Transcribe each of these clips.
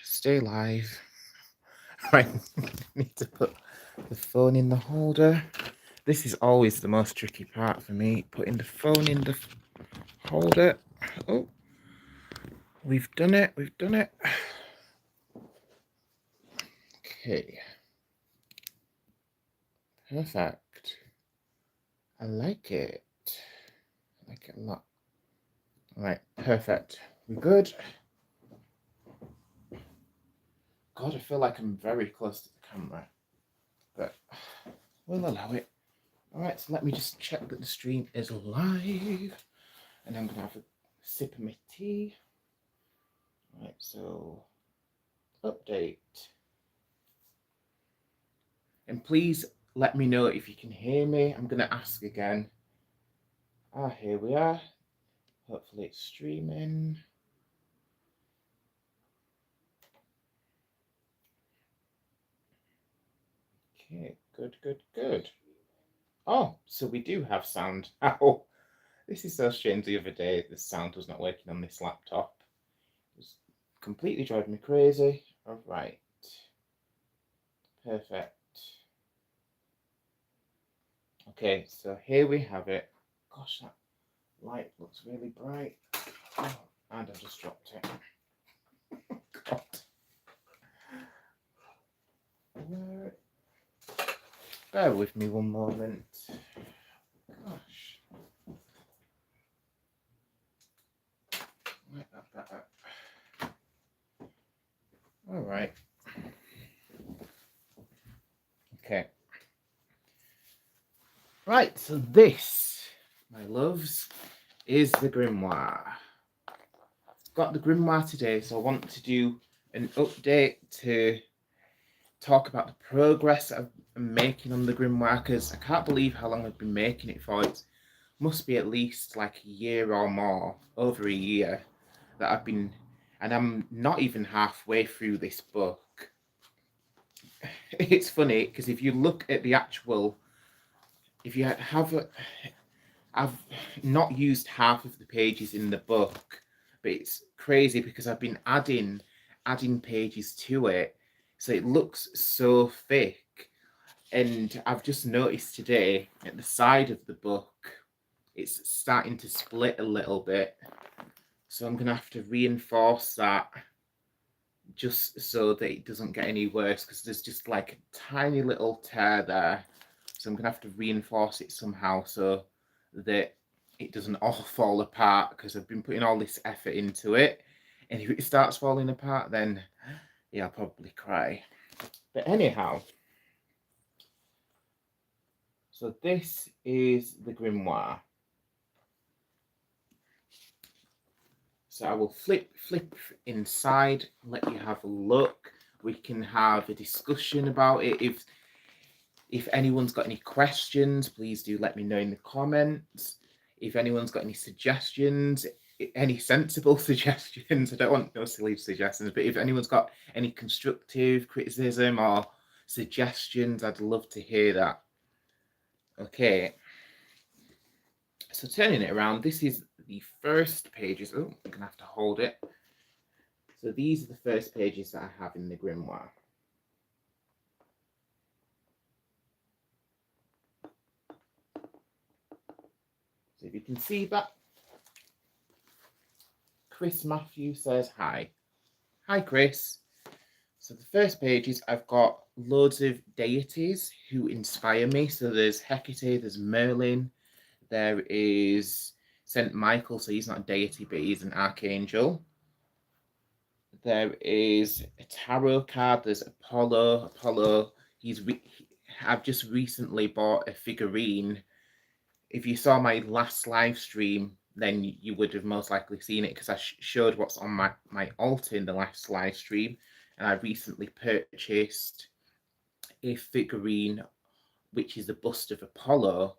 stay live. Right, need to put the phone in the holder. This is always the most tricky part for me, putting the phone in the holder. Oh, we've done it. Okay. Perfect. I like it. I like it a lot. All right, perfect. We're good. God, I feel like I'm very close to the camera, but we'll allow it. All right, so let me just check that the stream is live, and I'm gonna have a sip of my tea. All right, so update, and please let me know if you can hear me. I'm gonna ask again. Here we are. Hopefully it's streaming. Okay, good. Oh, so we do have sound. Oh, this is so strange. The other day, the sound was not working on this laptop. It was completely driving me crazy. All right. Perfect. Okay, so here we have it. Gosh, that light looks really bright. Oh, and I just dropped it. God. Bear with me one moment. Gosh. Light that back up. All right. Okay. Right, so this, my loves, is the Grimoire. I've got the Grimoire today, so I want to do an update to talk about the progress I'm making on the Grimoire, because I can't believe how long I've been making it for. It must be at least like a year or more, over a year, that I've been, and I'm not even halfway through this book. It's funny, because if you look at the actual, if you have I've not used half of the pages in the book, but it's crazy because I've been adding pages to it, so it looks so thick. And I've just noticed today at the side of the book, it's starting to split a little bit. So I'm gonna have to reinforce that just so that it doesn't get any worse, because there's just like a tiny little tear there. So I'm gonna have to reinforce it somehow so that it doesn't all fall apart, because I've been putting all this effort into it, and if it starts falling apart, then yeah, I'll probably cry. But anyhow, so this is the Grimoire. So I will flip inside, let you have a look. We can have a discussion about it. If anyone's got any questions, please do let me know in the comments. If anyone's got any suggestions, any sensible suggestions, I don't want no silly suggestions, but if anyone's got any constructive criticism or suggestions, I'd love to hear that. Okay, so turning it around, this is the first pages. Oh, I'm gonna have to hold it. So these are the first pages that I have in the Grimoire. So if you can see that, Chris Matthew says hi. Hi, Chris. So the first pages, I've got loads of deities who inspire me. So there's Hecate, there's Merlin, there is St. Michael, so he's not a deity, but he's an archangel. There is a tarot card, there's Apollo. I've just recently bought a figurine. If you saw my last live stream, then you would have most likely seen it, because I showed what's on my altar in the last live stream, and I recently purchased a figurine which is the bust of Apollo.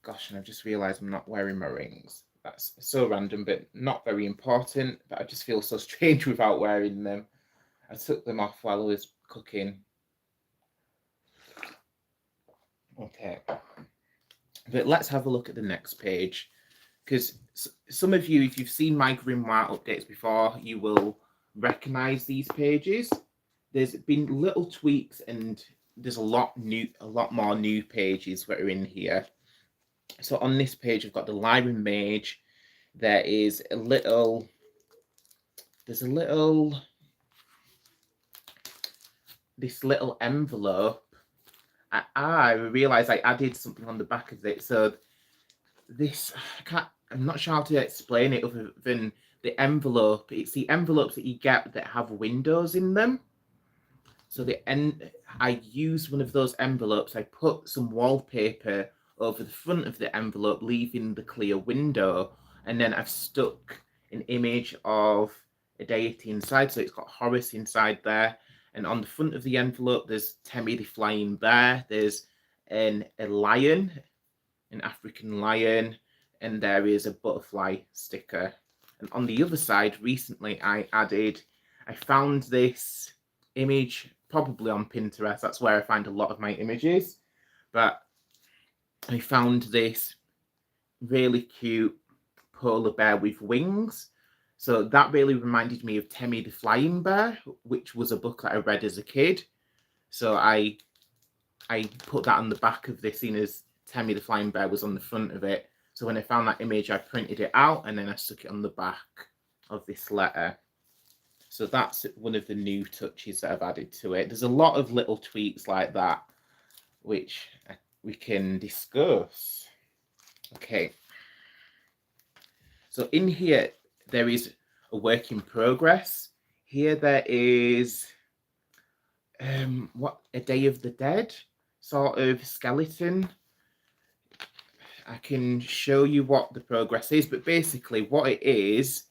Gosh, and I've just realised I'm not wearing my rings. That's so random, but not very important. But I just feel so strange without wearing them. I took them off while I was cooking. Okay. But let's have a look at the next page, because some of you, if you've seen my Grimoire updates before, you will recognize these pages. There's been little tweaks, and there's a lot more new pages that are in here. So on this page, I've got the Lyran Mage. There's a little envelope. I realized I added something on the back of it. So this, I'm not sure how to explain it other than the envelope. It's the envelopes that you get that have windows in them. So I used one of those envelopes. I put some wallpaper over the front of the envelope, leaving the clear window, and then I've stuck an image of a deity inside. So it's got Horus inside there, and on the front of the envelope there's Temi the flying bear. There's a lion, an African lion, and there is a butterfly sticker. And on the other side, recently I found this image, probably on Pinterest. That's where I find a lot of my images. But I found this really cute polar bear with wings. So that really reminded me of Temi the Flying Bear, which was a book that I read as a kid. So I put that on the back of this, seeing as Temi the Flying Bear was on the front of it. So when I found that image, I printed it out and then I stuck it on the back of this letter. So that's one of the new touches that I've added to it. There's a lot of little tweaks like that, which we can discuss. Okay. So in here, there is a work in progress. Here there is a Day of the Dead sort of skeleton. I can show you what the progress is, but basically what it is,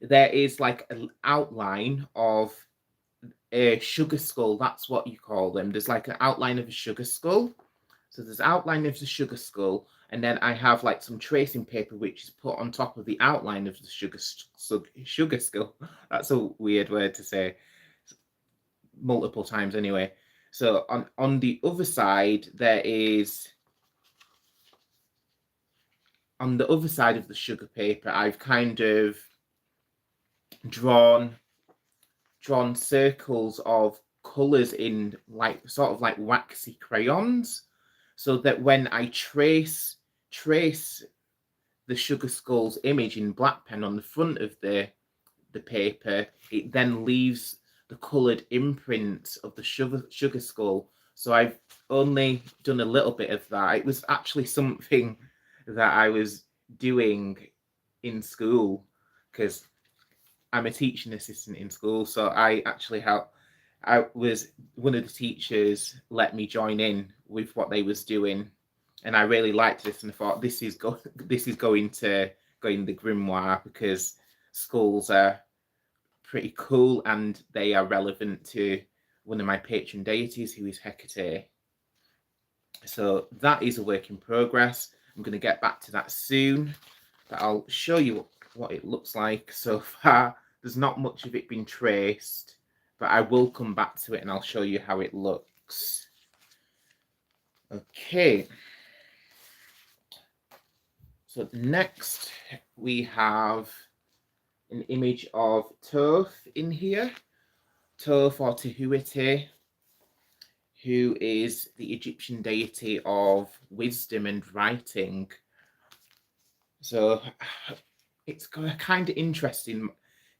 there is like an outline of a sugar skull. That's what you call them. There's like an outline of a sugar skull. So there's an outline of the sugar skull, and then I have like some tracing paper which is put on top of the outline of the sugar skull. That's a weird word to say multiple times anyway. So on the other side, there is, on the other side of the sugar paper, I've kind of drawn circles of colors in like sort of like waxy crayons, so that when I trace the sugar skull's image in black pen on the front of the paper, it then leaves the coloured imprint of the sugar skull. So I've only done a little bit of that. It was actually something that I was doing in school, because I'm a teaching assistant in school. So I was one of the teachers let me join in with what they was doing, and I really liked this, and I thought this is going to go in the grimoire, because skulls are pretty cool and they are relevant to one of my patron deities, who is Hekate. So that is a work in progress. I'm going to get back to that soon, but I'll show you what it looks like so far. There's not much of it been traced, but I will come back to it and I'll show you how it looks. Okay. So next we have an image of Thoth in here. Thoth, or Tehuti, who is the Egyptian deity of wisdom and writing. So it's kind of interesting,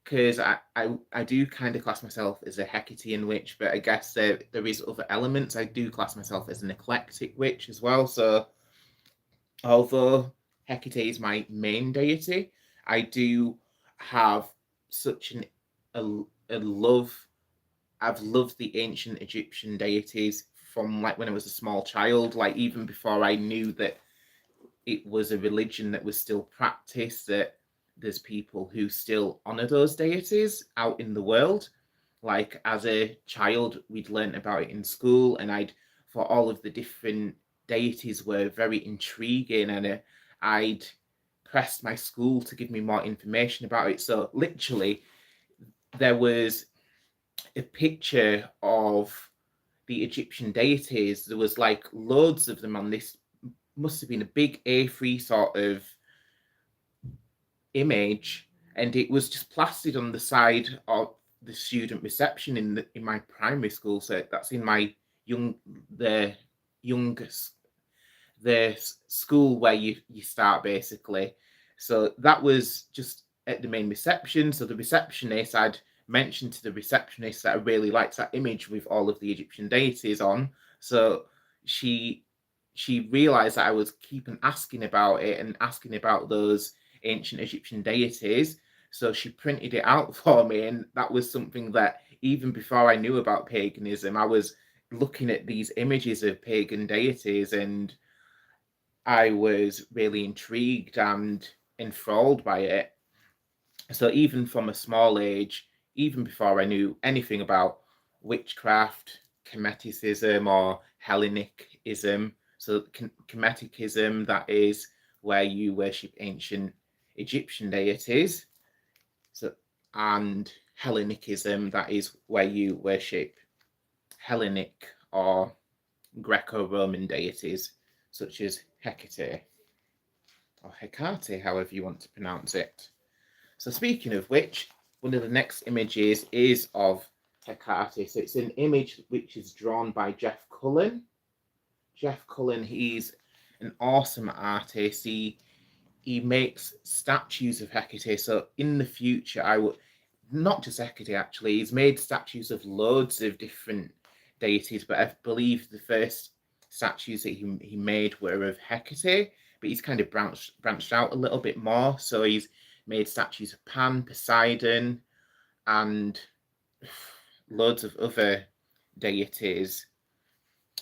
because I do kind of class myself as a Hekatean witch, but I guess there is other elements. I do class myself as an eclectic witch as well. So although Hekate is my main deity, I do have such a love. I've loved the ancient Egyptian deities from like when I was a small child, like even before I knew that it was a religion that was still practiced, that there's people who still honor those deities out in the world. Like as a child, we'd learned about it in school, and I'd thought all of the different deities were very intriguing, and I'd pressed my school to give me more information about it. So literally, there was a picture of the Egyptian deities. There was like loads of them on this, must have been a big A3 sort of image, and it was just plastered on the side of the student reception in my primary school. So that's in my the youngest the school where you start, basically. So that was just at the main reception. So the receptionist, I'd mentioned to the receptionist that I really liked that image with all of the Egyptian deities on. So she realized that I was keeping asking about it and asking about those ancient Egyptian deities. So she printed it out for me, and that was something that even before I knew about paganism, I was looking at these images of pagan deities, and I was really intrigued and enthralled by it. So even from a small age, even before I knew anything about witchcraft, Chemeticism or Hellenicism, so Chemeticism, that is where you worship ancient Egyptian deities, so, and Hellenicism, that is where you worship Hellenic or Greco-Roman deities, such as Hecate, or Hecate, however you want to pronounce it. So speaking of which, one of the next images is of Hecate. So it's an image which is drawn by Jeff Cullen. Jeff Cullen, he's an awesome artist. He makes statues of Hecate. So in the future, I would, not just Hecate actually, he's made statues of loads of different deities, but I believe the first statues that he made were of Hecate, but he's kind of branched out a little bit more. So he's made statues of Pan, Poseidon, and loads of other deities.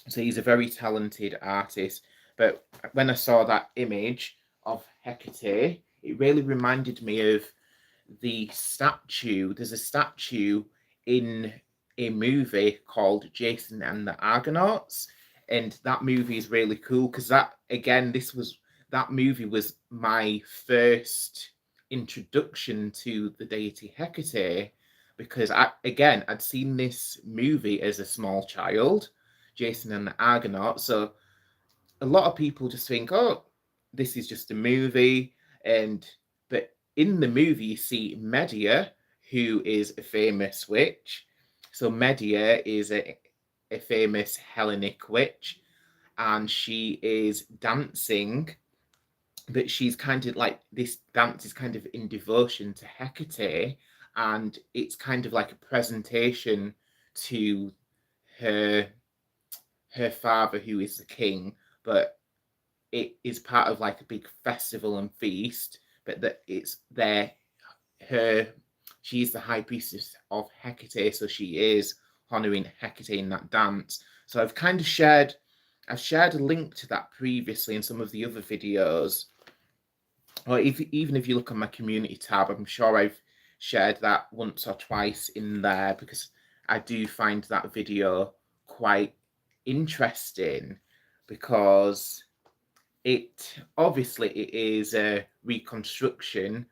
So he's a very talented artist. But when I saw that image of Hecate, it really reminded me of the statue. There's a statue in a movie called Jason and the Argonauts, and that movie is really cool because that movie was my first introduction to the deity Hecate, because I'd seen this movie as a small child, Jason and the Argonauts. So a lot of people just think, oh, this is just a movie, but in the movie you see Medea, who is a famous witch. So Medea is a famous Hellenic witch, and she is dancing, but she's kind of like, this dance is kind of in devotion to Hecate, and it's kind of like a presentation to her father, who is the king, but it is part of like a big festival and feast, but that it's there, she's the high priestess of Hecate, so she is honoring Hecate in that dance. So I've shared a link to that previously in some of the other videos, or even if you look on my community tab, I'm sure I've shared that once or twice in there, because I do find that video quite interesting, because it is a reconstruction.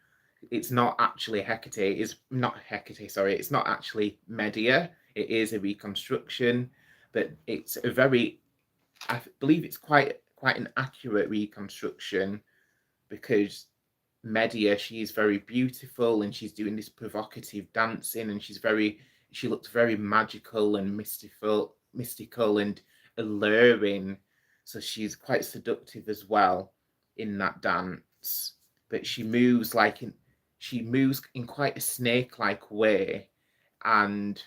It's not actually Hecate. It's not Hecate. Sorry, it's not actually Medea. It is a reconstruction, but it's a very, I believe it's quite an accurate reconstruction, because Medea, she's very beautiful and she's doing this provocative dancing, and she looks very magical and mystical and alluring. So she's quite seductive as well in that dance. But she moves in quite a snake-like way, and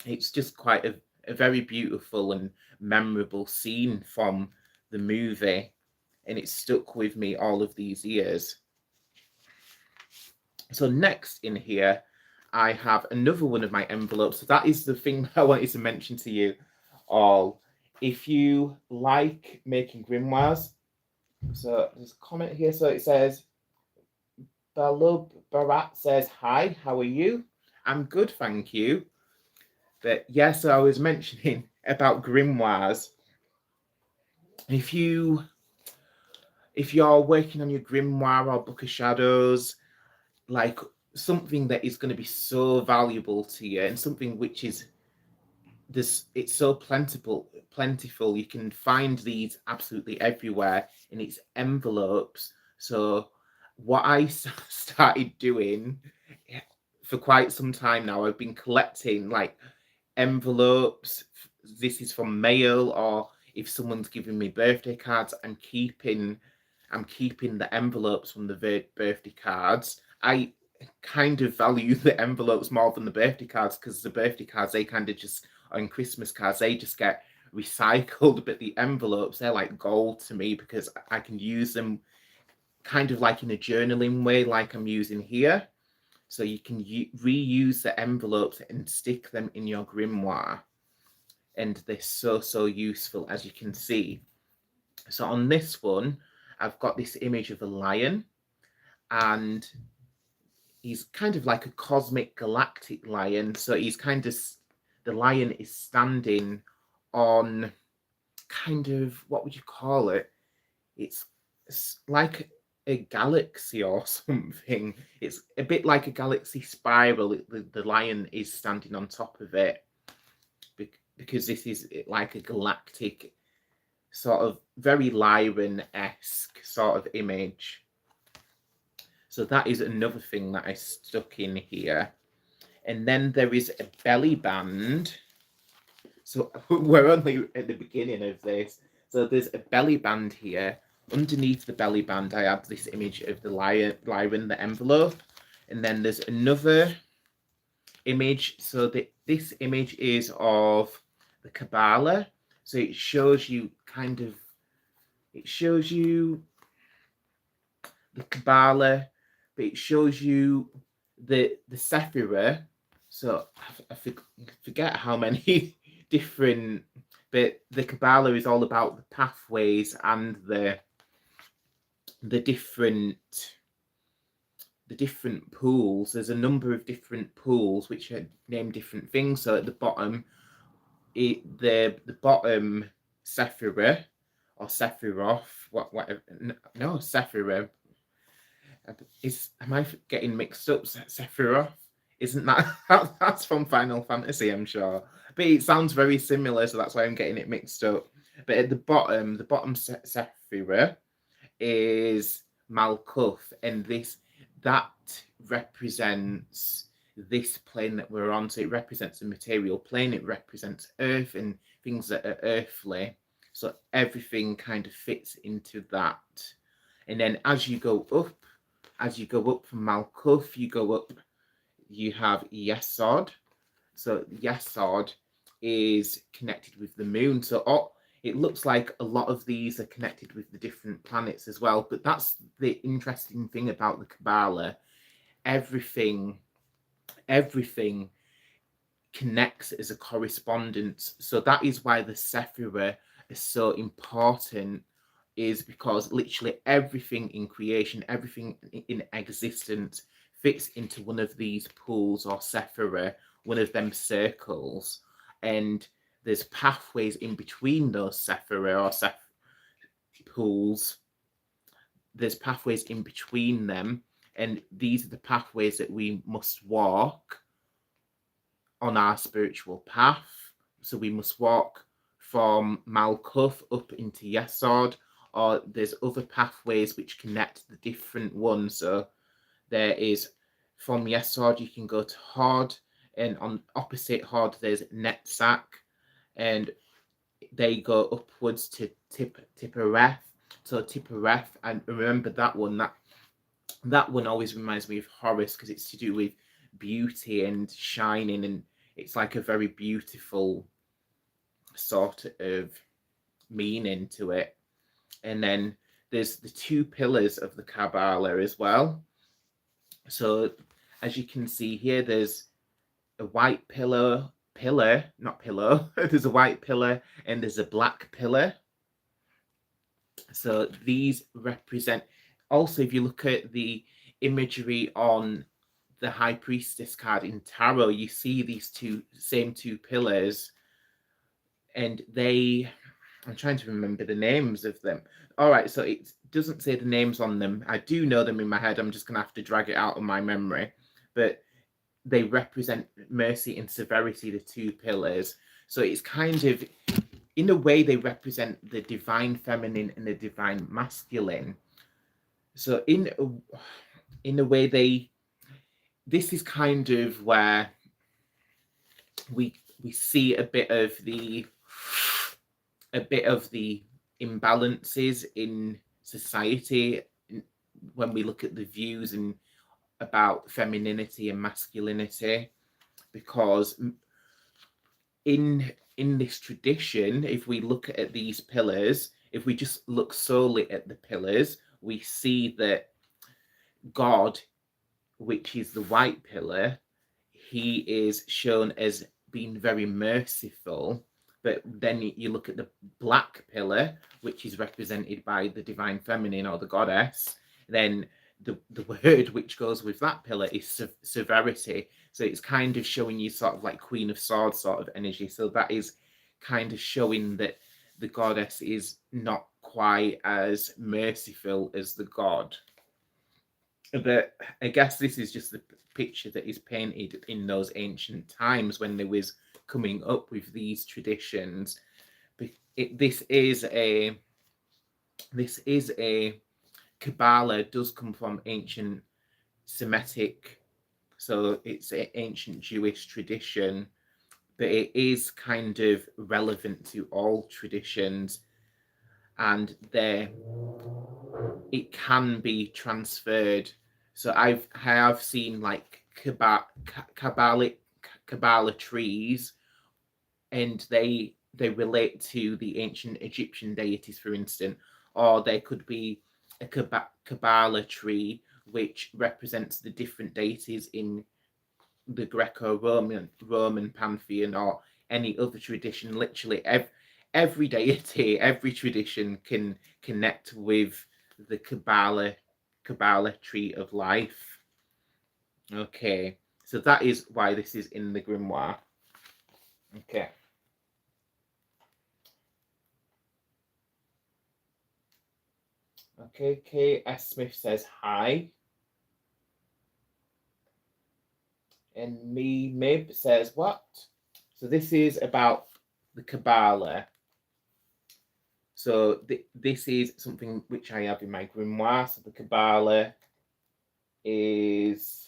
it's just quite a very beautiful and memorable scene from the movie, and it's stuck with me all of these years. So next in here, I have another one of my envelopes. So that is the thing I wanted to mention to you all. If you like making grimoires, so there's a comment here. So it says, Balub Barat says, hi, how are you? I'm good, thank you. But yeah, so I was mentioning about grimoires. If you're working on your grimoire or book of shadows, like something that is going to be so valuable to you, and something which is it's so plentiful, you can find these absolutely everywhere in its envelopes. So what I started doing for quite some time now, I've been collecting like envelopes. This is from mail, or if someone's giving me birthday cards, I'm keeping the envelopes from the birthday cards. I kind of value the envelopes more than the birthday cards, because the birthday cards, they kind of just, on Christmas cards, they just get recycled, but the envelopes, they're like gold to me, because I can use them kind of like in a journaling way, like I'm using here. So you can reuse the envelopes and stick them in your grimoire. And they're so useful, as you can see. So on this one, I've got this image of a lion, and he's kind of like a cosmic galactic lion. So he's kind of, the lion is standing on kind of, what would you call it? It's like a galaxy or something. It's a bit like a galaxy spiral. The lion is standing on top of it, because this is like a galactic sort of very Lyran-esque sort of image. So that is another thing that I stuck in here. And then there is a belly band. So we're only at the beginning of this. So there's a belly band here. Underneath the belly band, I have this image of the Lyran, the envelope. And then there's another image. So this image is of the Kabbalah. So it shows you the Kabbalah, but it shows you the Sephirah. So I forget how many different, but the Kabbalah is all about the pathways and the different pools. There's a number of different pools which are named different things. So at the bottom, the bottom Sephirah or Sephiroth, whatever. No, Sephirah. Am I getting mixed up? Sephiroth? Isn't that's from Final Fantasy, I'm sure. But it sounds very similar, so that's why I'm getting it mixed up. But at the bottom Sephirah is Malkuth, and that represents this plane that we're on. So it represents the material plane, it represents earth and things that are earthly. So everything kind of fits into that. And then as you go up from Malkuth, you have Yesod. So Yesod is connected with the moon. So it looks like a lot of these are connected with the different planets as well. But that's the interesting thing about the Kabbalah. Everything connects as a correspondence. So that is why the Sephirah is so important, is because literally everything in creation, everything in existence fits into one of these pools or Sephirah, one of them circles. And there's pathways in between those Sephirah or pools. There's pathways in between them. And these are the pathways that we must walk on our spiritual path. So we must walk from Malkuth up into Yesod, or there's other pathways which connect the different ones. So there is, from Yesod you can go to Hod, and on opposite Hod there's Netzach, and they go upwards to Tiphareth. So Tiphareth, and remember that one, that one always reminds me of Horus, because it's to do with beauty and shining, and it's like a very beautiful sort of meaning to it. And then there's the two pillars of the Kabbalah as well. So as you can see here, there's a white pillar, not pillow. There's a white pillar and there's a black pillar. So these represent, also if you look at the imagery on the High Priestess card in Tarot, you see these same two pillars, and I'm trying to remember the names of them. All right, so it doesn't say the names on them. I do know them in my head. I'm just going to have to drag it out of my memory. But they represent mercy and severity, the two pillars. So it's kind of, in a way, they represent the divine feminine and the divine masculine. So in a way, this is kind of where we see a bit of the imbalances in society when we look at the views and about femininity and masculinity, because in this tradition, if we look at these pillars, if we just look solely at the pillars, we see that God, which is the white pillar, he is shown as being very merciful. But then you look at the black pillar, which is represented by the divine feminine or the goddess, then the word which goes with that pillar is severity. So it's kind of showing you sort of like Queen of Swords sort of energy. So that is kind of showing that the goddess is not quite as merciful as the god. But I guess this is just the picture that is painted in those ancient times when they was coming up with these traditions. This is a Kabbalah does come from ancient Semitic, so it's an ancient Jewish tradition, but it is kind of relevant to all traditions, and it can be transferred. So I have seen like Kabbalah trees, and they relate to the ancient Egyptian deities, for instance, or there could be a Kabbalah tree which represents the different deities in the Greco-Roman pantheon or any other tradition. Literally every deity, every tradition can connect with the Kabbalah tree of life. Okay, so that is why this is in the grimoire. Okay. Okay, K.S. Smith says hi. And me Mib says what? So this is about the Kabbalah. So this is something which I have in my grimoire. So the Kabbalah is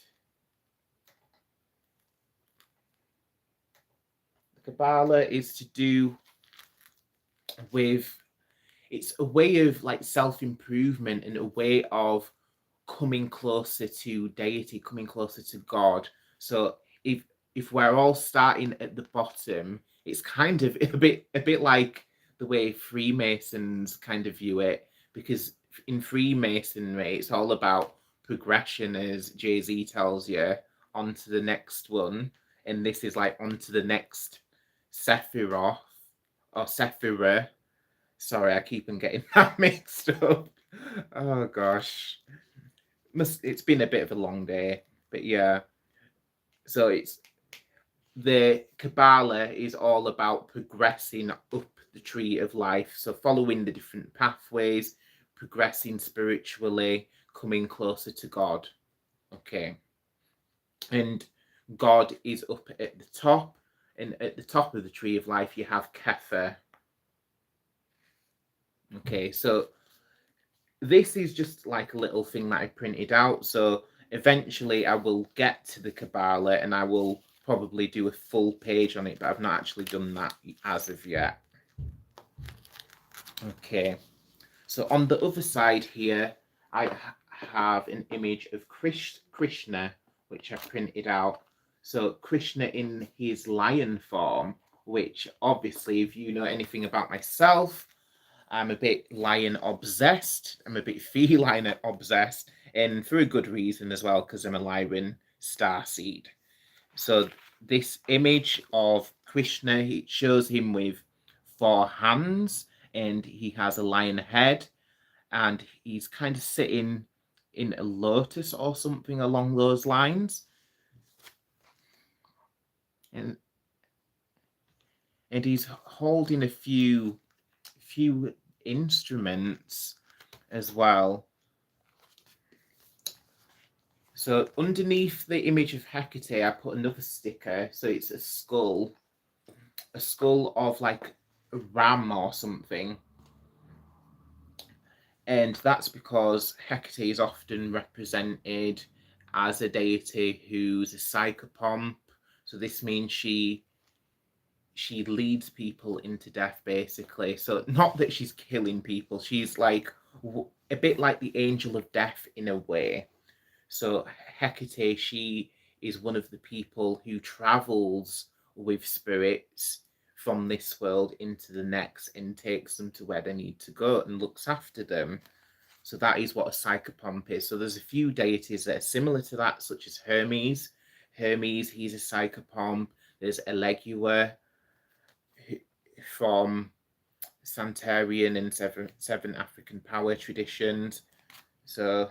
to do with, it's a way of like self-improvement and a way of coming closer to deity, coming closer to God. So if we're all starting at the bottom, it's kind of a bit like the way Freemasons kind of view it, because in Freemasonry it's all about progression, as Jay-Z tells you, onto the next one, and this is like onto the next Sephiroth or Sephirah. Sorry, I keep on getting that mixed up. Oh gosh, it's been a bit of a long day, but yeah. So it's the Kabbalah is all about progressing up the tree of life. So following the different pathways, progressing spiritually, coming closer to God. Okay. And God is up at the top, and at the top of the tree of life you have Kepha. Okay, so this is just like a little thing that I printed out. So eventually I will get to the Kabbalah and I will probably do a full page on it, but I've not actually done that as of yet. Okay, so on the other side here, I have an image of Krishna, which I printed out. So Krishna in his lion form, which obviously, if you know anything about myself, I'm a bit lion obsessed. I'm a bit feline obsessed, and for a good reason as well, because I'm a lion starseed. So this image of Krishna, it shows him with 4 hands, and he has a lion head, and he's kind of sitting in a lotus or something along those lines. And he's holding a few instruments as well. So underneath the image of Hecate, I put another sticker. So it's a skull of like a ram or something. And that's because Hecate is often represented as a deity who's a psychopomp. So this means she leads people into death, basically. So not that she's killing people, she's like a bit like the angel of death in a way. So Hecate, she is one of the people who travels with spirits from this world into the next and takes them to where they need to go and looks after them. So that is what a psychopomp is. So there's a few deities that are similar to that, such as Hermes. Hermes, he's a psychopomp. There's Elegua from Santerian and seven African power traditions. So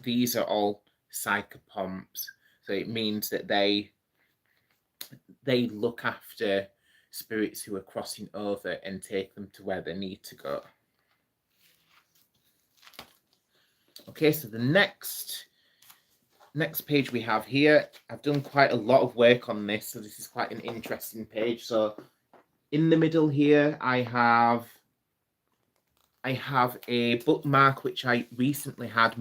these are all psychopomps. So it means that they look after spirits who are crossing over and take them to where they need to go. Okay, so the next page we have here, I've done quite a lot of work on this, so this is quite an interesting page. So in the middle here, I have a bookmark which I recently had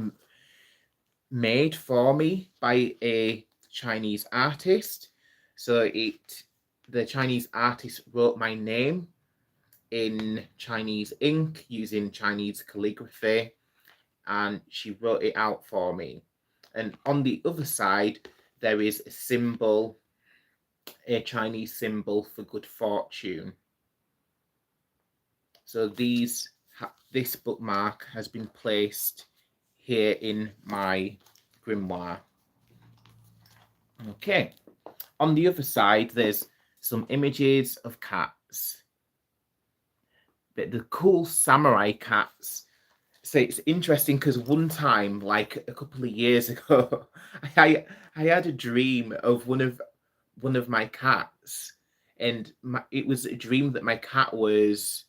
made for me by a Chinese artist. So the Chinese artist wrote my name in Chinese ink using Chinese calligraphy, and she wrote it out for me. And on the other side, there is a symbol, a Chinese symbol for good fortune. So this bookmark has been placed here in my grimoire. Okay, on the other side, there's some images of cats. But the cool samurai cats. So it's interesting because one time, like a couple of years ago, I had a dream of one of my cats, and it was a dream that my cat was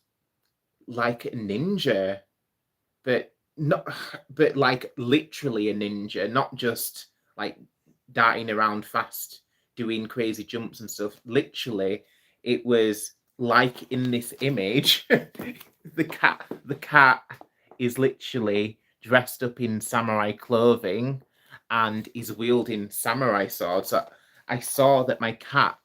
like a ninja, but like literally a ninja, not just like darting around fast, doing crazy jumps and stuff. Literally, it was like in this image, the cat is literally dressed up in samurai clothing and is wielding samurai swords. So I saw that my cat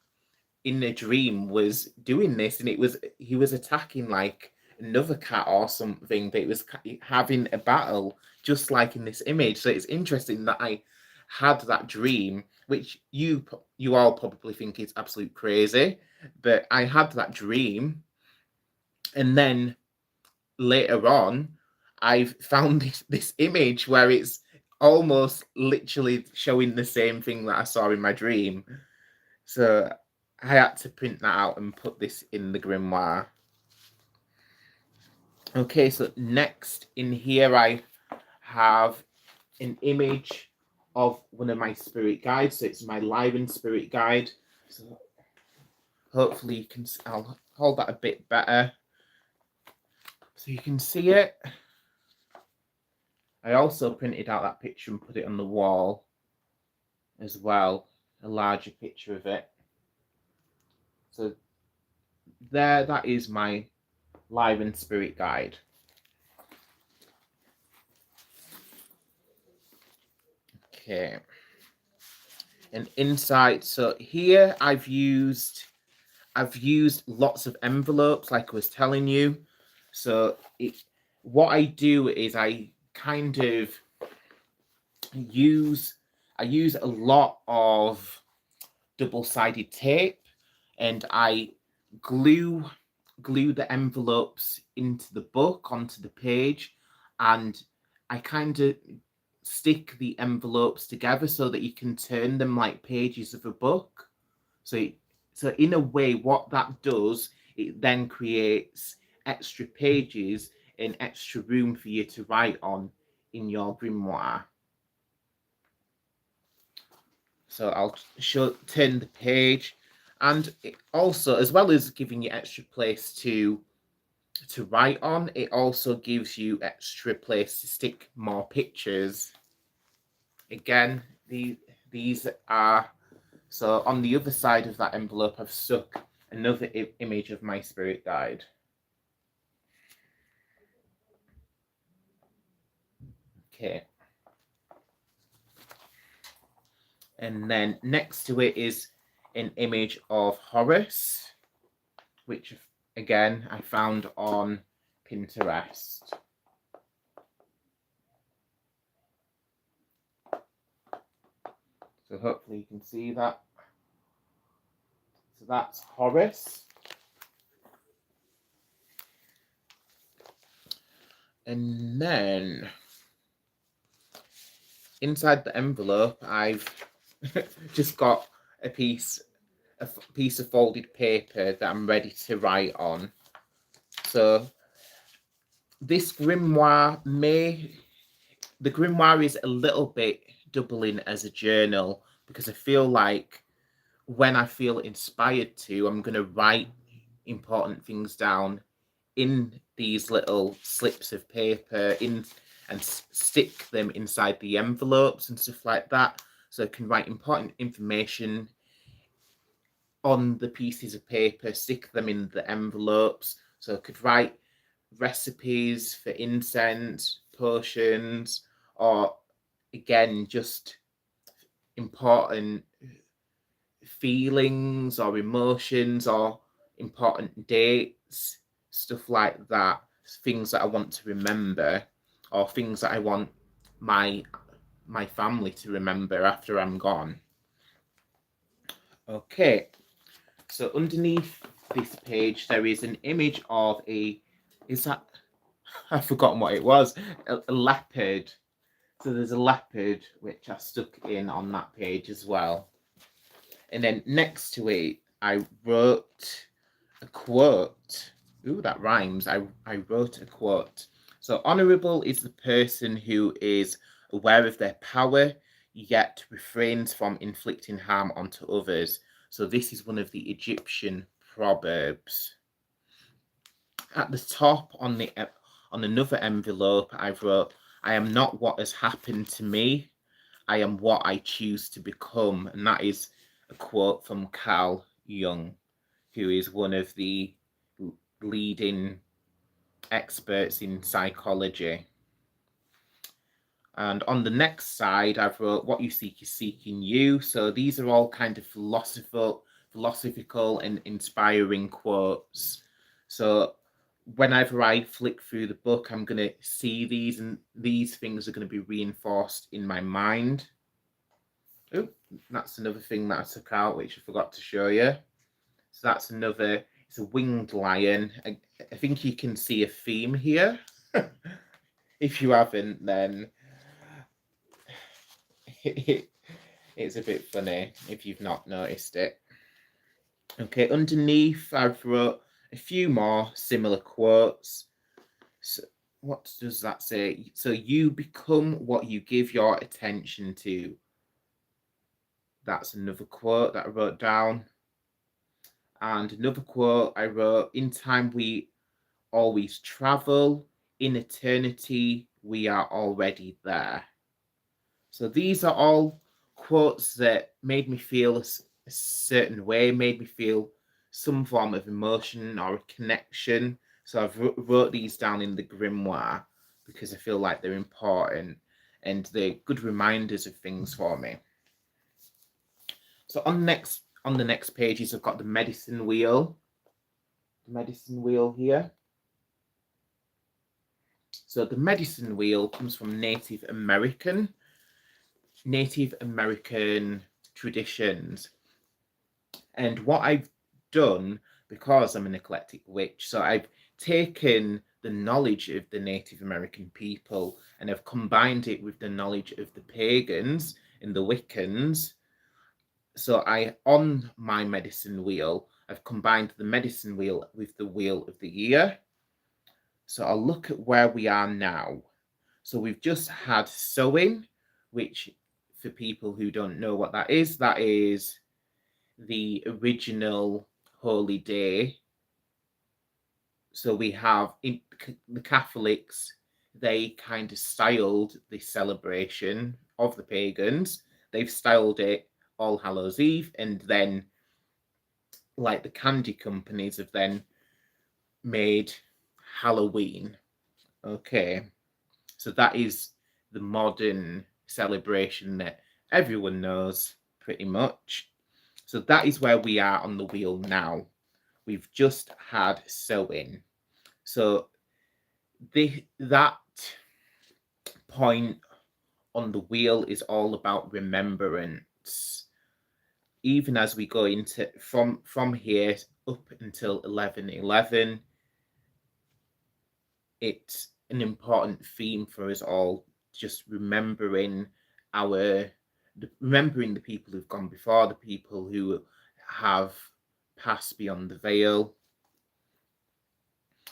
in a dream was doing this, and he was attacking like another cat or something, but it was having a battle just like in this image. So it's interesting that I had that dream, which you all probably think is absolute crazy, but I had that dream, and then later on I've found this image where it's almost literally showing the same thing that I saw in my dream. So I had to print that out and put this in the grimoire. Okay, so next in here I have an image of one of my spirit guides. So it's my Lyran spirit guide. So hopefully you can, I'll hold that a bit better so you can see it. I also printed out that picture and put it on the wall as well, a larger picture of it. So there, that is my Lyran spirit guide. Okay. And inside, so here I've used lots of envelopes, like I was telling you. So what I do is I kind of use a lot of double-sided tape, and I glue the envelopes into the book, onto the page, and I kind of stick the envelopes together so that you can turn them like pages of a book. So in a way, what that does, it then creates extra pages and extra room for you to write on in your grimoire. So I'll turn the page, and it also, as well as giving you extra place to write on, it also gives you extra place to stick more pictures. Again, these are, so on the other side of that envelope I've stuck another image of my spirit guide. Okay. And then next to it is an image of Horus, which again I found on Pinterest. So hopefully you can see that. So that's Horus. And then inside the envelope, I've just got a piece of folded paper that I'm ready to write on. So this grimoire the grimoire is a little bit doubling as a journal, because I feel like when I feel inspired to, I'm going to write important things down in these little slips of paper and stick them inside the envelopes and stuff like that, so I can write important information on the pieces of paper, stick them in the envelopes, so I could write recipes for incense, potions, or again just important feelings or emotions or important dates, stuff like that, things that I want to remember, or things that I want my family to remember after I'm gone. Okay, so underneath this page there is an image of I've forgotten what it was, a leopard. So there's a leopard which I stuck in on that page as well. And then next to it, I wrote a quote. Ooh, that rhymes. I wrote a quote. So honourable is the person who is aware of their power, yet refrains from inflicting harm onto others. So this is one of the Egyptian proverbs. At the top on another envelope, I wrote, I am not what has happened to me, I am what I choose to become. And that is a quote from Carl Jung, who is one of the leading experts in psychology. And on the next side, I've wrote, what you seek is seeking you. So these are all kind of philosophical and inspiring quotes. So whenever I flick through the book, I'm going to see these, and these things are going to be reinforced in my mind. Oh, that's another thing that I took out, which I forgot to show you. So that's another, it's a winged lion. I think you can see a theme here. If you haven't, then it's a bit funny if you've not noticed it. Okay, underneath I've wrote a few more similar quotes. So what does that say? So you become what you give your attention to. That's another quote that I wrote down. And another quote I wrote, in time we always travel, in eternity we are already there. So these are all quotes that made me feel a certain way, made me feel some form of emotion or a connection. So I've wrote these down in the grimoire because I feel like they're important and they're good reminders of things for me. So on the next pages, I've got the medicine wheel. The medicine wheel here. So the medicine wheel comes from Native American traditions. And what I've done, because I'm an eclectic witch, so I've taken the knowledge of the Native American people and I've combined it with the knowledge of the pagans and the Wiccans. So on my medicine wheel, I've combined the medicine wheel with the wheel of the year. So I'll look at where we are now. So we've just had sowing, which for people who don't know what that is the original holy day. So we have in the Catholics, they kind of styled the celebration of the pagans. They've styled it All Hallows Eve, and then like the candy companies have then made Halloween. Okay, so that is the modern celebration that everyone knows pretty much. So that is where we are on the wheel now. We've just had sewing. So that point on the wheel is all about remembrance. Even as we go into from here up until 11:11, it's an important theme for us all, just remembering the people who've gone before, the people who have passed beyond the veil.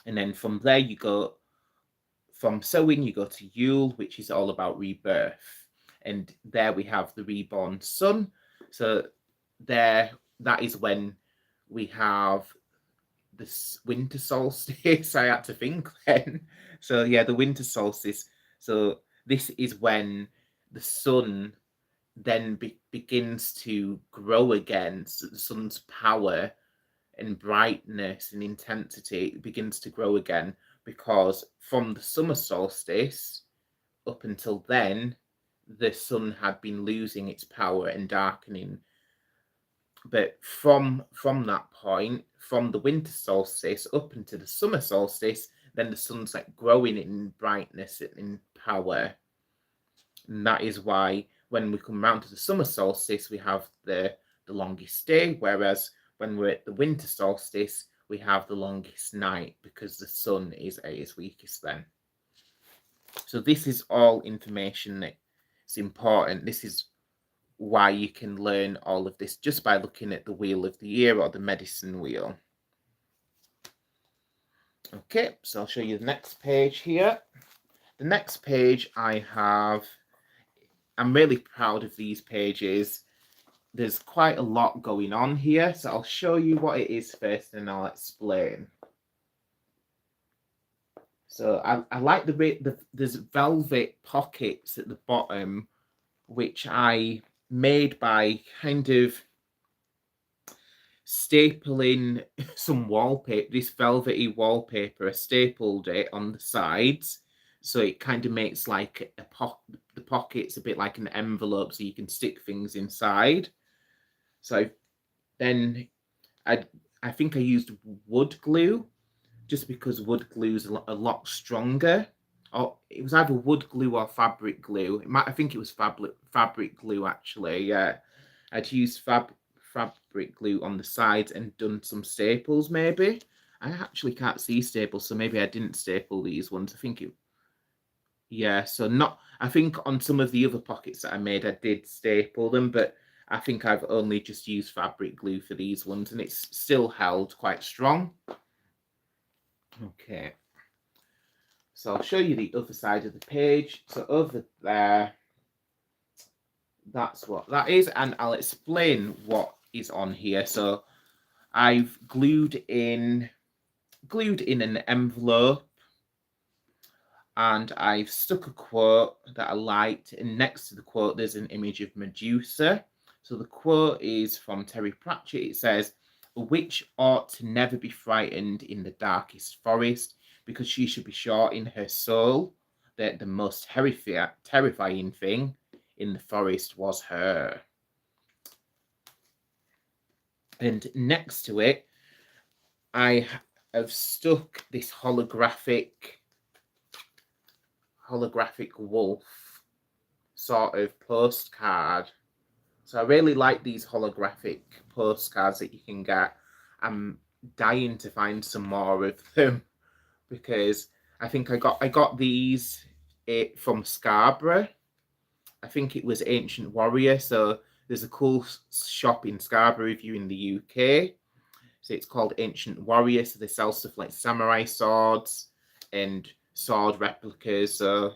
And then from there you go, from sowing you go to Yule, which is all about rebirth. And there we have the reborn sun. So there, that is when we have this winter solstice. I had to think then. So yeah, the winter solstice. So this is when the sun then begins to grow again. So the sun's power and brightness and intensity begins to grow again, because from the summer solstice up until then, the sun had been losing its power and darkening. But from that point, from the winter solstice up into the summer solstice, then the sun's like growing in brightness and in power. And that is why when we come round to the summer solstice, we have the longest day, whereas when we're at the winter solstice, we have the longest night, because the sun is at its weakest then. So this is all information that's important. This is why you can learn all of this just by looking at the wheel of the year or the medicine wheel. Okay, so I'll show you the next page here. The next page I'm really proud of these pages. There's quite a lot going on here, so I'll show you what it is first and I'll explain. So I like there's velvet pockets at the bottom, which I made by kind of stapling some wallpaper, this velvety wallpaper. I stapled it on the sides, so it kind of makes like the pockets a bit like an envelope, so you can stick things inside. So then I think I used wood glue, just because wood glue is a lot stronger. Or it was either wood glue or fabric glue. I think it was fabric glue actually. Yeah, I'd used fabric glue on the sides and done some staples. Maybe I actually can't see staples, so maybe I didn't staple these ones. I think it. Yeah, so not. I think on some of the other pockets that I made, I did staple them, but I think I've only just used fabric glue for these ones, and it's still held quite strong. Okay, so I'll show you the other side of the page. So over there, that's what that is, and I'll explain what is on here. So I've glued in an envelope, and I've stuck a quote that I liked, and next to the quote there's an image of Medusa. So the quote is from Terry Pratchett. It says, "A witch ought to never be frightened in the darkest forest, because she should be sure in her soul that the most terrifying thing in the forest was her." And next to it, I have stuck this holographic wolf sort of postcard. So I really like these holographic postcards that you can get. I'm dying to find some more of them, because I think I got these from Scarborough. I think it was Ancient Warrior. So there's a cool shop in Scarborough if you're in the UK. So it's called Ancient Warrior. So they sell stuff like samurai swords and sword replicas of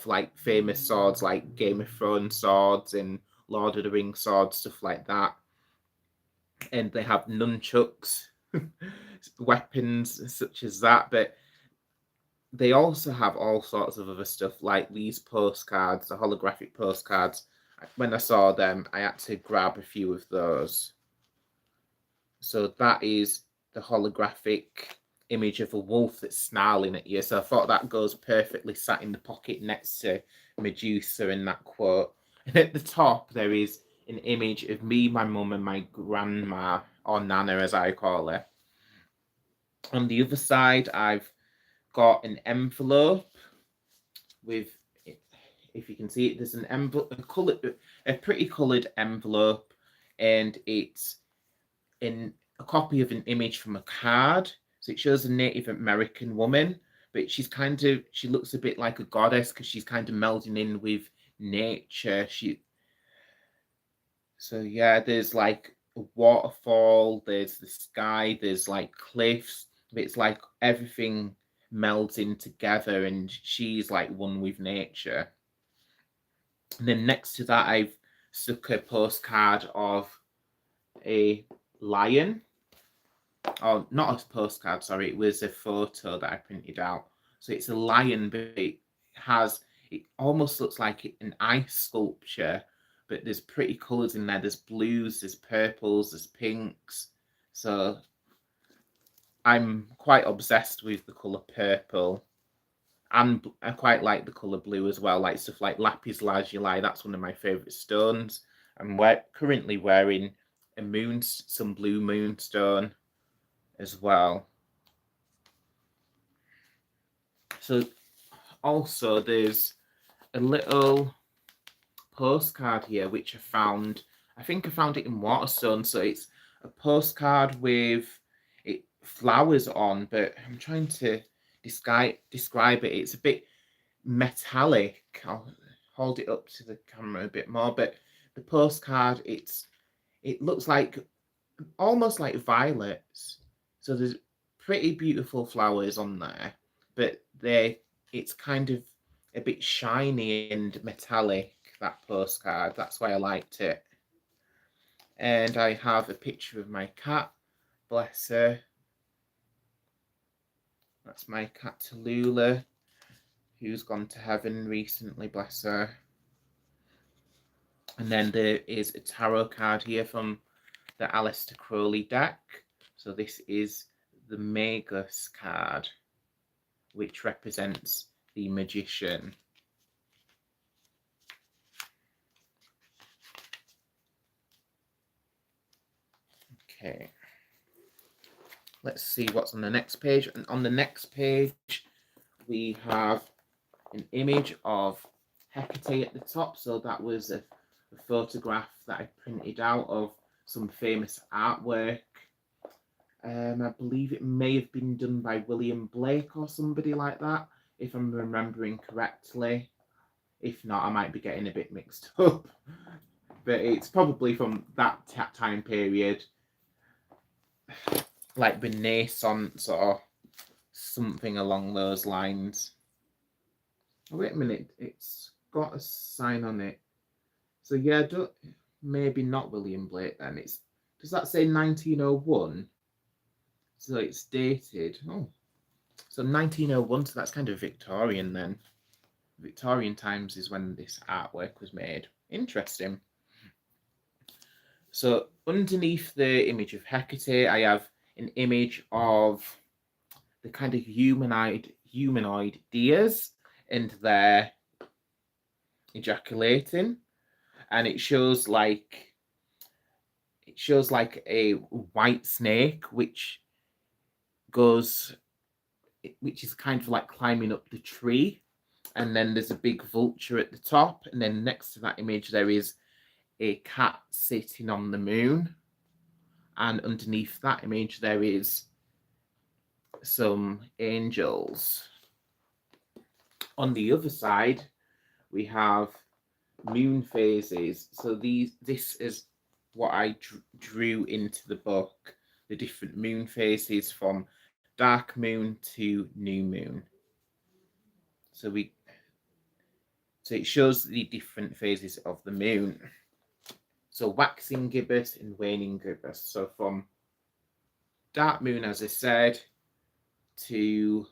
like famous swords like Game of Thrones swords and Lord of the Rings swords, stuff like that. And they have nunchucks, weapons such as that. But they also have all sorts of other stuff like these postcards, the holographic postcards. When I saw them, I had to grab a few of those. So that is the holographic image of a wolf that's snarling at you. So I thought that goes perfectly sat in the pocket next to Medusa in that quote. And at the top, there is an image of me, my mum, and my grandma, or Nana as I call her. On the other side, I've got an envelope with, if you can see it, there's an envelope, a pretty coloured envelope, and it's in a copy of an image from a card. So it shows a Native American woman, but she looks a bit like a goddess because she's kind of melding in with nature. So yeah, there's like a waterfall, there's the sky, there's like cliffs. It's like everything melds in together, and she's like one with nature. And then next to that, I've stuck a postcard of a lion. Oh, not a postcard, sorry, it was a photo that I printed out. So it's a lion, but it almost looks like an ice sculpture, but there's pretty colours in there. There's blues, there's purples, there's pinks. So I'm quite obsessed with the colour purple. And I quite like the colour blue as well, like stuff like lapis lazuli. That's one of my favourite stones. I'm currently wearing some blue moonstone as well. So also there's a little postcard here which I think I found it in Waterstone. So it's a postcard with flowers on, but I'm trying to describe it. It's a bit metallic. I'll hold it up to the camera a bit more, but the postcard, it looks like almost like violets. So there's pretty beautiful flowers on there, but it's kind of a bit shiny and metallic, that postcard. That's why I liked it. And I have a picture of my cat, bless her. That's my cat Tallulah, who's gone to heaven recently, bless her. And then there is a tarot card here from the Aleister Crowley deck. So this is the Magus card, which represents the magician. Okay. Let's see what's on the next page. And on the next page, we have an image of Hecate at the top. So that was a photograph that I printed out of some famous artwork. I believe it may have been done by William Blake or somebody like that, if I'm remembering correctly. If not, I might be getting a bit mixed up. But it's probably from that time period, like Renaissance or something along those lines. Oh, wait a minute, it's got a sign on it. So yeah, maybe not William Blake then. Does that say 1901? So it's dated. Oh, so 1901. So that's kind of Victorian then. Victorian times is when this artwork was made. Interesting. So underneath the image of Hecate, I have an image of the kind of humanoid deers, and they're ejaculating, and it shows like a white snake which is kind of like climbing up the tree, and then there's a big vulture at the top, and then next to that image there is a cat sitting on the moon, and underneath that image there is some angels. On the other side we have moon phases. So this is what I drew into the book, the different moon phases from dark moon to new moon. So it shows the different phases of the moon. So waxing gibbous and waning gibbous. So from dark moon, as I said, to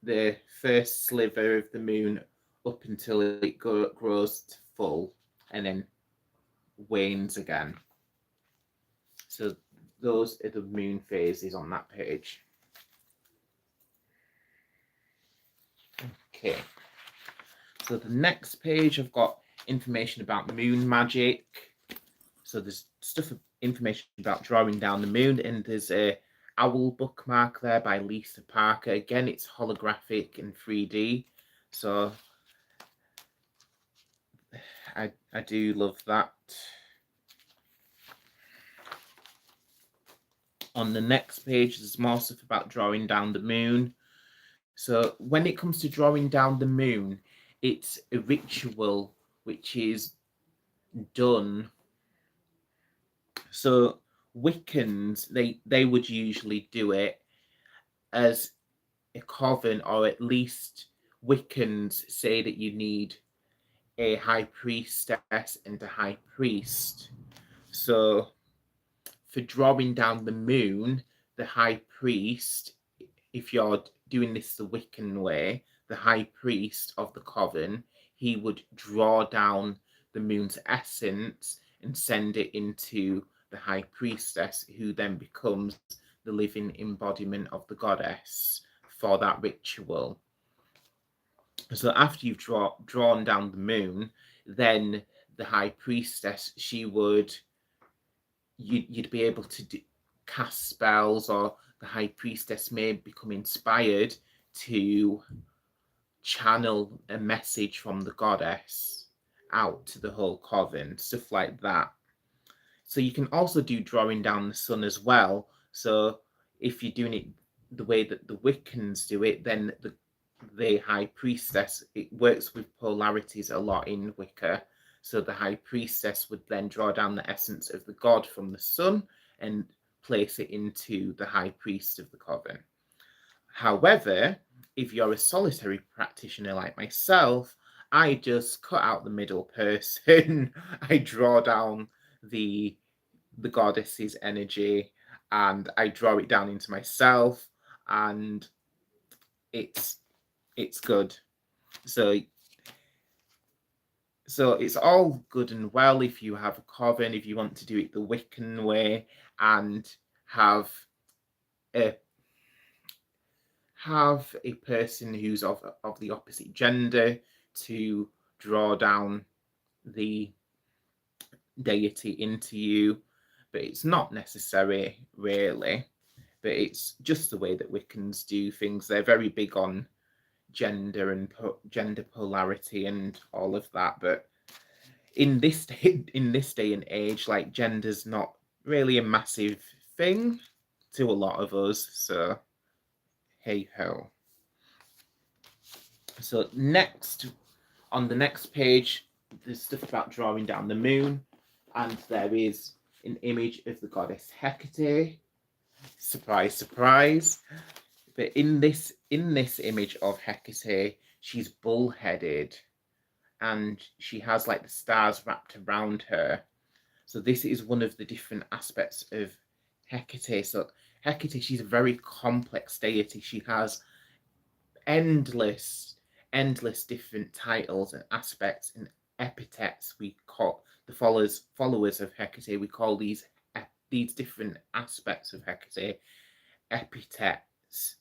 the first sliver of the moon up until it grows to full and then wanes again. So those are the moon phases on that page. Okay. So the next page, I've got information about moon magic. So there's information about drawing down the moon, and there's a owl bookmark there by Lisa Parker. Again, it's holographic and 3D. So I do love that. On the next page, there's more stuff about drawing down the moon. So when it comes to drawing down the moon, it's a ritual which is done. So Wiccans, they would usually do it as a coven, or at least Wiccans say that you need a high priestess and a high priest. So for drawing down the moon, the high priest, if you're doing this the Wiccan way, the high priest of the coven, he would draw down the moon's essence and send it into the high priestess, who then becomes the living embodiment of the goddess for that ritual. So after you've drawn down the moon, then the high priestess, you'd be able to cast spells, or the high priestess may become inspired to channel a message from the goddess out to the whole coven, stuff like that. So you can also do drawing down the sun as well. So if you're doing it the way that the Wiccans do it, then the high priestess, it works with polarities a lot in Wicca. So the high priestess would then draw down the essence of the god from the sun and place it into the high priest of the coven. However, if you're a solitary practitioner like myself, I just cut out the middle person. I draw down the goddess's energy and I draw it down into myself, and it's good. So it's all good and well if you have a coven, if you want to do it the Wiccan way and have a person who's of the opposite gender to draw down the deity into you, but it's not necessary really. But it's just the way that Wiccans do things. They're very big on gender and gender polarity and all of that, but in this day and age, like, gender's not really a massive thing to a lot of us, so hey ho. So next, on the next page, there's stuff about drawing down the moon, and there is an image of the goddess Hecate. Surprise, surprise. But in this image of Hecate, she's bullheaded, and she has like the stars wrapped around her. So this is one of the different aspects of Hecate. So Hecate, she's a very complex deity. She has endless different titles and aspects and epithets. We call the followers of Hecate, we call these different aspects of Hecate epithets.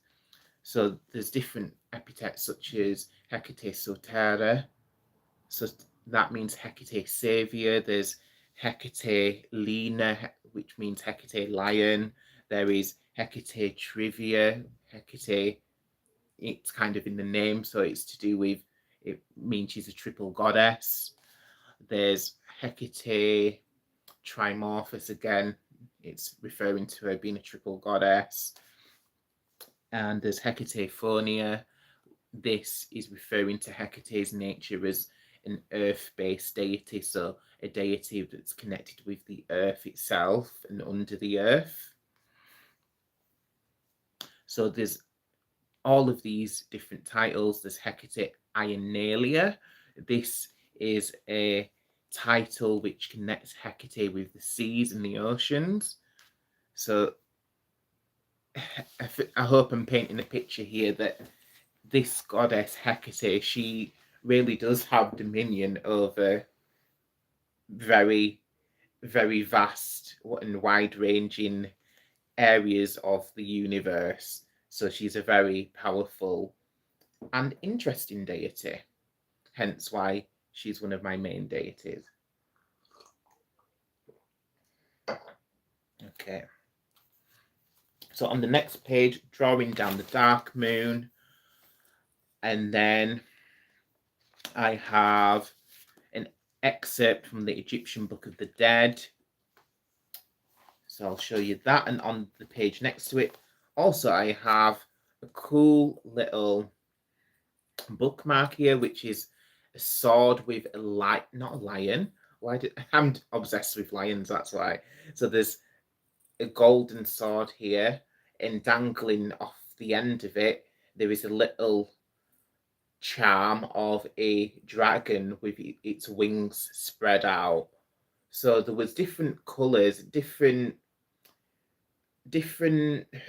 So there's different epithets such as Hecate Sotera, so that means Hecate Savior. There's Hecate Lena, which means Hecate Lion. There is Hecate Trivia. Hecate, it's kind of in the name, so it's to do with, it means she's a triple goddess. There's Hecate Trimorphous again. It's referring to her being a triple goddess. And there's Hecate Phonia. This is referring to Hecate's nature as an earth-based deity, so a deity that's connected with the earth itself and under the earth. So there's all of these different titles. There's Hecate Ionalia. This is a title which connects Hecate with the seas and the oceans. So I hope I'm painting a picture here that this goddess Hecate, she really does have dominion over very, very vast and wide-ranging areas of the universe. So she's a very powerful and interesting deity, hence why she's one of my main deities. Okay. So on the next page, drawing down the dark moon, and then I have an excerpt from the Egyptian Book of the Dead. So I'll show you that, and on the page next to it, also I have a cool little bookmark here, which is a sword with a light, not a lion. I'm obsessed with lions, that's why. So there's a golden sword here, and dangling off the end of it, there is a little charm of a dragon with its wings spread out. So there was different colors, different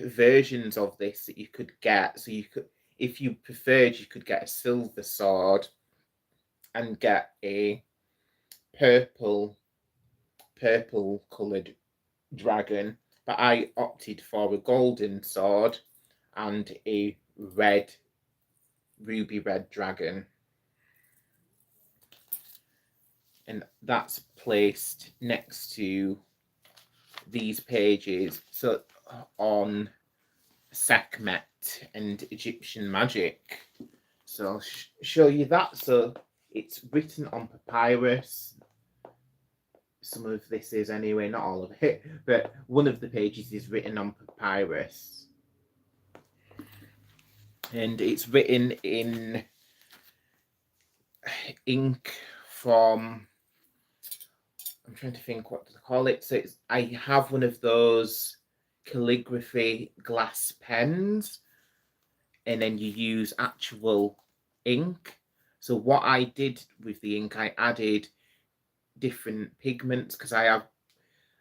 versions of this that you could get. So you could, if you preferred, you could get a silver sword and get a purple colored dragon, but I opted for a golden sword and a ruby red dragon, and that's placed next to these pages, so on Sekhmet and Egyptian magic. So I'll show you that. So it's written on papyrus. Some of this is anyway, not all of it, but one of the pages is written on papyrus, and it's written in ink from, I'm trying to think what to call it. So I have one of those calligraphy glass pens, and then you use actual ink. So what I did with the ink, I added different pigments, because I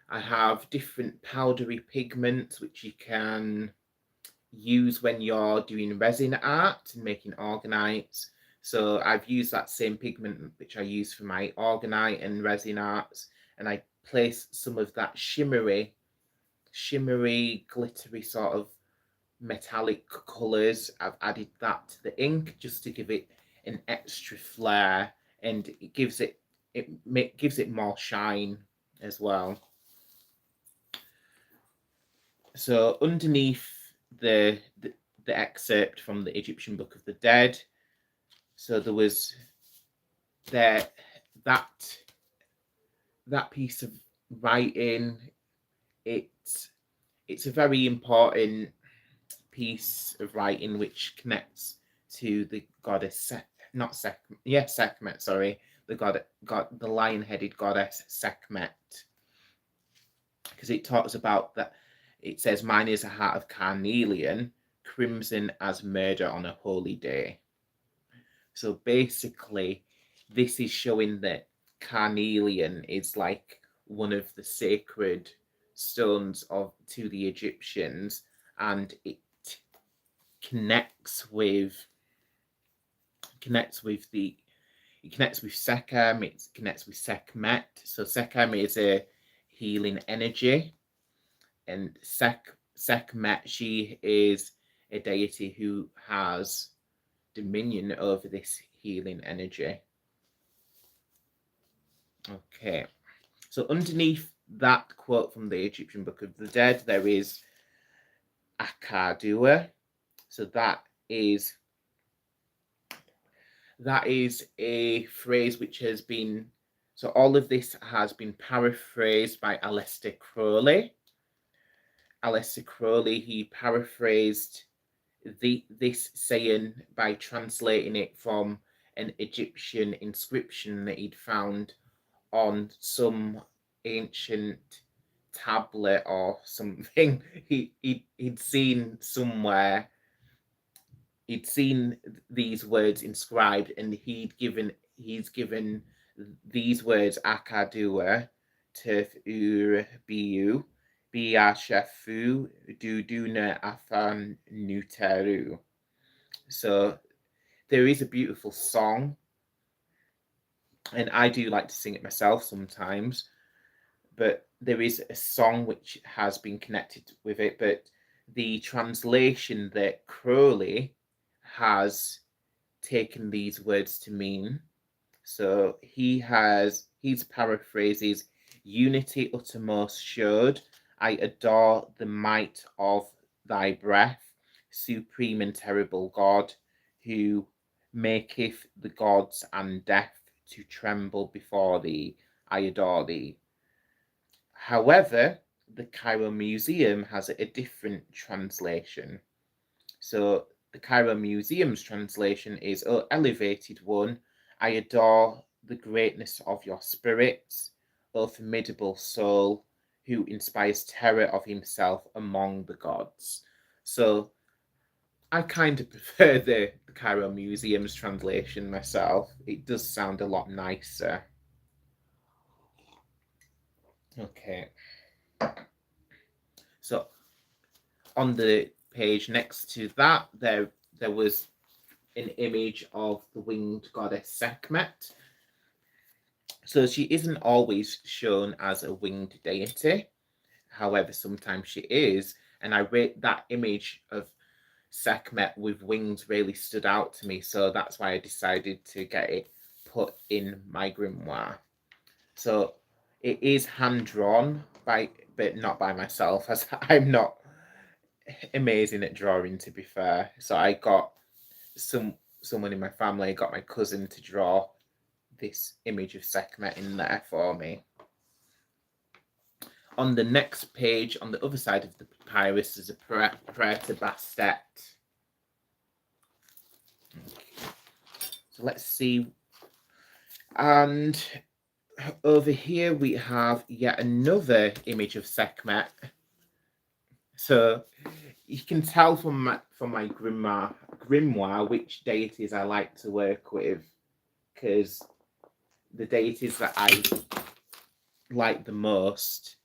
have different powdery pigments which you can use when you're doing resin art and making orgonites. So I've used that same pigment which I use for my orgonite and resin arts, and I place some of that shimmery, glittery sort of metallic colours. I've added that to the ink just to give it an extra flair, and it gives it more shine as well. So underneath the excerpt from the Egyptian Book of the Dead, so there was that piece of writing. It's a very important piece of writing which connects to the goddess Sekhmet, sorry, the lion-headed goddess Sekhmet, because it talks about that. It says, "Mine is a heart of carnelian, crimson as murder on a holy day." So basically, this is showing that carnelian is like one of the sacred stones to the Egyptians, and it connects with Sekhem, it connects with Sekhmet. So Sekhem is a healing energy, and Sekhmet, she is a deity who has dominion over this healing energy. Okay, so underneath that quote from the Egyptian Book of the Dead, there is Akadua. So that is a phrase which has been, so all of this has been paraphrased by Aleister Crowley. Aleister Crowley, he paraphrased this saying by translating it from an Egyptian inscription that he'd found on some ancient tablet or something. He'd seen somewhere. He'd seen these words inscribed, and he's given these words Akadua, Turf Ur Biu, Biashafu, Duduna Afan Nuteru. So there is a beautiful song, and I do like to sing it myself sometimes, but there is a song which has been connected with it. But the translation that Crowley has taken these words to mean. So his paraphrase is, unity uttermost showed, I adore the might of thy breath, supreme and terrible God, who maketh the gods and death to tremble before thee, I adore thee. However, the Cairo Museum has a different translation. So the Cairo Museum's translation is, O elevated one, I adore the greatness of your spirits, O formidable soul, who inspires terror of himself among the gods. So I kind of prefer the Cairo Museum's translation myself. It does sound a lot nicer. Okay. So on the page next to that, there was an image of the winged goddess Sekhmet. So she isn't always shown as a winged deity. However, sometimes she is. And I rate that image of Sekhmet with wings really stood out to me. So that's why I decided to get it put in my grimoire. So it is hand-drawn, but not by myself, as I'm not amazing at drawing, to be fair. So I got someone in my family, got my cousin to draw this image of Sekhmet in there for me. On the next page, on the other side of the papyrus, is a prayer to Bastet. So let's see. And over here we have yet another image of Sekhmet. So you can tell from my grimoire which deities I like to work with, because the deities that I like the most,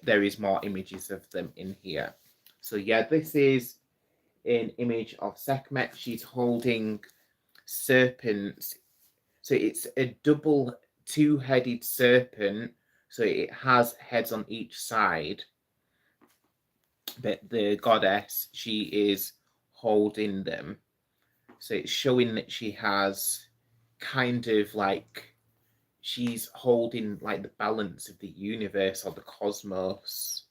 there is more images of them in here. So yeah, this is an image of Sekhmet. She's holding serpents. So it's a double two-headed serpent. So it has heads on each side. But the goddess, she is holding them. So it's showing that she has kind of like, she's holding like the balance of the universe or the cosmos,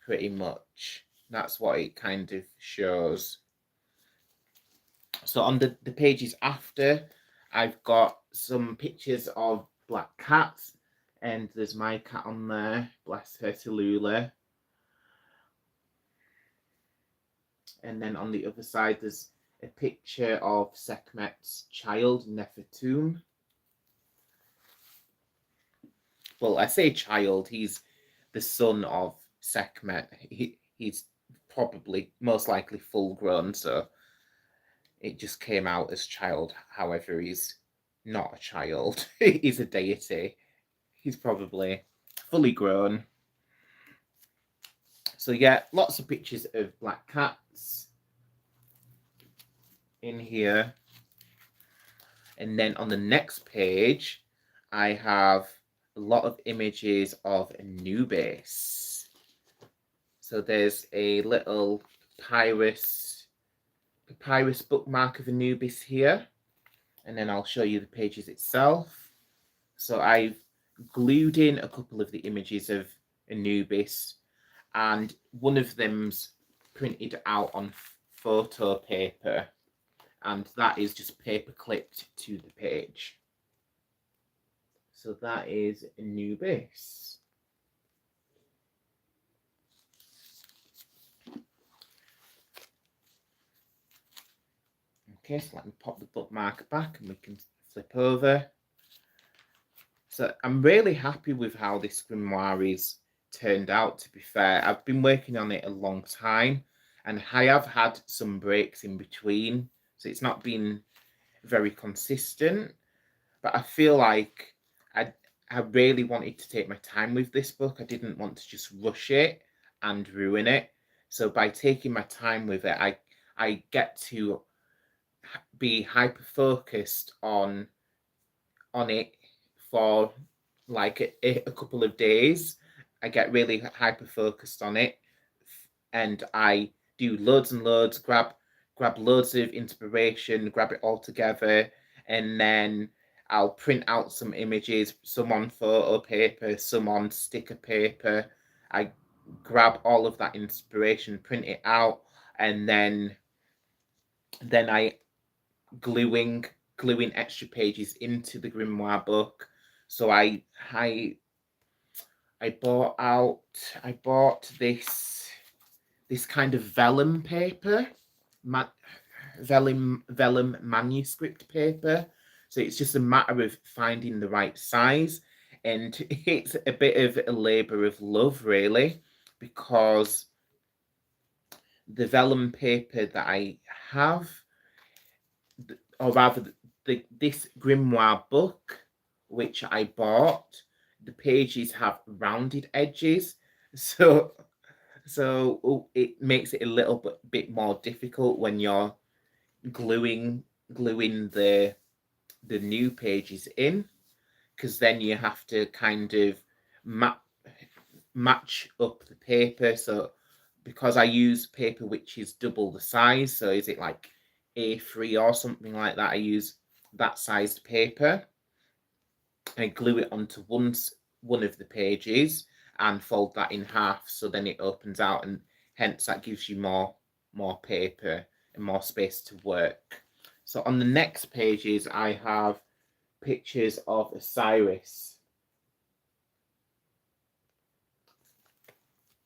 pretty much. That's what it kind of shows. So on the pages after, I've got some pictures of black cats, and there's my cat on there, bless her, Tallulah. And then on the other side, there's a picture of Sekhmet's child, Nefertum. Well, I say child, he's the son of Sekhmet. He's probably most likely full grown, so it just came out as child. However, he's not a child. He's a deity. He's probably fully grown. So yeah, lots of pictures of black cats in here. And then on the next page, I have a lot of images of Anubis. So there's a little papyrus bookmark of Anubis here. And then I'll show you the pages itself. So I've glued in a couple of the images of Anubis, and one of them's printed out on photo paper, and that is just paper clipped to the page. So that is Anubis. Okay, so let me pop the bookmark back and we can flip over. So I'm really happy with how this grimoire is turned out, to be fair. I've been working on it a long time, and I have had some breaks in between, so it's not been very consistent. But I feel like I really wanted to take my time with this book. I didn't want to just rush it and ruin it. So by taking my time with it, I get to be hyper focused on it for like a couple of days. I get really hyper focused on it, and I do loads and loads, grab grab loads of inspiration, grab it all together, and then I'll print out some images, some on photo paper, some on sticker paper. I grab all of that inspiration, print it out, and then I gluing extra pages into the grimoire book. So I bought this kind of vellum paper, vellum manuscript paper. So it's just a matter of finding the right size, and it's a bit of a labor of love, really, because the vellum paper that I have, or rather this grimoire book which I bought, the pages have rounded edges, so it makes it a little bit more difficult when you're gluing the new pages in, because then you have to kind of match up the paper. So because I use paper which is double the size, so is it like A3 or something like that, I use that sized paper. I glue it onto one of the pages and fold that in half, so then it opens out, and hence that gives you more paper and more space to work. So on the next pages I have pictures of Osiris.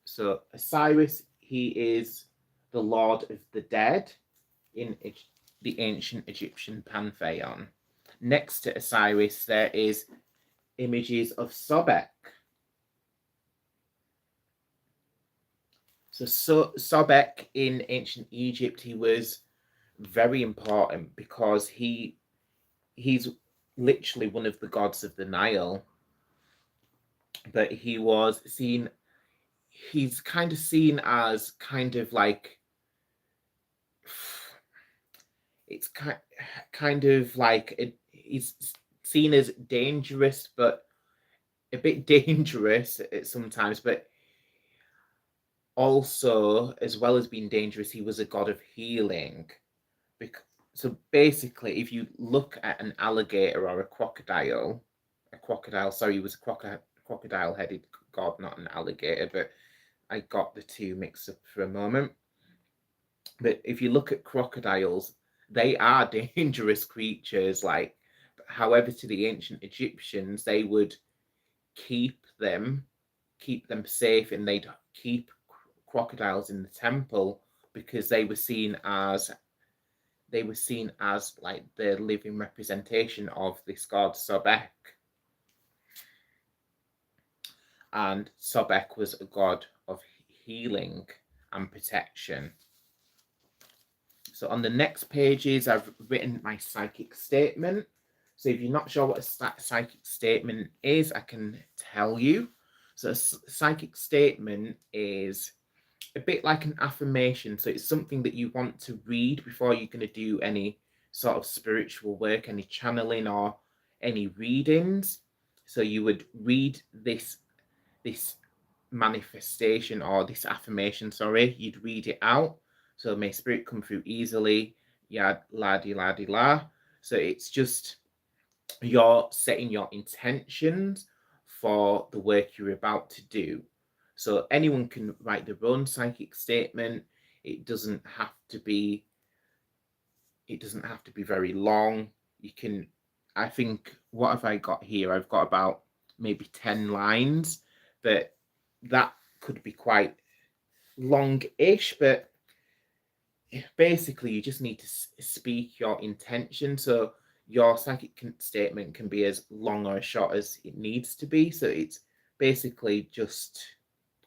So Osiris, he is the lord of the dead in the ancient Egyptian pantheon. Next to Osiris there is images of Sobek. So Sobek in ancient Egypt, he was very important because he's literally one of the gods of the Nile, but he's kind of seen as kind of like, it's kind of like he's seen as dangerous, but a bit dangerous at sometimes, but also, as well as being dangerous, he was a god of healing. So basically, if you look at an alligator or a crocodile, sorry, he was a crocodile-headed god, not an alligator, but I got the two mixed up for a moment. But if you look at crocodiles, they are dangerous creatures. Like, however, to the ancient Egyptians, they would keep them safe, and they'd keep crocodiles in the temple because they were seen as like the living representation of this god Sobek. And Sobek was a god of healing and protection. So on the next pages, I've written my psychic statement. So if you're not sure what a psychic statement is, I can tell you. So a psychic statement is a bit like an affirmation. So it's something that you want to read before you're going to do any sort of spiritual work, any channeling or any readings. So you would read this manifestation or this affirmation, you'd read it out. So may spirit come through easily, yad la di la di la. So it's just you're setting your intentions for the work you're about to do. So anyone can write their own psychic statement. It doesn't have to be very long. You can, I think, what have I got here? I've got about maybe 10 lines, but that could be quite long-ish. But basically, you just need to speak your intention. So your psychic statement can be as long or as short as it needs to be. So it's basically just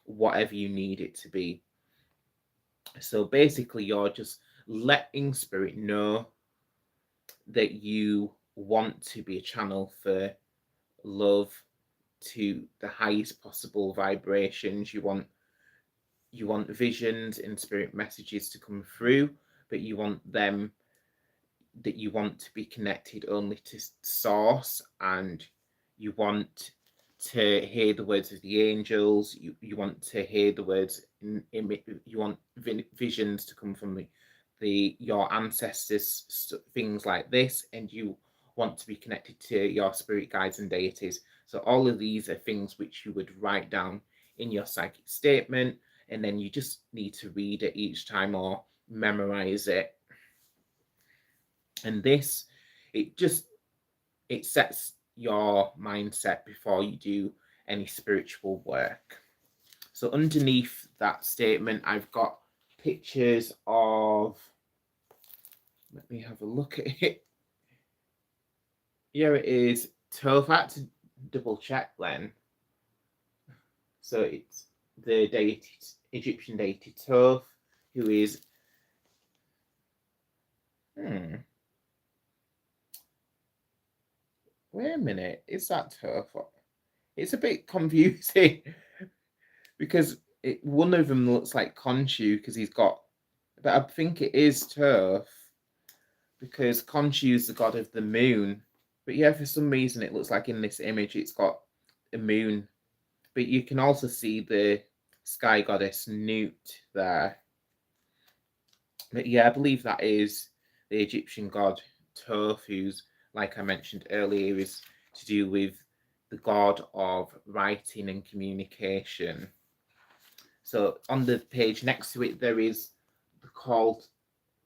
whatever you need it to be. So basically, you're just letting spirit know that you want to be a channel for love to the highest possible vibrations. You want visions and spirit messages to come through, but you want to be connected only to source, and you want to hear the words of the angels. You want to hear the words you want visions to come from your ancestors, things like this, and you want to be connected to your spirit guides and deities. So all of these are things which you would write down in your psychic statement, and then you just need to read it each time or memorize it. And this, it sets your mindset before you do any spiritual work. So underneath that statement, I've got pictures of, let me have a look at it. Here it is. Toph. I had to double check then. So it's the deity, Egyptian deity Toph, who is wait a minute, is that Toph? It's a bit confusing because one of them looks like Khonshu because he's got, but I think it is Toph because Khonshu is the god of the moon. But yeah, for some reason it looks like in this image it's got a moon. But you can also see the sky goddess Nut there. But yeah, I believe that is the Egyptian god Toph, who's, like I mentioned earlier, is to do with the god of writing and communication. So on the page next to it, there is the call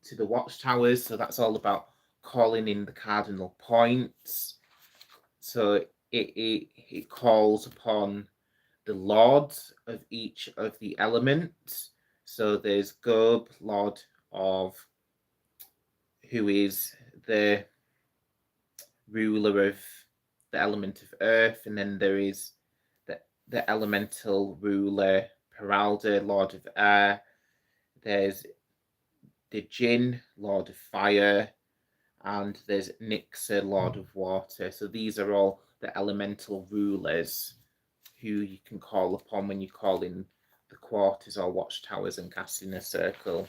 to the watchtowers. So that's all about calling in the cardinal points. So it calls upon the lords of each of the elements. So there's Gob, lord of, who is the ruler of the element of earth, and then there is the elemental ruler Peralda, lord of air. There's the Jinn, lord of fire, and there's Nixa, lord of water. So these are all the elemental rulers who you can call upon when you call in the quarters or watchtowers and cast in a circle.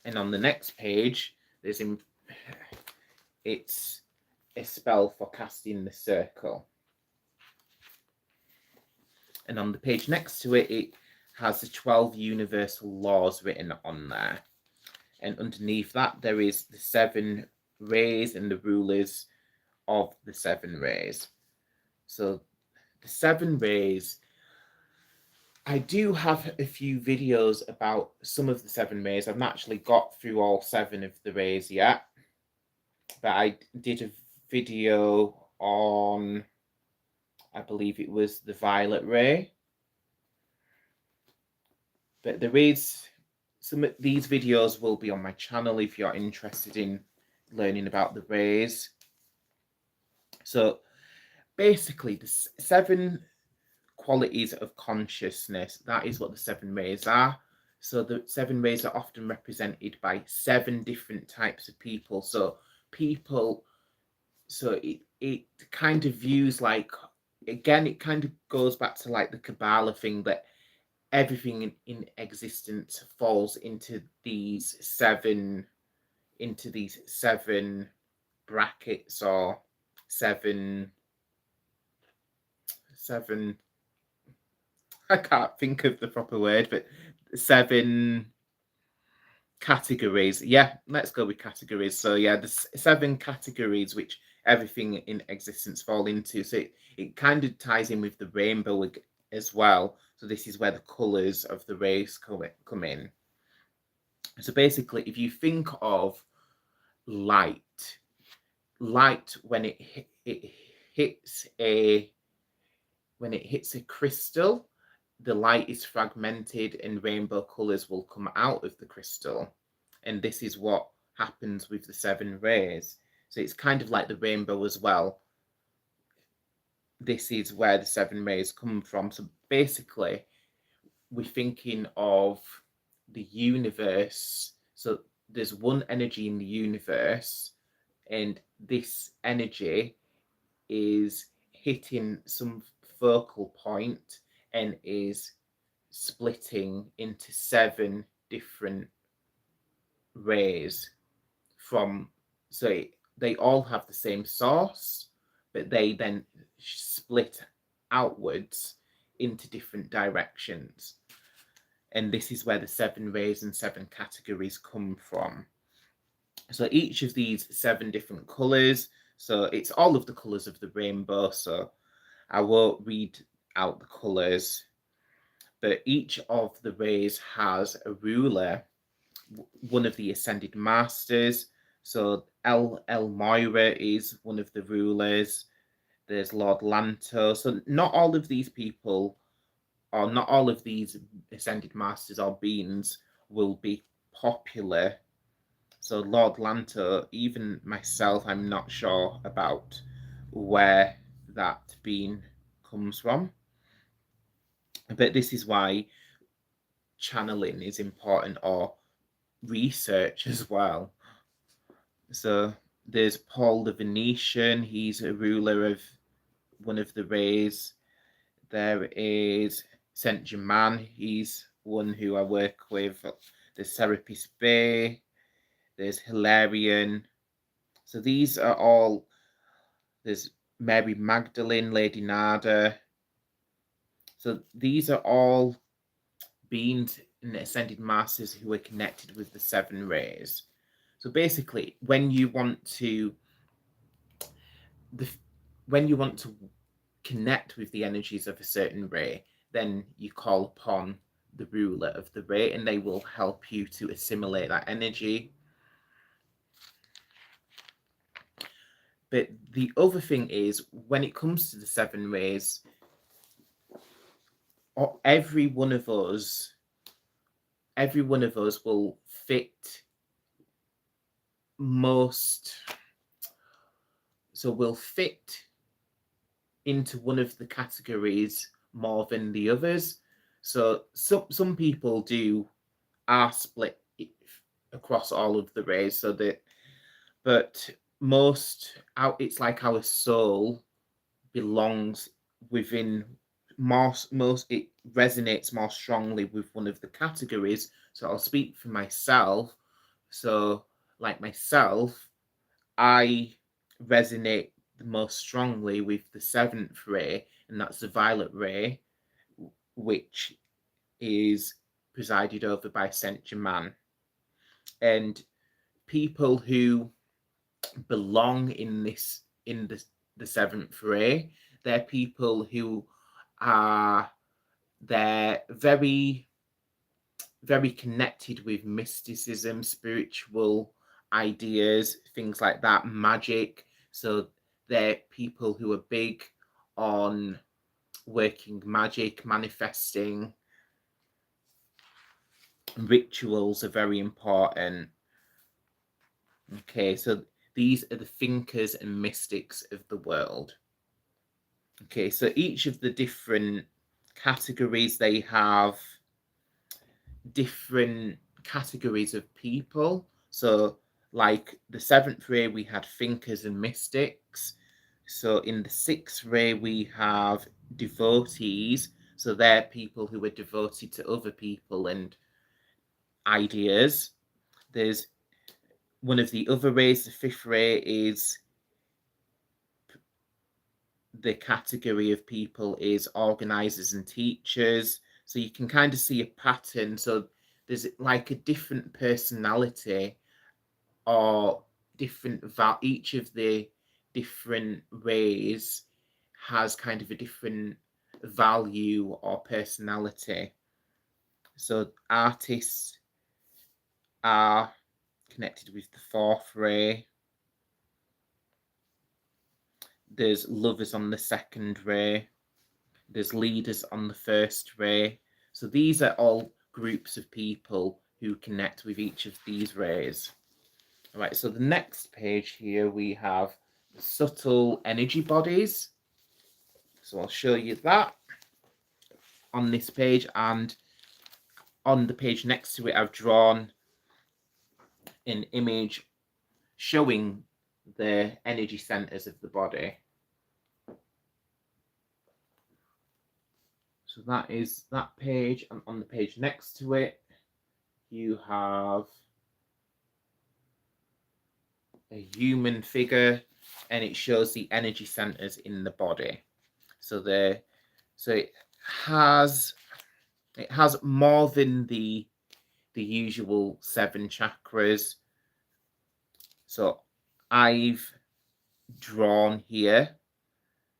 And on the next page, it's a spell for casting the circle. And on the page next to it, it has the 12 universal laws written on there. And underneath that, there is the 7 rays and the rulers of the 7 rays. So the 7 rays, I do have a few videos about some of the 7 rays. I've not actually got through all 7 of the rays yet, but I did a video on, I believe it was the violet ray. But there is some of these videos will be on my channel if you're interested in learning about the rays. So basically, the 7 qualities of consciousness, that is what the 7 rays are. So the 7 rays are often represented by 7 different types of people. So it kind of views, like, again, it kind of goes back to like the Kabbalah thing, that everything in existence falls into these 7 brackets, or seven I can't think of the proper word, but 7 categories. Yeah, let's go with categories. So yeah, the 7 categories which everything in existence fall into. So it kind of ties in with the rainbow as well. So this is where the colours of the rays come in. So basically, if you think of light when it hits a crystal, the light is fragmented and rainbow colours will come out of the crystal. And this is what happens with the 7 rays. So it's kind of like the rainbow as well. This is where the 7 rays come from. So basically, we're thinking of the universe. So there's one energy in the universe, and this energy is hitting some focal point and is splitting into 7 different rays so they all have the same source, but they then split outwards into different directions. And this is where the 7 rays and 7 categories come from. So each of these 7 different colours, so it's all of the colours of the rainbow, so I won't read out the colours, but each of the rays has a ruler, one of the ascended masters. So El Moira is one of the rulers. There's Lord Lanto. So not all of these people, or not all of these ascended masters or beings will be popular. So Lord Lanto, even myself, I'm not sure about where that being comes from. But this is why channeling is important, or research as well. So there's Paul the Venetian, he's a ruler of one of the rays. There is Saint Germain, he's one who I work with. There's Serapis Bey, there's Hilarion. So these are all, there's Mary Magdalene, Lady Nada. So these are all beings and ascended masters who are connected with the 7 rays. So basically, when you want to connect with the energies of a certain ray, then you call upon the ruler of the ray, and they will help you to assimilate that energy. But the other thing is, when it comes to the 7 rays, every one of us will fit will fit into one of the categories more than the others. So some people are split across all of the rays, so that, but it's like our soul belongs within it resonates more strongly with one of the categories. So I'll speak for myself. So like myself, I resonate the most strongly with the 7th ray, and that's the violet ray, which is presided over by Saint Germain. And people who belong in the 7th ray, they're people who they're very, very connected with mysticism, spiritual ideas, things like that, magic. So they're people who are big on working magic, manifesting. Rituals are very important. Okay, so these are the thinkers and mystics of the world. Okay, so each of the different categories, they have different categories of people. So like the 7th ray, we had thinkers and mystics. So in the 6th ray, we have devotees. So they're people who are devoted to other people and ideas. There's one of the other rays, the 5th ray, is the category of people is organizers and teachers. So you can kind of see a pattern. So there's like a different personality, or different each of the different rays has kind of a different value or personality. So artists are connected with the 4th ray. There's lovers on the 2nd ray. There's leaders on the 1st ray. So these are all groups of people who connect with each of these rays. All right, so the next page here, we have subtle energy bodies. So I'll show you that on this page, and on the page next to it, I've drawn an image showing the energy centers of the body. So that is that page, and on the page next to it, you have a human figure, and it shows the energy centers in the body. So it has It has more than the usual 7 chakras. So I've drawn here.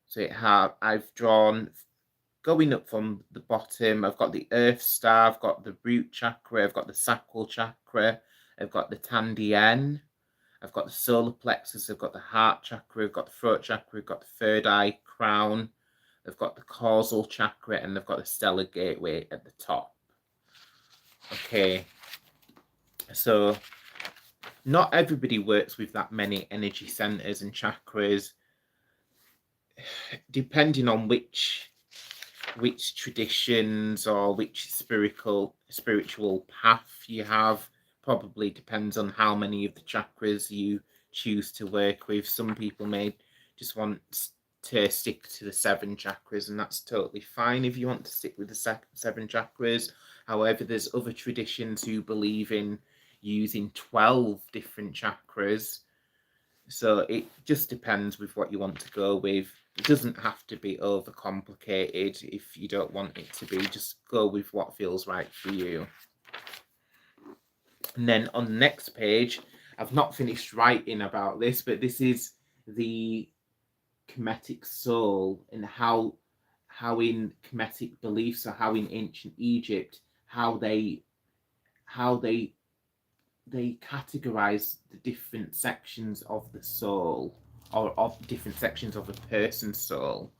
So I've drawn going up from the bottom. I've got the earth star, I've got the root chakra, I've got the sacral chakra, I've got the Tandien, I've got the solar plexus, I've got the heart chakra, I've got the throat chakra, I've got the third eye crown, I've got the causal chakra, and I've got the stellar gateway at the top. Okay, so not everybody works with that many energy centers and chakras, depending on which traditions or which spiritual path you have. Probably depends on how many of the chakras you choose to work with. Some people may just want to stick to the 7 chakras, and that's totally fine if you want to stick with the 7 chakras. However, there's other traditions who believe in using 12 different chakras. So it just depends with what you want to go with. It doesn't have to be overcomplicated if you don't want it to be. Just go with what feels right for you. And then on the next page, I've not finished writing about this, but this is the Kemetic soul and how in Kemetic beliefs, or how in ancient Egypt, how they categorize the different sections of the soul, or of different sections of a person's soul.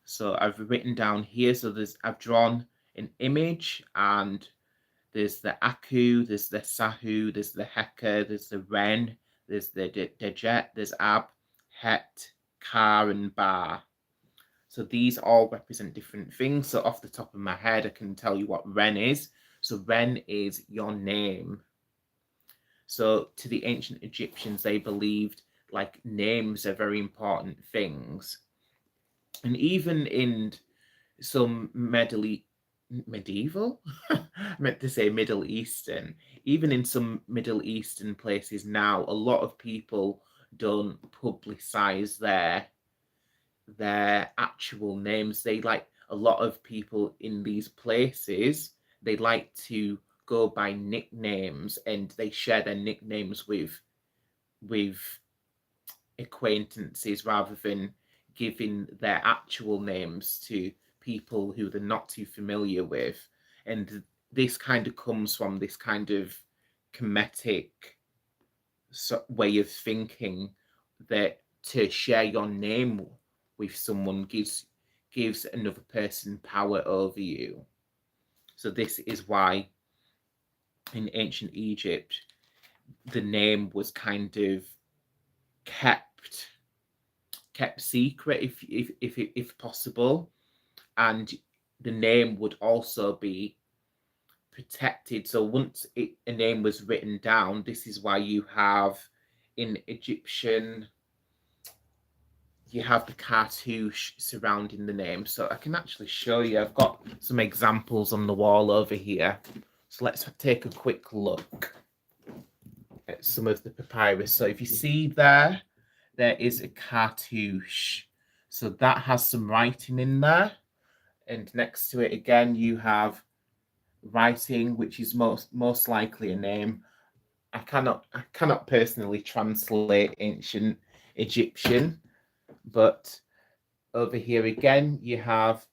So I've written down here, so I've drawn an image, and there's the Aku, there's the Sahu, there's the Heka, there's the Ren, there's the Dejet, there's Ab, Het, Ka, and Ba. So these all represent different things. So off the top of my head, I can tell you what Ren is. So Ren is your name. So to the ancient Egyptians, they believed like names are very important things. And even in some medieval, I meant to say Middle Eastern, even in some Middle Eastern places now, a lot of people don't publicize their actual names. They like, a lot of people in these places, they like to go by nicknames, and they share their nicknames with acquaintances rather than giving their actual names to people who they're not too familiar with. And this kind of comes from this kind of Kemetic way of thinking, that to share your name with someone gives another person power over you. So this is why in ancient Egypt the name was kind of kept secret if possible, and the name would also be protected. So once a name was written down, this is why you have in Egyptian, you have the cartouche surrounding the name. So I can actually show you. I've got some examples on the wall over here. So let's take a quick look at some of the papyrus. So if you see there is a cartouche. So that has some writing in there. And next to it again, you have writing, which is most likely a name. I cannot personally translate ancient Egyptian, but over here again you have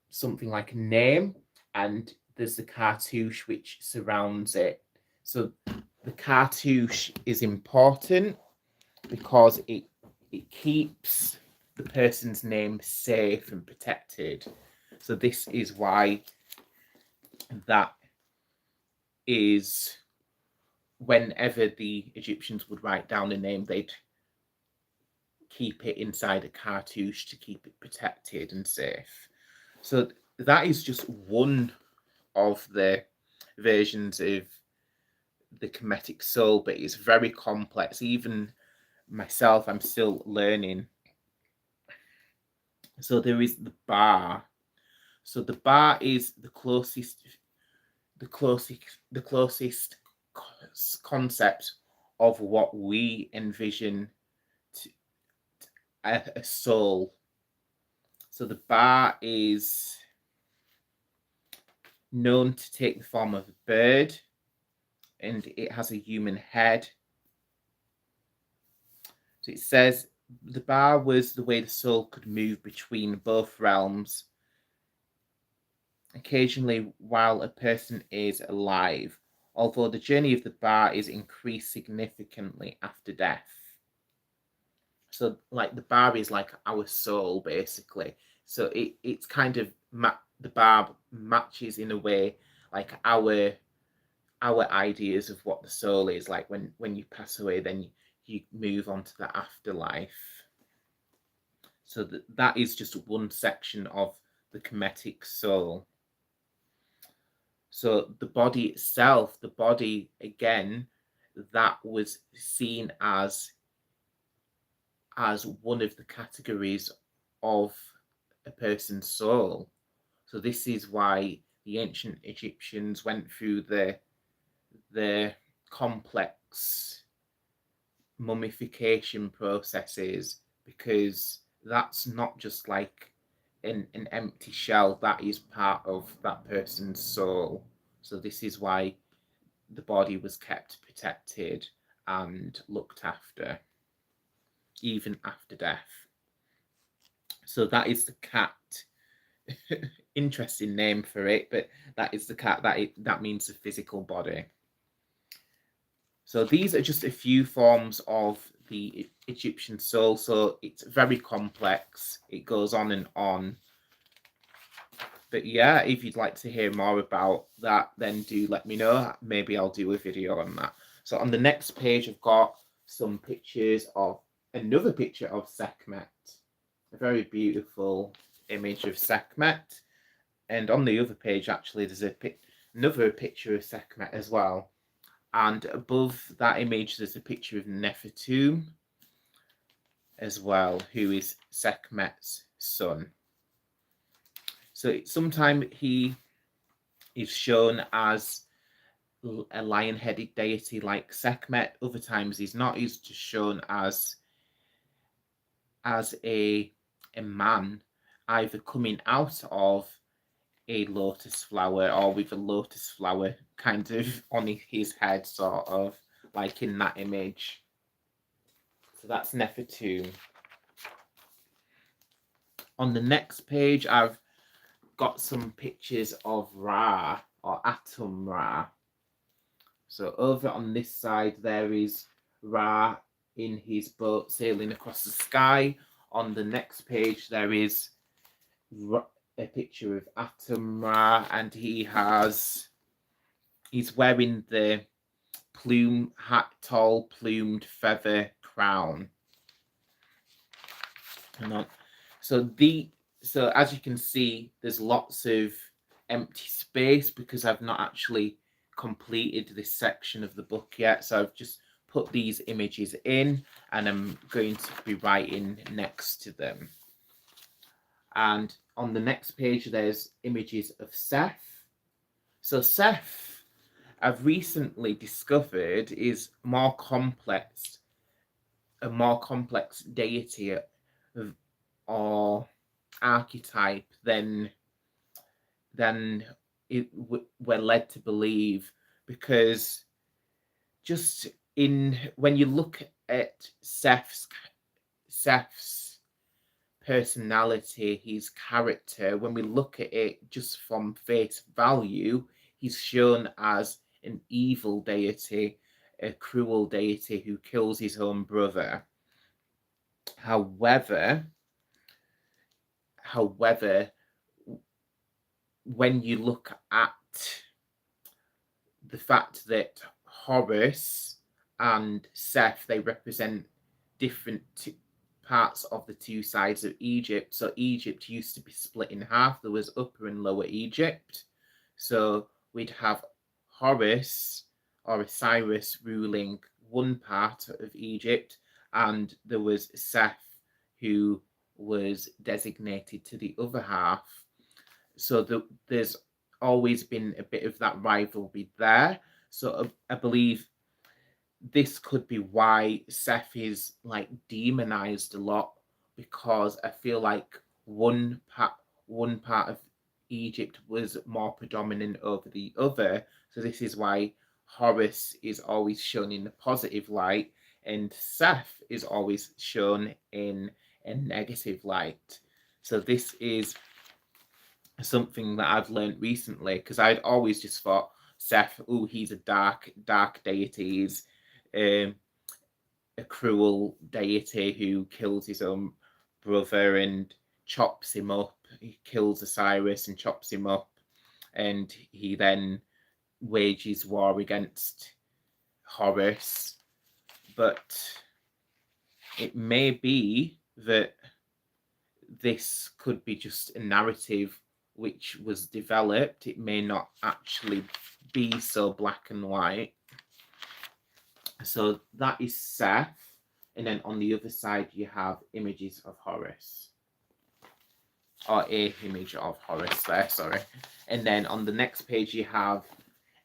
something like a name, and there's the cartouche which surrounds it. So the cartouche is important because it keeps the person's name safe and protected. So this is why that is, whenever the Egyptians would write down a name, they'd keep it inside a cartouche to keep it protected and safe. So that is just one of the versions of the Kemetic soul, but it's very complex. Even myself, I'm still learning. So there is the bar. So the bar is the closest concept of what we envision a soul. So the bar is known to take the form of a bird, and it has a human head. So it says the bar was the way the soul could move between both realms, occasionally while a person is alive, although the journey of the bar is increased significantly after death. So like the bar is like our soul basically. So it's kind of the bar matches in a way like our ideas of what the soul is. Like when you pass away, then you move on to the afterlife. So that is just one section of the Kemetic soul. So the body itself, the body again, that was seen as one of the categories of a person's soul. So this is why the ancient Egyptians went through the complex mummification processes, because that's not just like an empty shell, that is part of that person's soul. So this is why the body was kept protected and looked after even after death. So that is the cat. Interesting name for it, but that is the cat. That means the physical body. So these are just a few forms of the Egyptian soul. So it's very complex. It goes on and on. But yeah, if you'd like to hear more about that, then do let me know. Maybe I'll do a video on that. So on the next page, I've got some pictures of another picture of Sekhmet. A very beautiful image of Sekhmet. And on the other page, actually, there's another picture of Sekhmet as well. And above that image, there's a picture of Nefertum as well, who is Sekhmet's son. So sometimes he is shown as a lion-headed deity like Sekhmet. Other times he's not. He's just shown as a man, either coming out of a lotus flower or with a lotus flower kind of on his head, sort of like in that image. So that's Nefertum. On the next page, I've got some pictures of Ra, or Atum Ra. So over on this side, there is Ra in his boat sailing across the sky. On the next page, there is a picture of Atum Ra, and he's wearing the plume hat, tall plumed feather crown. So as you can see, there's lots of empty space because I've not actually completed this section of the book yet. So I've just put these images in, and I'm going to be writing next to them. And on the next page, there's images of Seth. So Seth, I've recently discovered, is a more complex deity or archetype than we're led to believe, because just when you look at Seth's personality, his character, when we look at it just from face value, he's shown as an evil deity, a cruel deity who kills his own brother. However, when you look at the fact that Horus and Seth, they represent different parts of the two sides of Egypt. So Egypt used to be split in half. There was Upper and Lower Egypt. So we'd have Horus or Osiris ruling one part of Egypt, and there was Seth who was designated to the other half. So there's always been a bit of that rivalry there. So I believe this could be why Seth is like demonized a lot, because I feel like one part of Egypt was more predominant over the other. So this is why Horus is always shown in a positive light and Seth is always shown in a negative light. So this is something that I've learned recently, because I'd always just thought Seth, oh, he's a dark deity, he's a cruel deity who kills his own brother and chops him up. He kills Osiris and chops him up, and he then wages war against Horus. But it may be that this could be just a narrative which was developed. It may not actually be so black and white. So that is Seth. And then on the other side, you have images of Horus. Or a image of Horus there, sorry. And then on the next page, you have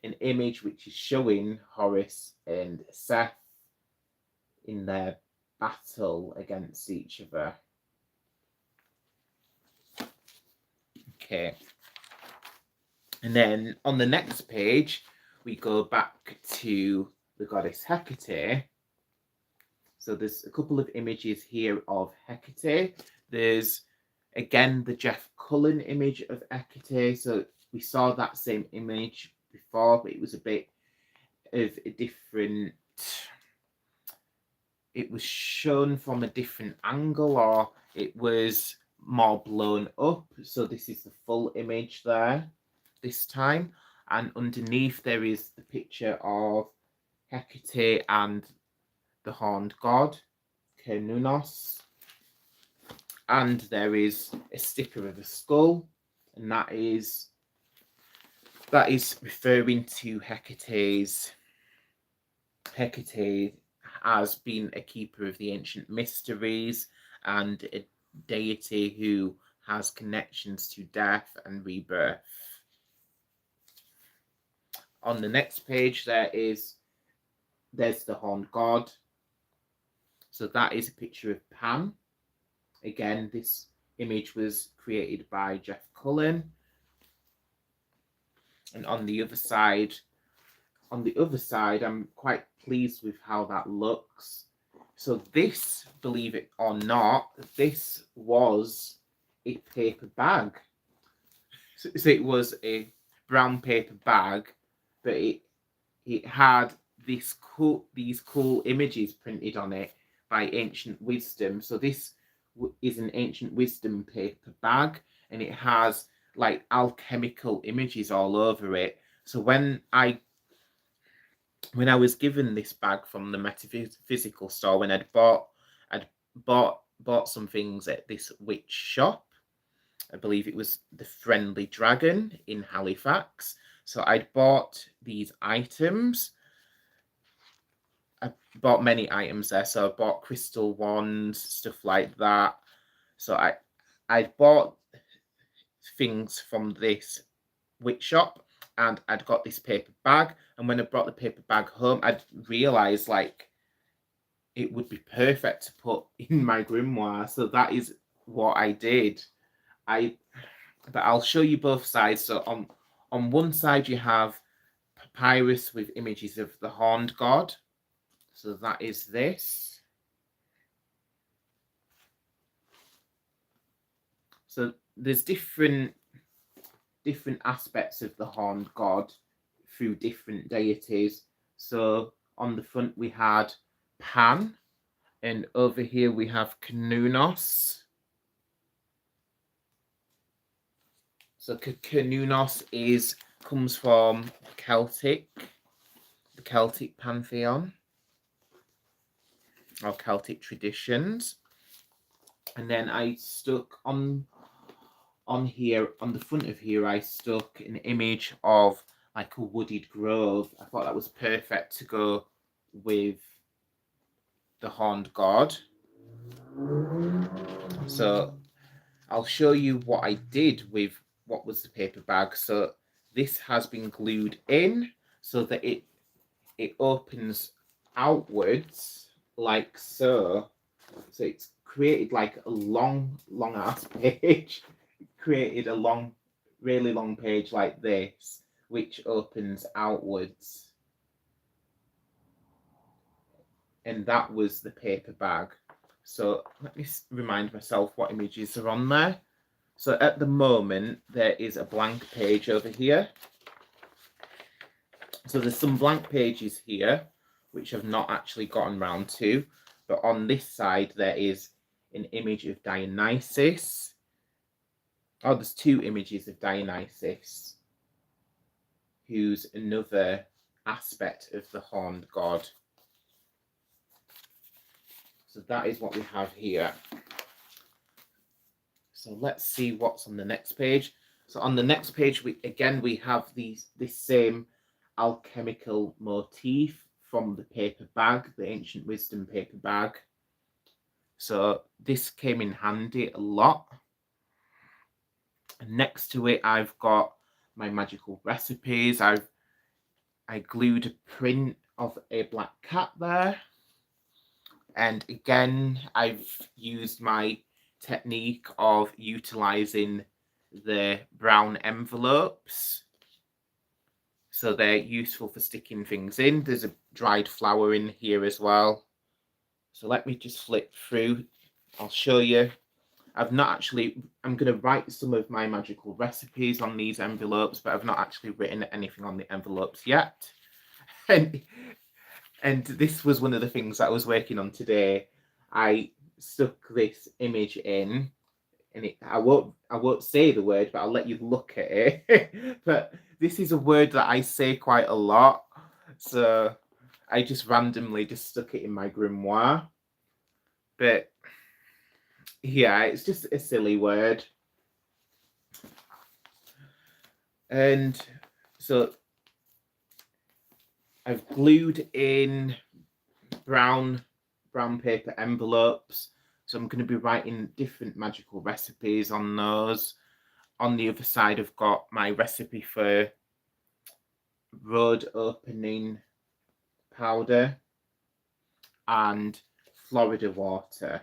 an image which is showing Horus and Seth in their battle against each other. Okay. And then on the next page, we go back to the goddess Hecate. So there's a couple of images here of Hecate. There's, again, the Jeff Cullen image of Hecate. So we saw that same image before, but it was a bit of a different... It was shown from a different angle, or it was more blown up. So this is the full image there this time. And underneath there is the picture of Hecate and the horned god, Cernunnos. And there is a sticker of a skull, and that is referring to Hecate as being a keeper of the ancient mysteries and a deity who has connections to death and rebirth. On the next page, there's the horned god. So that is a picture of Pan. Again, this image was created by Jeff Cullen. And on the other side, I'm quite pleased with how that looks. So this, believe it or not, this was a paper bag. So it was a brown paper bag, but it had these cool images printed on it by Ancient Wisdom. So this is an Ancient Wisdom paper bag, and it has like alchemical images all over it. So when I was given this bag from the metaphysical store, when I'd bought some things at this witch shop, I believe it was the Friendly Dragon in Halifax. So I'd bought these items. I bought many items there. So I bought crystal wands, stuff like that. So I bought things from this witch shop, and I'd got this paper bag. And when I brought the paper bag home, I'd realised like it would be perfect to put in my grimoire. So that is what I did. But I'll show you both sides. So on one side you have papyrus with images of the horned god. So that is this. So there's different aspects of the horned god through different deities. So on the front we had Pan, and over here we have Cernunnos. So Cernunnos comes from the Celtic pantheon or Celtic traditions. And then I stuck on here, on the front of here, I stuck an image of like a wooded grove. I thought that was perfect to go with the horned god. So I'll show you what I did with what was the paper bag. So this has been glued in so that it opens outwards like so. So it's created like a long ass page. Created a long really long page like this, which opens outwards. And that was the paper bag. So let me remind myself what images are on there. So at the moment, there is a blank page over here. So there's some blank pages here, which I've not actually gotten round to. But on this side, there is an image of Dionysus. Oh, there's two images of Dionysus, who's another aspect of the horned god. So that is what we have here. So let's see what's on the next page. So on the next page, we have this same alchemical motif from the paper bag, the Ancient Wisdom paper bag. So this came in handy a lot. And next to it, I've got my magical recipes. I glued a print of a black cat there. And again, I've used my technique of utilizing the brown envelopes. So they're useful for sticking things in. There's a dried flower in here as well. So let me just flip through. I'll show you. I'm going to write some of my magical recipes on these envelopes, but I've not actually written anything on the envelopes yet. And this was one of the things that I was working on today. I stuck this image in, and I won't say the word, but I'll let you look at it. But this is a word that I say quite a lot, so I just randomly just stuck it in my grimoire. But yeah, it's just a silly word. And so I've glued in brown paper envelopes. So I'm going to be writing different magical recipes on those. On the other side, I've got my recipe for road opening powder and Florida water.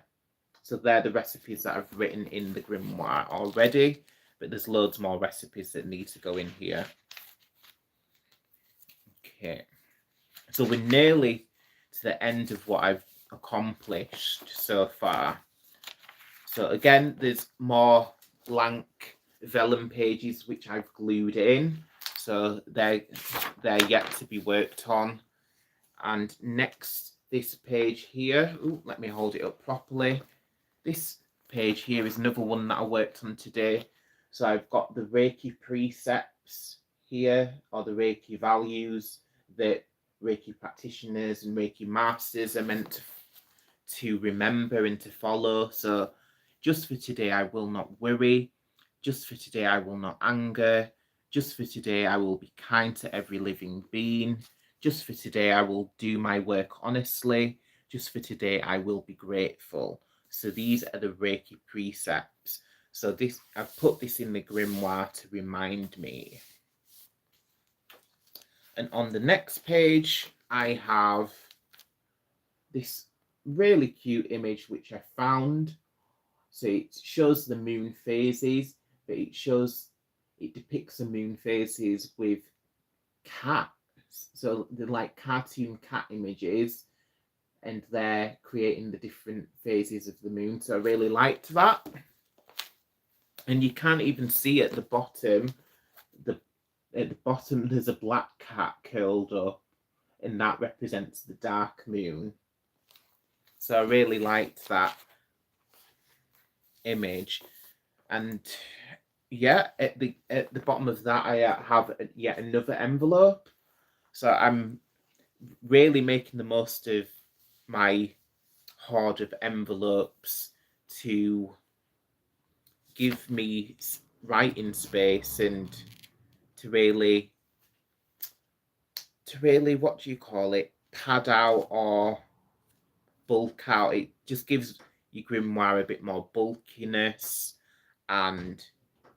So they're the recipes that I've written in the grimoire already, but there's loads more recipes that need to go in here. Okay, so we're nearly to the end of what I've accomplished so far. So again, there's more blank vellum pages which I've glued in. So they're yet to be worked on. And next, this page here, let me hold it up properly. This page here is another one that I worked on today. So I've got the Reiki precepts here, or the Reiki values that Reiki practitioners and Reiki masters are meant to remember and to follow. So just for today, I will not worry. Just for today, I will not anger. Just for today, I will be kind to every living being. Just for today, I will do my work honestly. Just for today, I will be grateful. So these are the Reiki precepts. So I've put this in the grimoire to remind me. And on the next page, I have this really cute image which I found. So it shows the moon phases, but it depicts the moon phases with cats. So they're like cartoon cat images, and they're creating the different phases of the moon. So I really liked that. And you can't even see at the bottom, there's a black cat curled up, and that represents the dark moon. So I really liked that image. And yeah, at the bottom of that, I have yet another envelope. So I'm really making the most of my hoard of envelopes to give me writing space and to really, what do you call it, pad out or bulk out. It just gives your grimoire a bit more bulkiness, and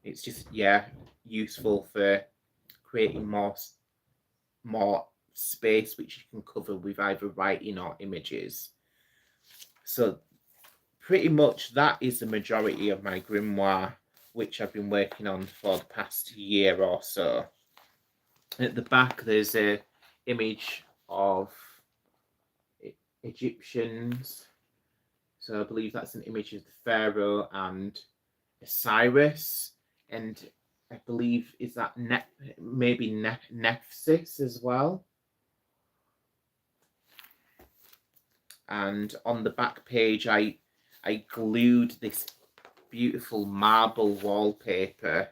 it's just, yeah, useful for creating more space which you can cover with either writing or images. So pretty much that is the majority of my grimoire. which I've been working on for the past year or so. At the back, there's a image of Egyptians. So I believe that's an image of the Pharaoh and Osiris, and I believe is that maybe Nephthys as well. And on the back page, I glued this beautiful marble wallpaper.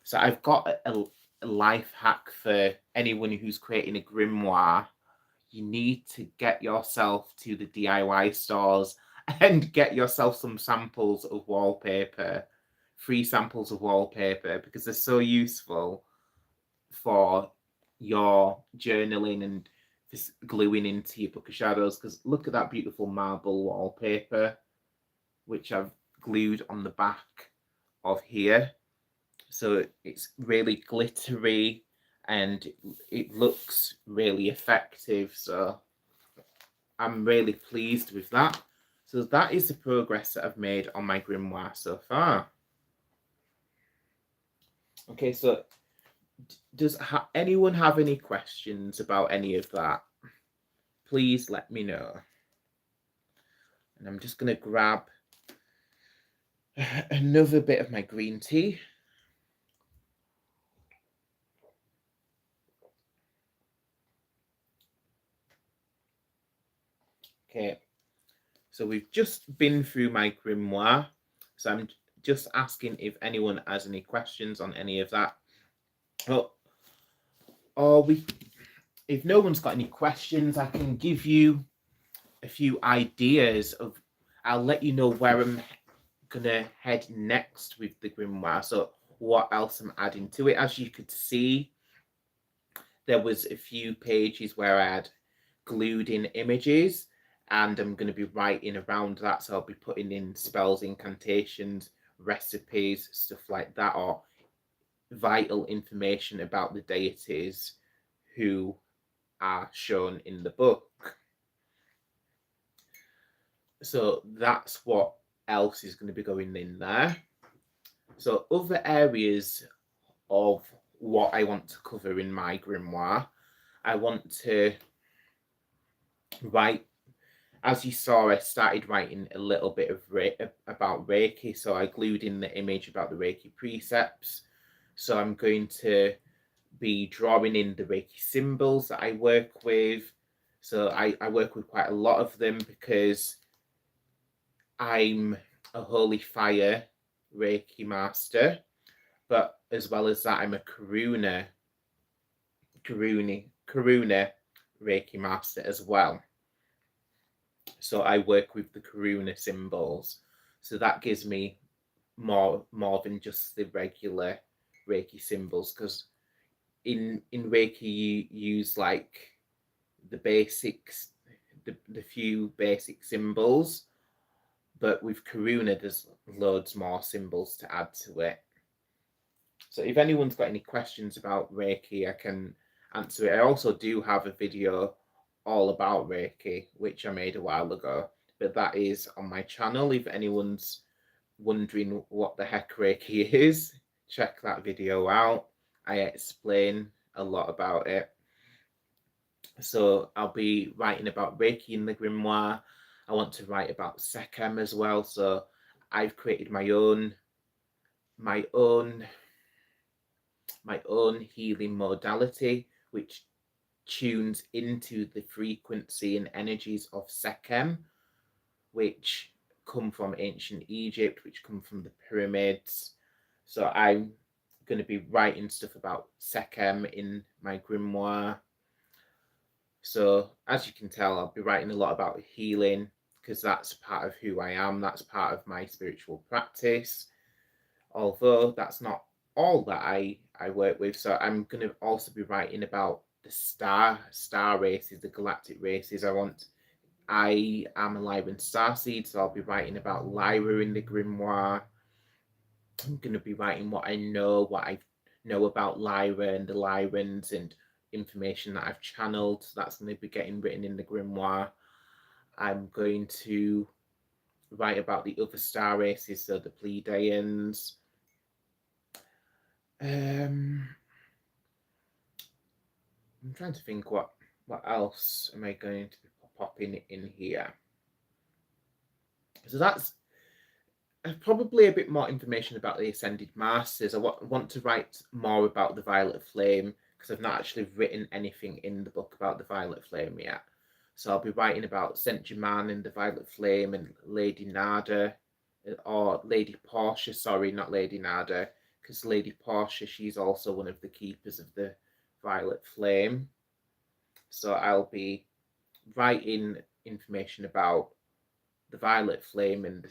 So I've got a life hack for anyone who's creating a grimoire. You need to get yourself to the DIY stores and get yourself some samples of wallpaper, free samples of wallpaper, because they're so useful for your journaling and just gluing into your book of shadows. Because look at that beautiful marble wallpaper, which I've glued on the back of here. So it's really glittery and it looks really effective. So I'm really pleased with that. So that is the progress that I've made on my grimoire so far. Okay, so does anyone have any questions about any of that? Please let me know. And I'm just going to grab another bit of my green tea. Okay, so we've just been through my grimoire. So I'm just asking if anyone has any questions on any of that. If no one's got any questions, I can give you a few ideas of, I'll let you know where I'm gonna head next with the grimoire. So what else I'm adding to it. As you could see, there was a few pages where I had glued in images, and I'm going to be writing around that. So I'll be putting in spells, incantations, recipes, stuff like that, or vital information about the deities who are shown in the book. So that's what else is going to be going in there. So other areas of what I want to cover in my grimoire, I want to write, as you saw, I started writing a little bit of about Reiki. So I glued in the image about the Reiki precepts. So I'm going to be drawing in the Reiki symbols that I work with. So I work with quite a lot of them because I'm a holy fire Reiki master, but as well as that, I'm a Karuna Reiki master as well. So I work with the Karuna symbols. So that gives me more than just the regular Reiki symbols, because in Reiki you use like the basics, the few basic symbols, but with Karuna there's loads more symbols to add to it. So if anyone's got any questions about Reiki, I can answer it. I also do have a video all about Reiki, which I made a while ago, but that is on my channel. If anyone's wondering what the heck Reiki is, check that video out. I explain a lot about it. So I'll be writing about Reiki in the grimoire. I want to write about Sekhem as well. So I've created my own healing modality, which tunes into the frequency and energies of Sekhem, which come from ancient Egypt, which come from the pyramids. So I'm going to be writing stuff about Sekhem in my grimoire. So as you can tell, I'll be writing a lot about healing, because that's part of who I am. That's part of my spiritual practice. Although that's not all that I work with. So I'm going to also be writing about the star races, the galactic races. I am a Lyran starseed, so I'll be writing about Lyra in the grimoire. I'm going to be writing what I know about Lyra and the Lyrans, and information that I've channeled. So that's going to be getting written in the grimoire. I'm going to write about the other star races, so the Pleiadians, I'm trying to think what else am I going to be popping in here. So that's probably a bit more information about the Ascended Masters. I want to write more about the Violet Flame, because I've not actually written anything in the book about the Violet Flame yet. So I'll be writing about Saint Germain and the Violet Flame, and Lady Nada, or Lady Portia, sorry, not Lady Nada, because Lady Portia, she's also one of the keepers of the Violet Flame. So I'll be writing information about the Violet Flame and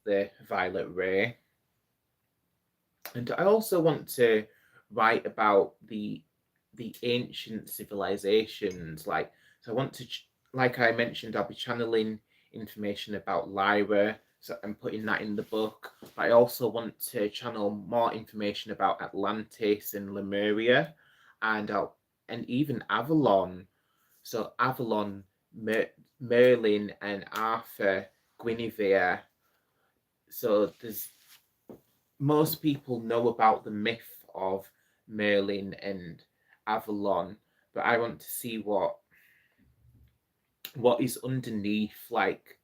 the Violet Ray. And I also want to write about the ancient civilizations. So I want to, like I mentioned, I'll be channeling information about Lyra, so I'm putting that in the book. But I also want to channel more information about Atlantis and Lemuria, and even Avalon. So Avalon, Merlin and Arthur, Guinevere. So most people know about the myth of Merlin and Avalon, but I want to see what is underneath, like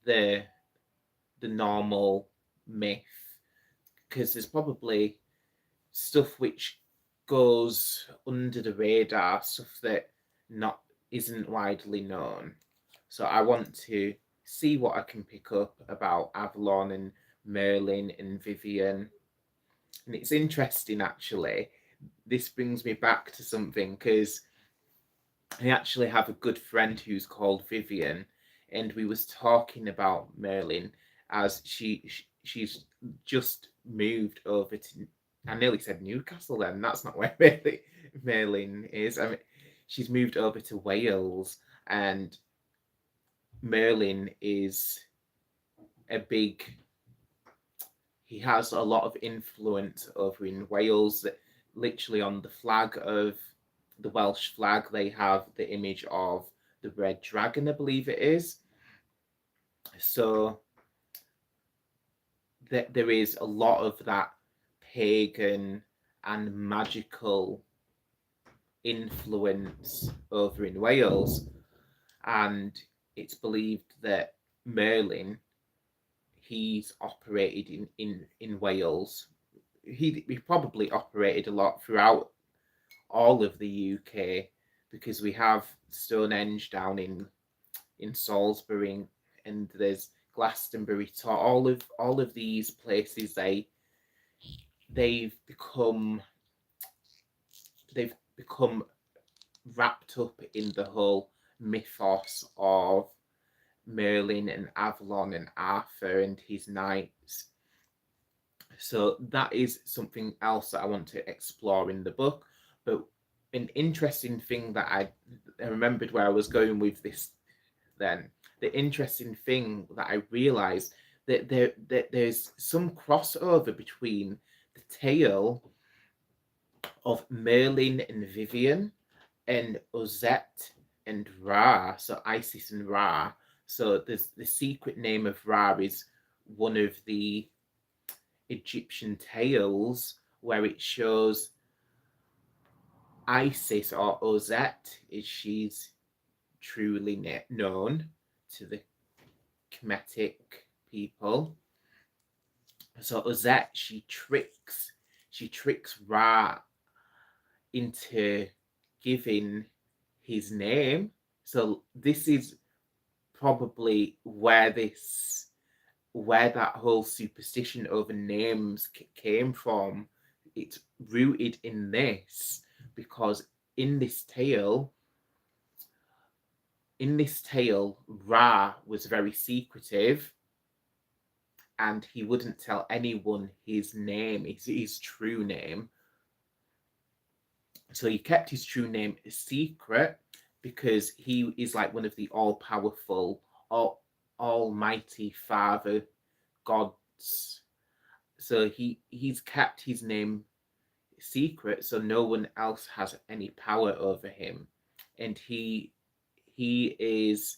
the normal myth, because there's probably stuff which goes under the radar, stuff that isn't widely known. So I want to see what I can pick up about Avalon and Merlin and Vivian. And it's interesting, actually. This brings me back to something, because I actually have a good friend who's called Vivian, and we was talking about Merlin, as she's just moved over to, I nearly said Newcastle then, that's not where Merlin is. I mean, she's moved over to Wales, and Merlin is he has a lot of influence over in Wales. That literally on the flag of the Welsh flag, they have the image of the red dragon, I believe it is. So there is a lot of that pagan and magical influence over in Wales, and it's believed that Merlin, he's operated in Wales. He probably operated a lot throughout all of the UK, because we have Stonehenge down in Salisbury, and there's Glastonbury. All of these places, they've become wrapped up in the whole mythos of Merlin and Avalon and Arthur and his knights. So that is something else that I want to explore in the book. But an interesting thing that I remembered where I was going with this then, the interesting thing that I realized that there's some crossover between the tale of Merlin and Vivian and Ozet and Ra, so Isis and Ra. So there's the secret name of Ra is one of the Egyptian tales where it shows Isis, or Ozet, is she's truly known to the Kemetic people. So Ozet, she tricks Ra into giving his name. So this is probably where that whole superstition over names came from. It's rooted in this, because in this tale, Ra was very secretive, and he wouldn't tell anyone his name, his true name. So he kept his true name a secret, because he is like one of the all-powerful, almighty father gods. So he's kept his name secret, so no one else has any power over him. And he is,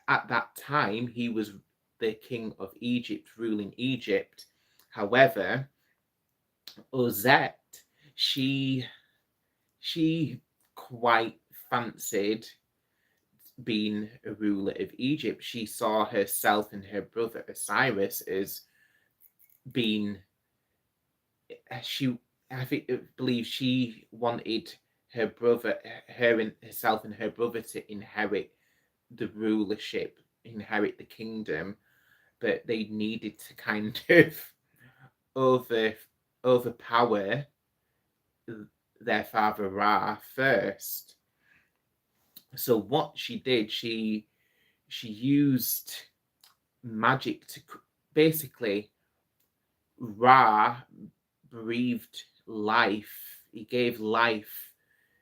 at that time, he was the king of Egypt, ruling Egypt. However, Ozette, she quite fancied being a ruler of Egypt. She saw herself and her brother Osiris as being, she, believe she wanted her brother, her and herself and her brother to inherit the rulership, inherit the kingdom, but they needed to kind of overpower their father Ra first. So what she did, she used magic to basically, Ra breathed life. He gave life.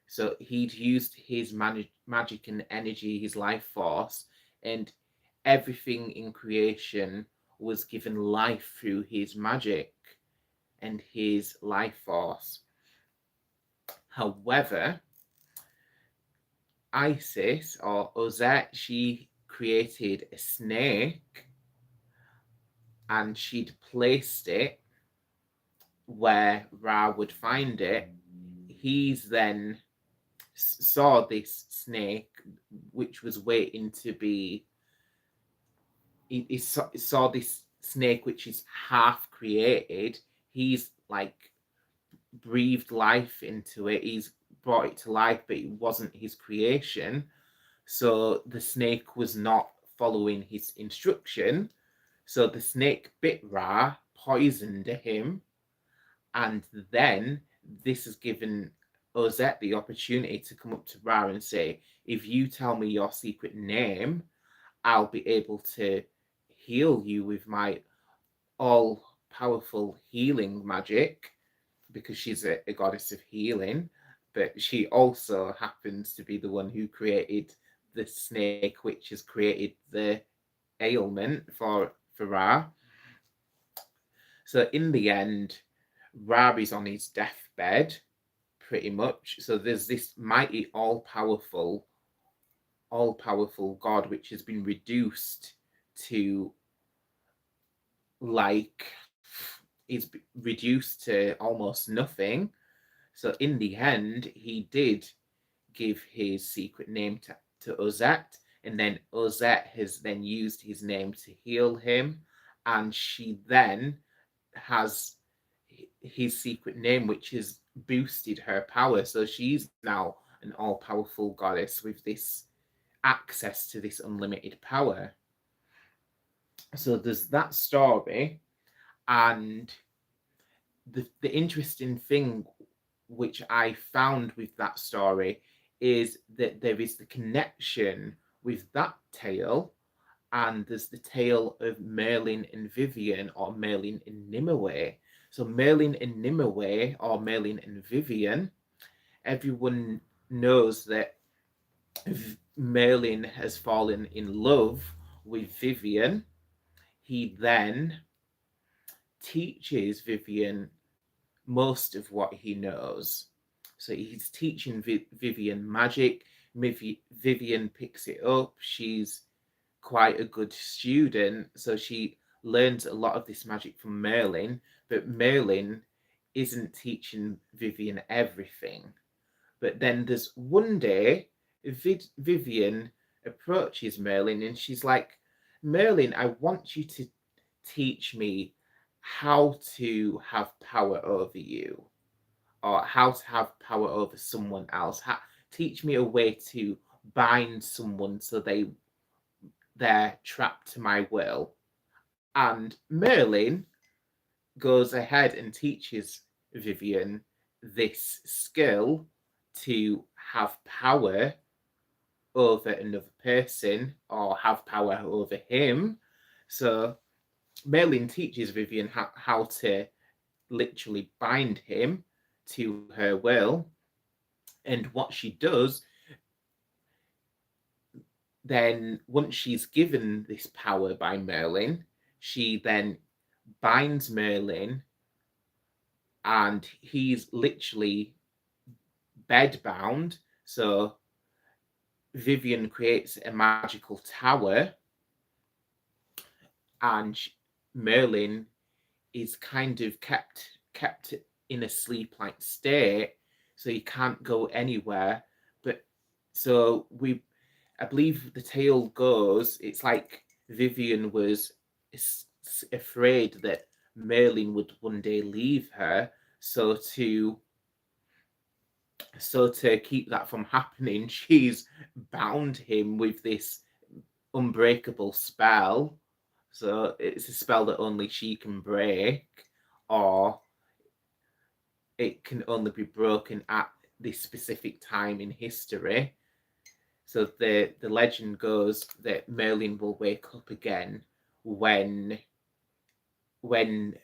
So he'd used his magic and energy, his life force, and everything in creation was given life through his magic and his life force. However, Isis, or Ozette, she created a snake and she'd placed it where Ra would find it. He's then saw this snake, which was waiting to be. He saw this snake, which is half created. He's like breathed life into it. He's brought it to life, but it wasn't his creation. So the snake was not following his instruction. So the snake bit Ra, poisoned him, and then this has given Ozette the opportunity to come up to Ra and say, if you tell me your secret name, I'll be able to heal you with my all-powerful healing magic, because she's a goddess of healing, but she also happens to be the one who created the snake, which has created the ailment for Ra. So in the end, Ra is on his deathbed, pretty much. So there's this mighty all-powerful God, which has been reduced to, like, is reduced to almost nothing. So in the end, he did give his secret name to Ozette, and then Ozette has then used his name to heal him, and she then has his secret name, which has boosted her power. So she's now an all-powerful goddess with this access to this unlimited power. So there's that story, and the interesting thing which I found with that story is that there is the connection with that tale, and there's the tale of Merlin and Vivian, or Merlin and Nimue. So Merlin and Nimue, or Merlin and Vivian, everyone knows that Merlin has fallen in love with Vivian. He then teaches Vivian most of what he knows. So he's teaching Vivian magic. Vivian picks it up. She's quite a good student, so she learns a lot of this magic from Merlin, but Merlin isn't teaching Vivian everything. But then there's one day, Vivian approaches Merlin and she's like, Merlin, I want you to teach me how to have power over you, or how to have power over someone else. Teach me a way to bind someone so they're trapped to my will. And Merlin goes ahead and teaches Vivian this skill to have power over another person, or have power over him. So Merlin teaches Vivian how to literally bind him to her will. And what she does, then once she's given this power by Merlin, she then binds Merlin, and he's literally bedbound. So Vivian creates a magical tower, and Merlin is kind of kept in a sleep-like state, so he can't go anywhere. But so I believe the tale goes, it's like Vivian was afraid that Merlin would one day leave her, so to keep that from happening, she's bound him with this unbreakable spell. So it's a spell that only she can break, or it can only be broken at this specific time in history. So the legend goes that Merlin will wake up again when when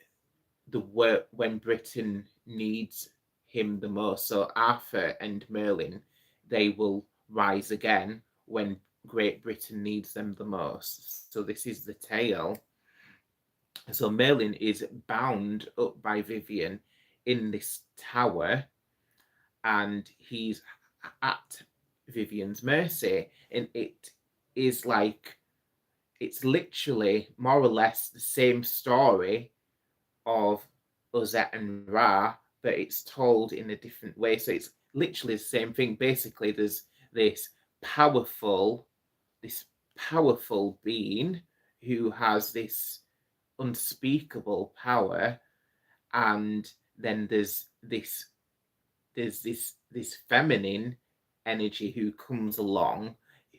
when Britain needs him the most. So Arthur and Merlin, they will rise again when Great Britain needs them the most. So this is the tale. So Merlin is bound up by Vivian in this tower, and he's at Vivian's mercy. And it is like, it's literally more or less the same story of Uzet and Ra, but it's told in a different way. So it's literally the same thing. Basically, there's this powerful being who has this unspeakable power, and then there's this feminine energy who comes along,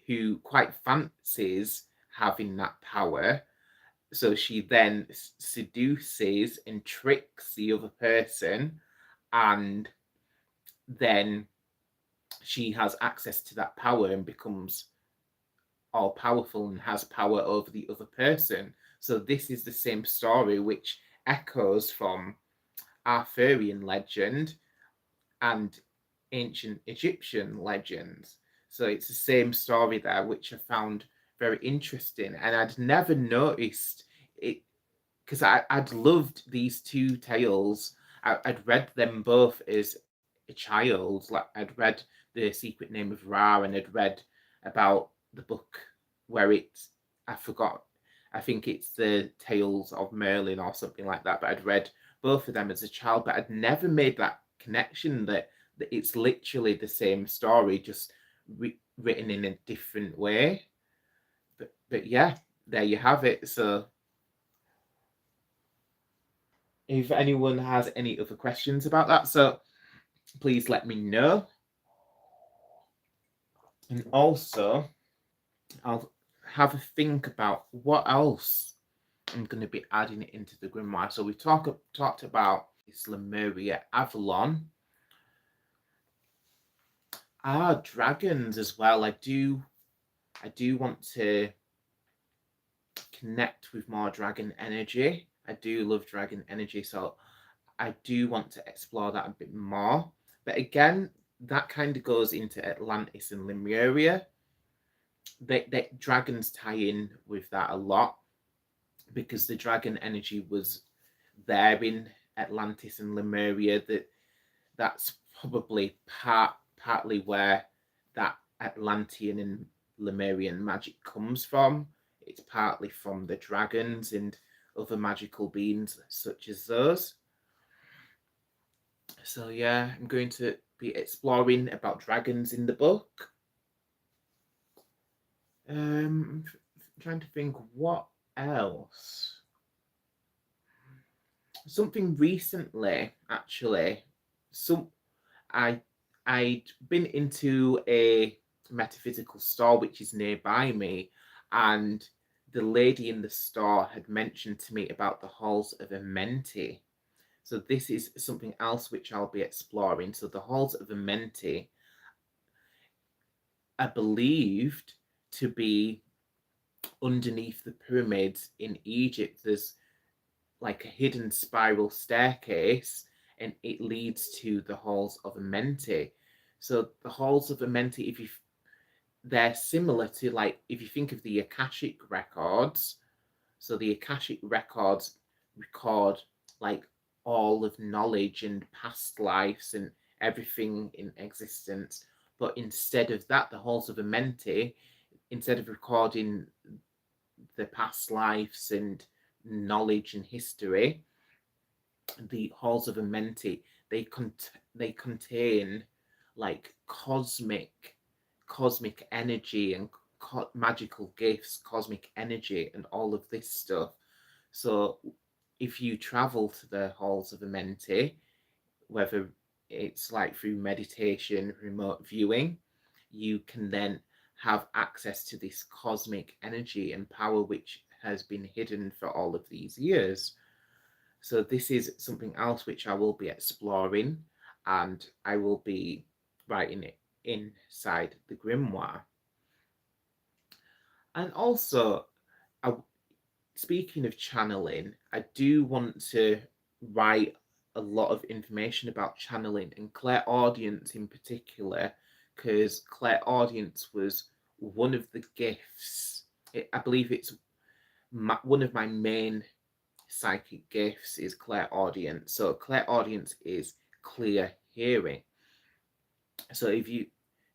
who quite fancies having that power. So she then seduces and tricks the other person, and then she has access to that power and becomes all powerful and has power over the other person. So this is the same story, which echoes from Arthurian legend and ancient Egyptian legends. So it's the same story there, which I found very interesting. And I'd never noticed it, because I'd loved these two tales. I'd read them both as a child. Like, I'd read The Secret Name of Ra, and I'd read about the book where I forgot, I think it's the Tales of Merlin or something like that. But I'd read both of them as a child, but I'd never made that connection that it's literally the same story, just written in a different way. But yeah, there you have it. So if anyone has any other questions about that, so please let me know. And also, I'll have a think about what else I'm going to be adding into the Grimoire. So we talked about this Lemuria, Avalon. Dragons as well. I do want to connect with more dragon energy. I do love dragon energy, so I do want to explore that a bit more. But again, that kind of goes into Atlantis and Lemuria. The dragons tie in with that a lot, because the dragon energy was there in Atlantis and Lemuria. That's probably partly where that Atlantean and Lemurian magic comes from. It's partly from the dragons and other magical beings such as those. So yeah, I'm going to be exploring about dragons in the book. I'm trying to think what else. Something recently, actually. I'd been into a metaphysical store which is nearby me, and the lady in the store had mentioned to me about the halls of Amenti. So this is something else which I'll be exploring. So the halls of Amenti are believed to be underneath the pyramids in Egypt. There's like a hidden spiral staircase, and it leads to the halls of Amenti. So the halls of Amenti, they're similar to, like, if you think of the Akashic records. So the Akashic records record like all of knowledge and past lives and everything in existence. But instead of that, the halls of Amenti, instead of recording the past lives and knowledge and history, the halls of Amenti, they contain like cosmic energy and magical gifts, cosmic energy, and all of this stuff. So if you travel to the halls of Amenti, whether it's like through meditation, remote viewing, you can then have access to this cosmic energy and power which has been hidden for all of these years. So this is something else which I will be exploring, and I will be writing it inside the grimoire. And also, I, speaking of channeling, I do want to write a lot of information about channeling and clairaudience in particular, because clairaudience was one of the gifts. I believe it's one of my main psychic gifts is clairaudience. So clairaudience is clear hearing. So if you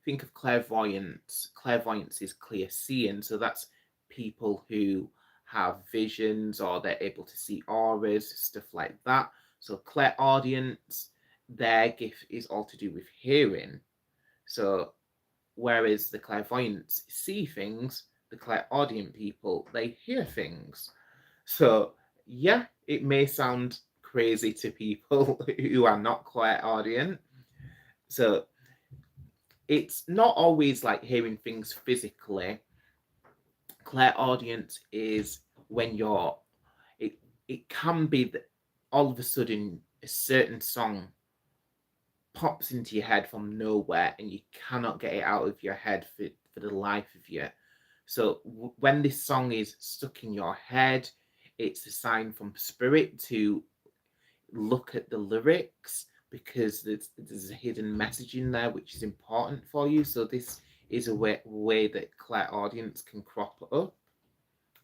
think of clairvoyance, clairvoyance is clear seeing. So that's people who have visions or they're able to see auras, stuff like that. So clairaudience, their gift is all to do with hearing. So whereas the clairvoyants see things, the clairaudient people, they hear things. So yeah, it may sound crazy to people who are not clairaudient. So it's not always like hearing things physically. Clairaudience is when it can be that all of a sudden a certain song pops into your head from nowhere and you cannot get it out of your head for the life of you. So when this song is stuck in your head, it's a sign from spirit to look at the lyrics, because there's a hidden message in there which is important for you. So this is a way that clairaudience can crop up.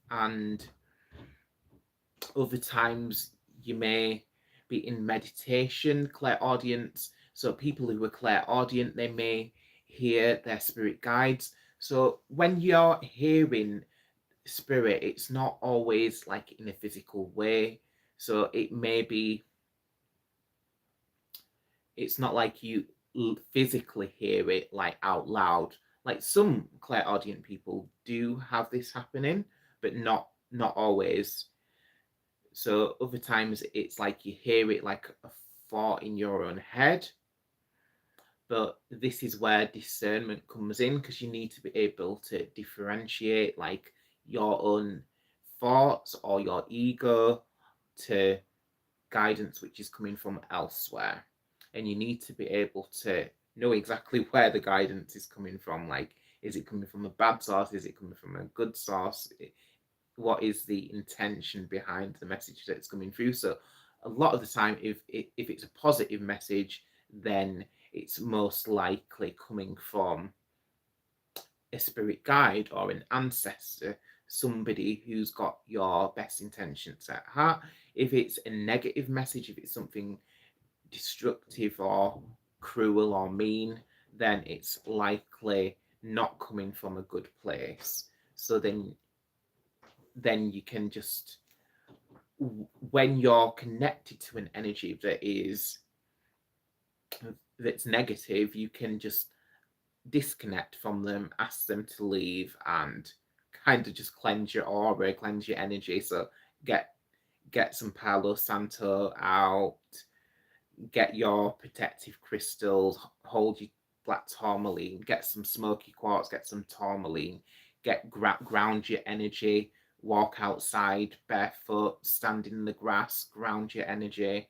And other times you may be in meditation, clairaudience. So people who are clairaudient, they may hear their spirit guides. So when you're hearing spirit, it's not always like in a physical way. So it may be, it's not like you physically hear it like out loud. Like some clairaudient people do have this happening, but not always. So other times it's like you hear it like a thought in your own head. But this is where discernment comes in, because you need to be able to differentiate like your own thoughts or your ego to guidance which is coming from elsewhere. And you need to be able to know exactly where the guidance is coming from. Like, is it coming from a bad source? Is it coming from a good source? What is the intention behind the message that's coming through? So a lot of the time, if it's a positive message, then it's most likely coming from a spirit guide or an ancestor, somebody who's got your best intentions at heart. If it's a negative message, if it's something destructive or cruel or mean, then it's likely not coming from a good place. So then you can just, when you're connected to an energy that's negative, you can just disconnect from them, ask them to leave, and kind of just cleanse your aura, cleanse your energy. So get some Palo Santo out, get your protective crystals, hold your black tourmaline, get some smoky quartz, get some tourmaline, ground your energy, walk outside barefoot, stand in the grass, ground your energy,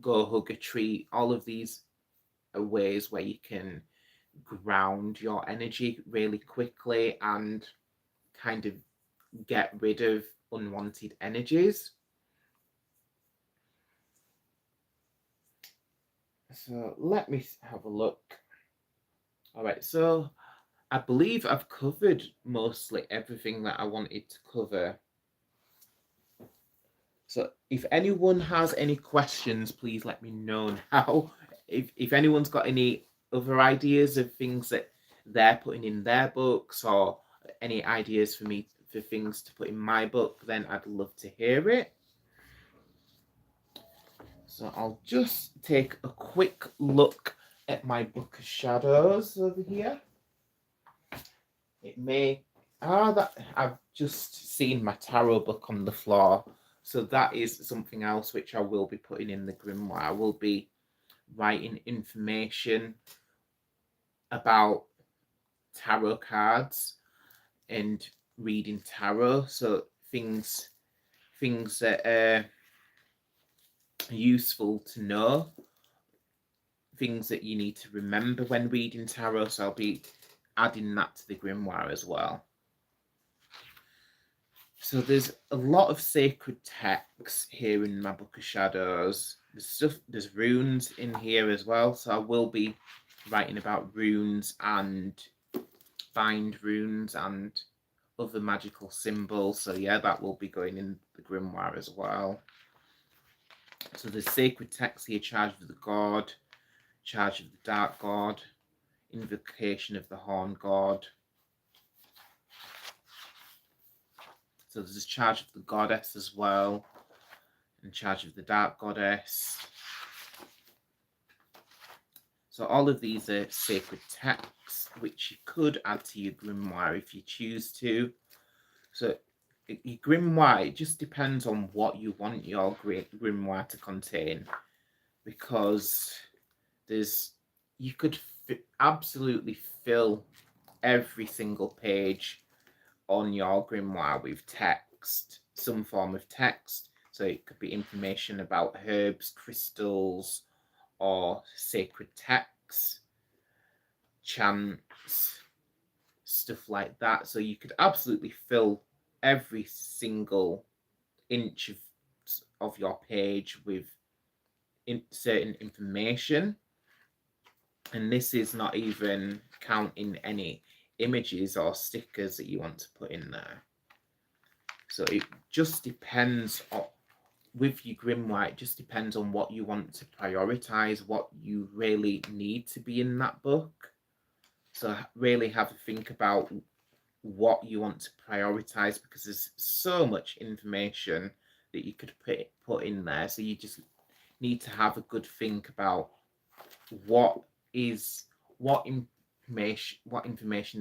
go hug a tree. All of these are ways where you can ground your energy really quickly and kind of get rid of unwanted energies. So let me have a look. All right, so I believe I've covered mostly everything that I wanted to cover. So if anyone has any questions, please let me know now. If anyone's got any other ideas of things that they're putting in their books, or any ideas for me for things to put in my book, then I'd love to hear it. So I'll just take a quick look at my book of shadows over here. It may that I've just seen my tarot book on the floor. So that is something else which I will be putting in the grimoire. I will be writing information about tarot cards and reading tarot. So things that are useful to know, things that you need to remember when reading tarot. So I'll be adding that to the grimoire as well. So there's a lot of sacred texts here in my book of shadows. There's runes in here as well. So I will be writing about runes and bind runes and other magical symbols. So yeah, that will be going in the grimoire as well. So there's sacred texts here: Charge of the God, Charge of the Dark God, Invocation of the Horn God. So there's Charge of the Goddess as well, and Charge of the Dark Goddess. So all of these are sacred texts which you could add to your grimoire if you choose to. So your grimoire, it just depends on what you want your grimoire to contain, because you could absolutely fill every single page on your grimoire with text, some form of text. So it could be information about herbs, crystals, or sacred texts, chants, stuff like that. So you could absolutely fill every single inch of your page with certain information. And this is not even counting any images or stickers that you want to put in there. So it just depends on, with your grimoire, it just depends on what you want to prioritize, what you really need to be in that book. So really have a think about what you want to prioritize, because there's so much information that you could put in there. So you just need to have a good think about what information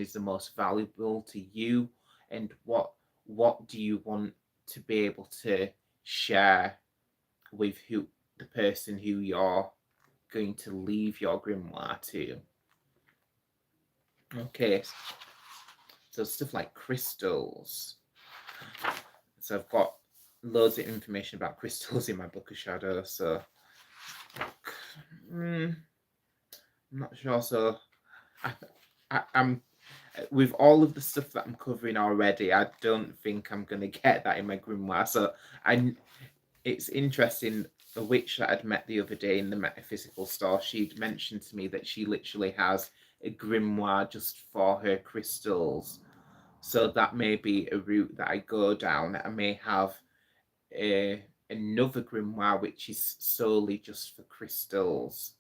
is the most valuable to you, and what do you want to be able to share with the person who you're going to leave your grimoire to. Okay, so stuff like crystals. So I've got loads of information about crystals in my book of shadows. So I'm not sure. So I'm with all of the stuff that I'm covering already, I don't think I'm going to get that in my grimoire. So it's interesting. A witch that I'd met the other day in the metaphysical store, she'd mentioned to me that she literally has a grimoire just for her crystals. So that may be a route that I go down. I may have another grimoire which is solely just for crystals.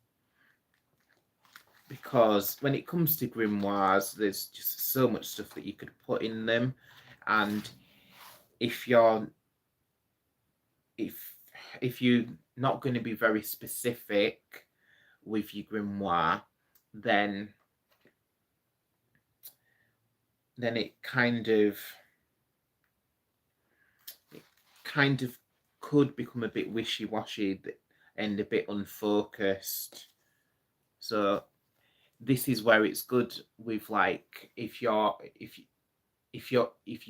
Because when it comes to grimoires, there's just so much stuff that you could put in them. And if you're not going to be very specific with your grimoire, then it kind of could become a bit wishy-washy and a bit unfocused. So this is where it's good with, like, if you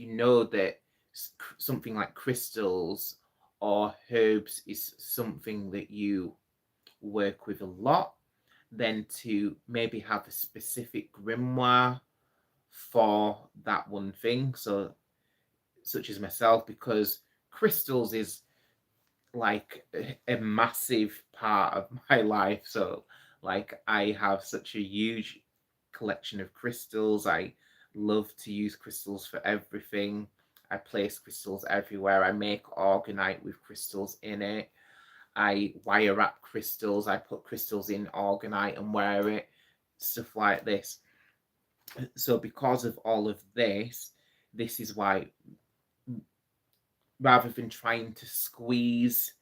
know that something like crystals or herbs is something that you work with a lot, then to maybe have a specific grimoire for that one thing. So such as myself, because crystals is like a massive part of my life. So like I have such a huge collection of crystals. I love to use crystals for everything. I place crystals everywhere. I make organite with crystals in it. I wire wrap crystals. I put crystals in organite and wear it. Stuff like this. So because of all of this is why, rather than trying to squeeze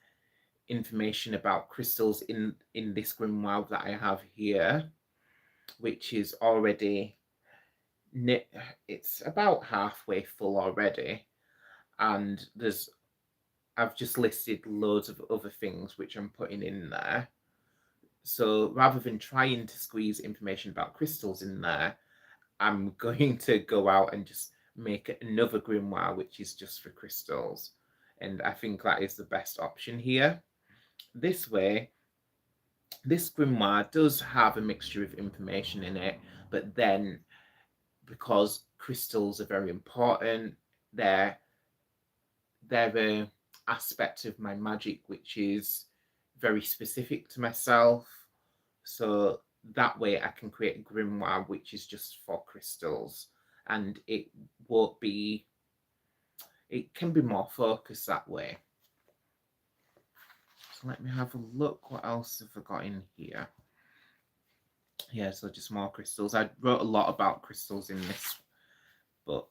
information about crystals in this grimoire that I have here, which is already it's about halfway full already, and I've just listed loads of other things which I'm putting in there. So rather than trying to squeeze information about crystals in there, I'm going to go out and just make another grimoire which is just for crystals. And I think that is the best option here. This way, this grimoire does have a mixture of information in it, but then because crystals are very important, they're an aspect of my magic which is very specific to myself. So that way I can create a grimoire which is just for crystals, and it can be more focused that way. So let me have a look. What else have I got in here? Yeah, so just more crystals. I wrote a lot about crystals in this book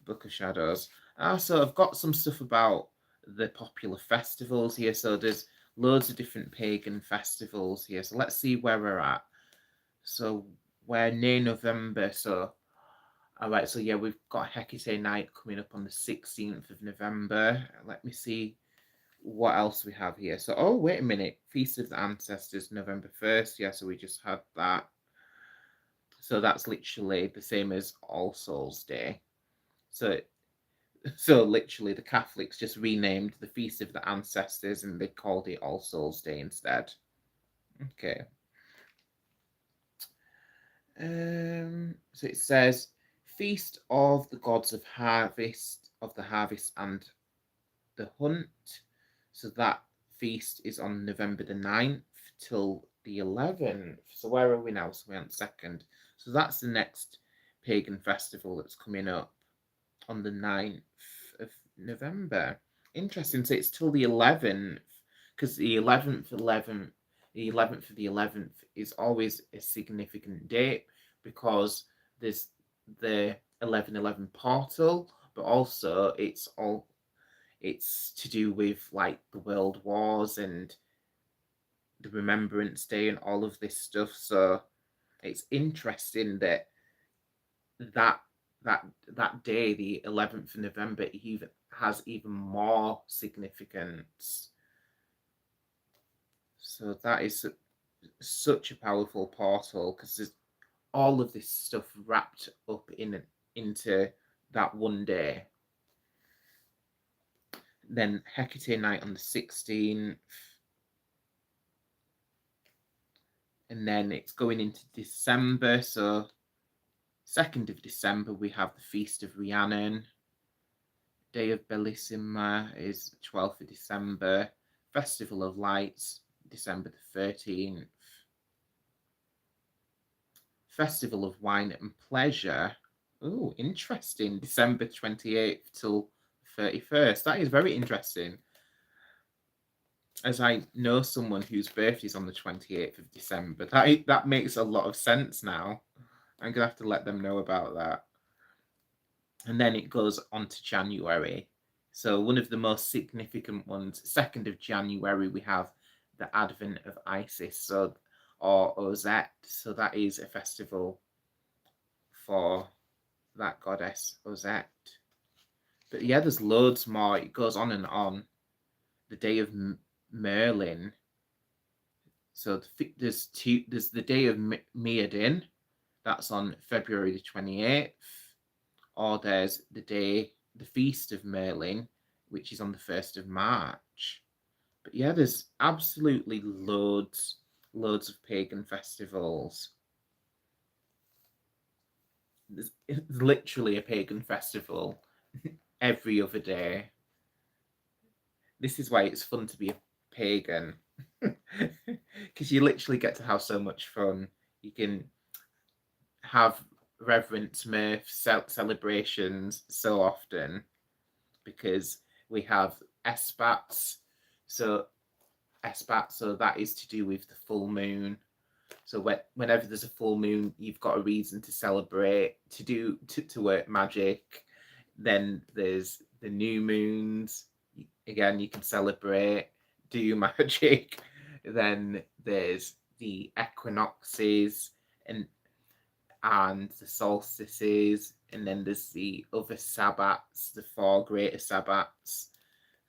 of Shadows. So I've got some stuff about the popular festivals here. So there's loads of different pagan festivals here. So let's see where we're at. So we're near November. So all right, so yeah, we've got Hekatean night coming up on the 16th of November. Let me see what else we have here. So, oh, wait a minute. Feast of the Ancestors, November 1st. Yeah, so we just had that. So that's literally the same as All Souls Day. So literally the Catholics just renamed the Feast of the Ancestors and they called it All Souls Day instead. Okay. So it says Feast of the Gods of Harvest, and the Hunt. So that feast is on November the 9th till the 11th. So where are we now? So we're on 2nd. So that's the next pagan festival that's coming up on the 9th of November. Interesting. So it's till the 11th, because the 11th of the 11th is always a significant date, because there's the 11/11 portal, but also it's to do with like the world wars and the Remembrance Day and all of this stuff. So it's interesting that day, the 11th of November, even has even more significance. So that is such a powerful portal, because there's all of this stuff wrapped up into that one day. Then Hekatean night on the 16th. And then it's going into December. So 2nd of December, we have the Feast of Rhiannon. Day of Bellissima is 12th of December. Festival of Lights, December the 13th. Festival of Wine and Pleasure. Oh, interesting. December 28th till 31st. That is very interesting, as I know someone whose birthday is on the 28th of December. That makes a lot of sense now. I'm going to have to let them know about that. And then it goes on to January. So one of the most significant ones, 2nd of January, we have the Advent of Isis, or Ozet. So that is a festival for that goddess, Ozet. But yeah, there's loads more. It goes on and on. The Day of Merlin. So there's the Day of Meadin. That's on February the 28th. Or there's the Feast of Merlin, which is on the 1st of March. But yeah, there's absolutely loads of pagan festivals. There's literally a pagan festival every other day. This is why it's fun to be a pagan, because you literally get to have so much fun. You can have reverent mirth celebrations so often, because we have Espats. So that is to do with the full moon. So whenever there's a full moon, you've got a reason to celebrate, to work magic. Then there's the new moons. Again, you can celebrate. do magic. Then there's the equinoxes and the solstices, and then there's the other Sabbats, the 4 greater Sabbats.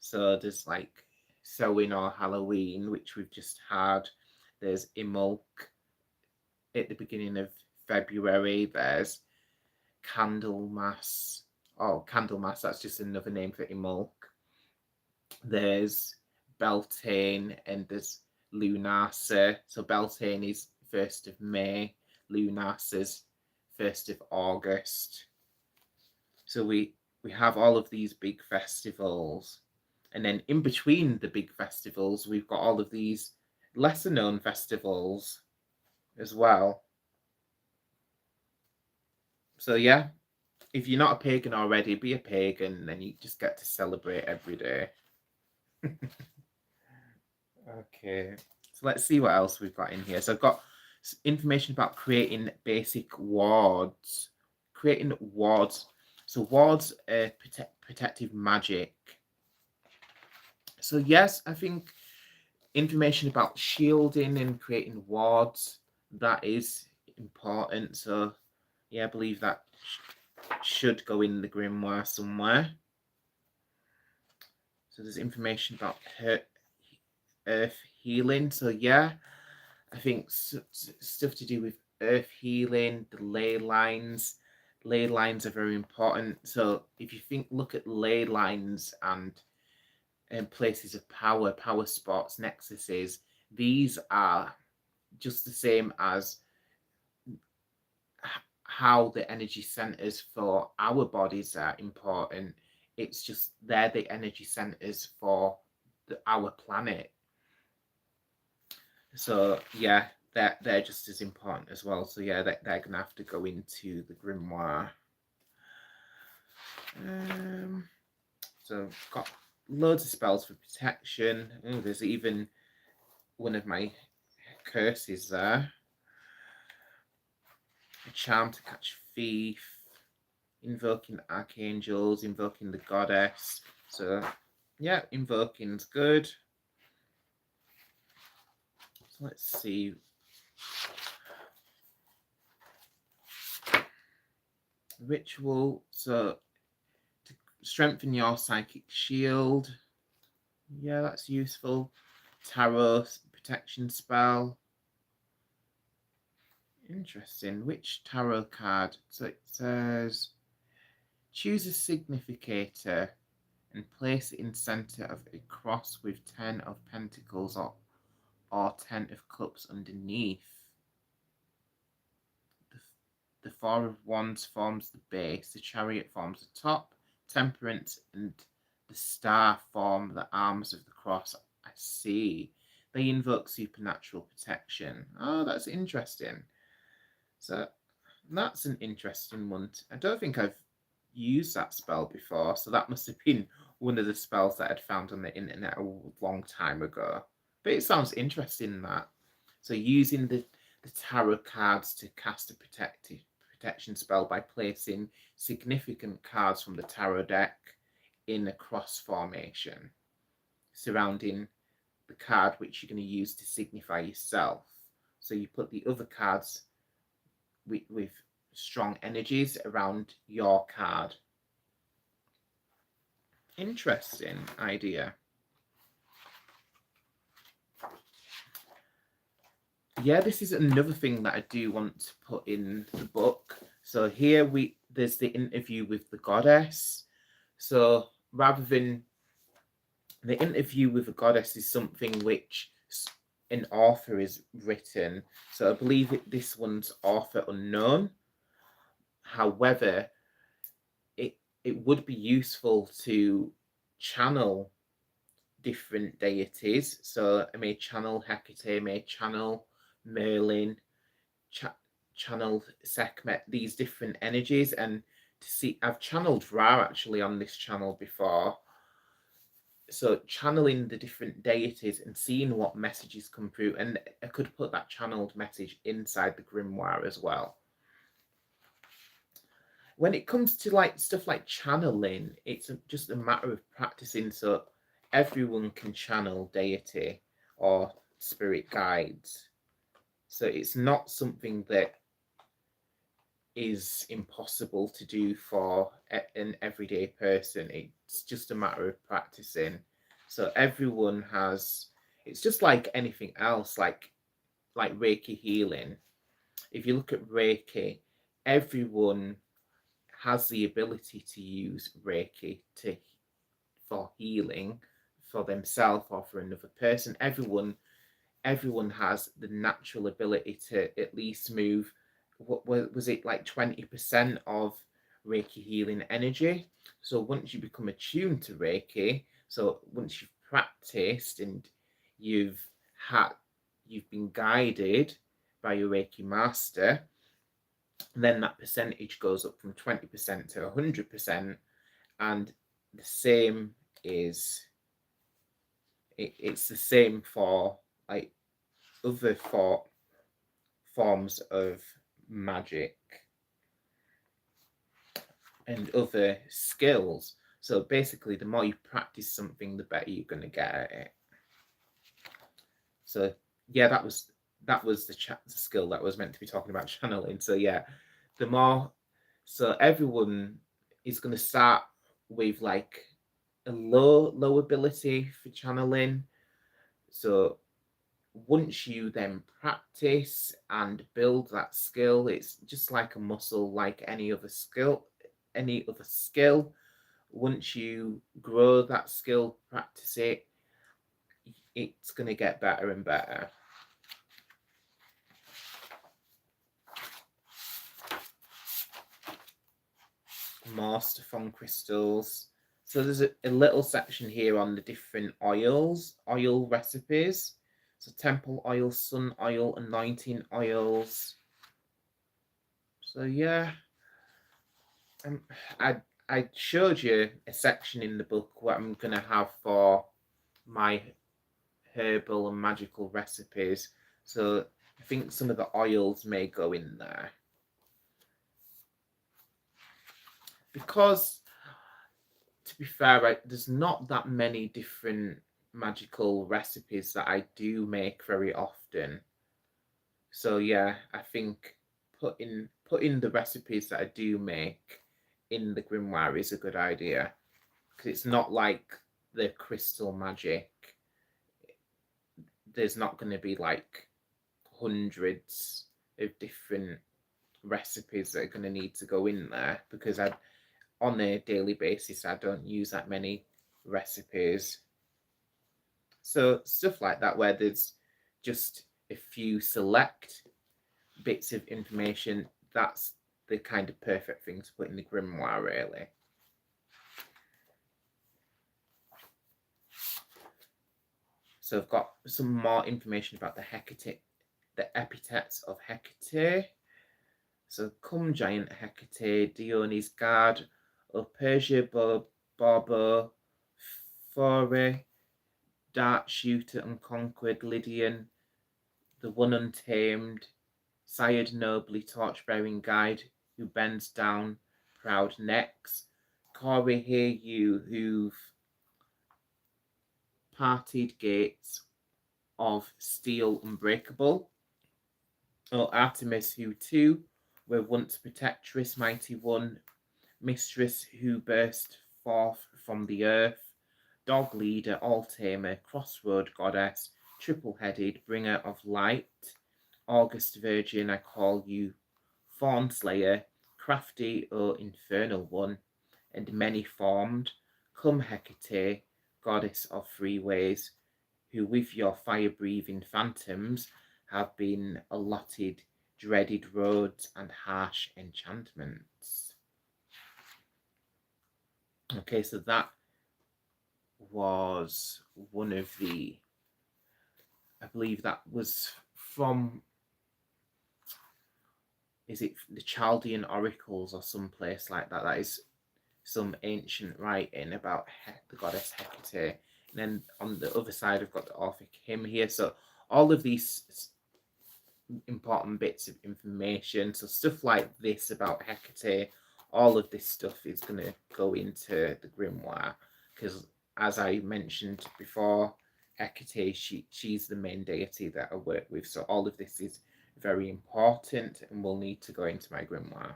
So there's like Samhain or Halloween, which we've just had. There's Imulk at the beginning of February. There's Candlemas. Oh, Candlemas, that's just another name for Imulk. There's Beltane and there's Lunasa. So Beltane is 1st of May, Lunasa's 1st of August. So we have all of these big festivals. And then in between the big festivals, we've got all of these lesser known festivals as well. So yeah, if you're not a pagan already, be a pagan, then you just get to celebrate every day. Okay, so let's see what else we've got in here. So I've got information about creating basic wards. Creating wards. So wards are protective magic. So yes, I think information about shielding and creating wards, that is important. So yeah, I believe that should go in the grimoire somewhere. So there's information about earth healing. So yeah, I think stuff to do with earth healing, the ley lines. Ley lines are very important. So if you look at ley lines and places of power spots, nexuses, these are just the same as how the energy centers for our bodies are important. It's just they're the energy centers for our planet. So yeah, they're just as important as well. So yeah, they're gonna have to go into the grimoire. So got loads of spells for protection. Oh, there's even one of my curses there. A charm to catch thief, invoking archangels, invoking the goddess. So yeah, invoking's good. So let's see. Ritual. So to strengthen your psychic shield. Yeah, that's useful. Tarot protection spell. Interesting. Which tarot card? So it says choose a significator and place it in center of a cross with 10 of pentacles or 10 of cups underneath. The 4 of wands forms the base, the chariot forms the top, temperance and the star form the arms of the cross. I see. They invoke supernatural protection. Oh, that's interesting. So that's an interesting one. I don't think I've used that spell before, so that must have been one of the spells that I'd found on the internet a long time ago. But it sounds interesting, that. So using the tarot cards to cast a protection spell by placing significant cards from the tarot deck in a cross formation surrounding the card which you're going to use to signify yourself. So you put the other cards with strong energies around your card. Interesting idea. Yeah, this is another thing that I do want to put in the book. So here there's the interview with the goddess. So rather than the interview with the goddess is something which an author is written. So I believe this one's author unknown. However, it would be useful to channel different deities. So I may channel Hecate, may channel Merlin, channel Sekhmet, these different energies. And to see, I've channeled Ra actually on this channel before. So channeling the different deities and seeing what messages come through. And I could put that channeled message inside the grimoire as well. When it comes to like stuff like channeling, it's just a matter of practicing. So everyone can channel deity or spirit guides. So it's not something that is impossible to do for an everyday person. It's just a matter of practicing. So everyone has, it's just like anything else, like Reiki healing. If you look at Reiki, everyone has the ability to use Reiki for healing for themselves or for another person. Everyone has the natural ability to at least move, what was it, like 20% of Reiki healing energy. So once you become attuned to Reiki, so once you've practiced and you've been guided by your Reiki master, then that percentage goes up from 20% to 100%. And the same is, it's the same for like other forms of magic and other skills. So basically, the more you practice something, the better you're going to get at it. So yeah, that was the skill that was meant to be talking about, channeling. So yeah, the more, so everyone is going to start with like a low ability for channeling. So once you then practice and build that skill, it's just like a muscle, like any other skill. Once you grow that skill, practice it, it's going to get better and better. Master from crystals. So there's a little section here on the different oil recipes. So temple oil, sun oil, anointing oils. So yeah, I showed you a section in the book what I'm gonna have for my herbal and magical recipes. So I think some of the oils may go in there. Because, to be fair, there's not that many different magical recipes that I do make very often. So yeah, I think putting the recipes that I do make in the grimoire is a good idea, because it's not like the crystal magic. There's not going to be like hundreds of different recipes that are going to need to go in there, because on a daily basis I don't use that many recipes. So stuff like that, where there's just a few select bits of information, that's the kind of perfect thing to put in the grimoire, really. So I've got some more information about the epithets of Hecate. So come giant Hecate, Dione's guard, O Persia Barbo, Fore, dart shooter unconquered, Lydian, the one untamed, sired nobly torch-bearing guide, who bends down proud necks. Corey, hear you who've parted gates of steel unbreakable. O Artemis, who too were once protectress, mighty one, mistress who burst forth from the earth, dog leader, all tamer, crossroad goddess, triple-headed, bringer of light, august virgin, I call you, fawn slayer, crafty, O infernal one, and many-formed, come Hecate, goddess of three ways, who with your fire-breathing phantoms have been allotted dreaded roads and harsh enchantments. Okay, so that was one of the, I believe that was from, is it the Chaldean oracles or some place like that? That is some ancient writing about the goddess Hecate. And then on the other side, I've got the Orphic hymn here. So all of these important bits of information, so stuff like this about Hecate, all of this stuff is going to go into the grimoire, because as I mentioned before, Hecate, she's the main deity that I work with. So all of this is very important and will need to go into my grimoire.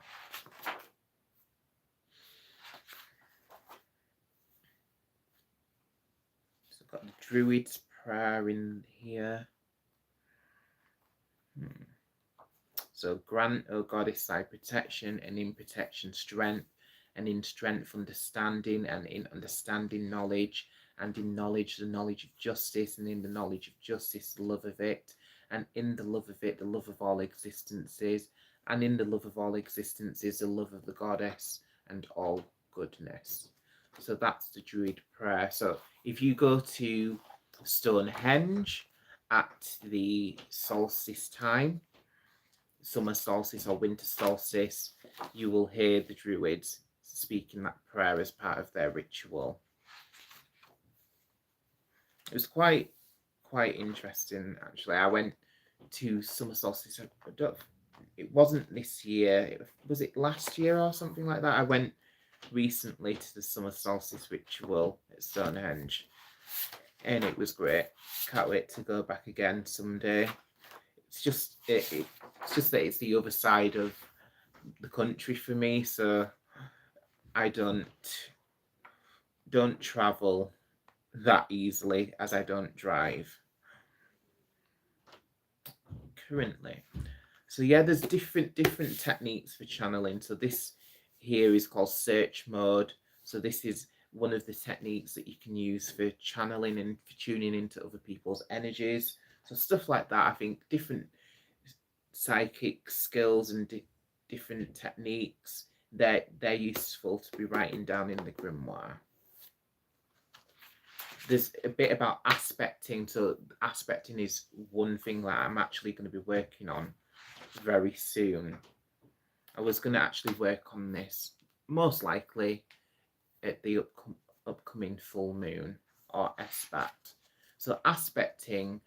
So I've got the Druid's Prayer in here. So grant, O Goddess, thy protection, and in protection strength, and in strength understanding, and in understanding knowledge, and in knowledge the knowledge of justice, and in the knowledge of justice the love of it, and in the love of it the love of all existences, and in the love of all existences the love of the Goddess and all goodness. So that's the Druid prayer. So if you go to Stonehenge at the solstice time, summer solstice or winter solstice, you will hear the Druids speaking that prayer as part of their ritual. It was quite interesting, actually. I went to summer solstice. It wasn't this year. Was it last year or something like that? I went recently to the summer solstice ritual at Stonehenge, and it was great. Can't wait to go back again someday. It's just it's just that it's the other side of the country for me, so I don't travel that easily, as I don't drive currently. So yeah, there's different techniques for channeling. So this here is called search mode. So this is one of the techniques that you can use for channeling and for tuning into other people's energies. So stuff like that. I think different psychic skills and different techniques, they're useful to be writing down in the grimoire. There's a bit about aspecting. So aspecting is one thing that I'm actually going to be working on very soon. I was going to actually work on this most likely at the upcoming full moon or aspect. So aspecting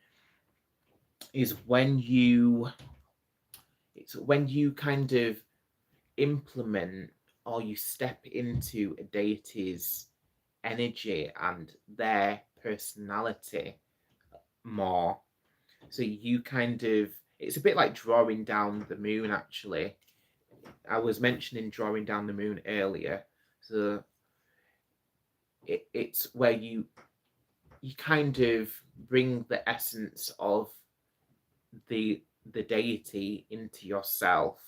is when you kind of implement or you step into a deity's energy and their personality more. So you kind of, it's a bit like drawing down the moon, actually. I was mentioning drawing down the moon earlier. So it's where you kind of bring the essence of the deity into yourself.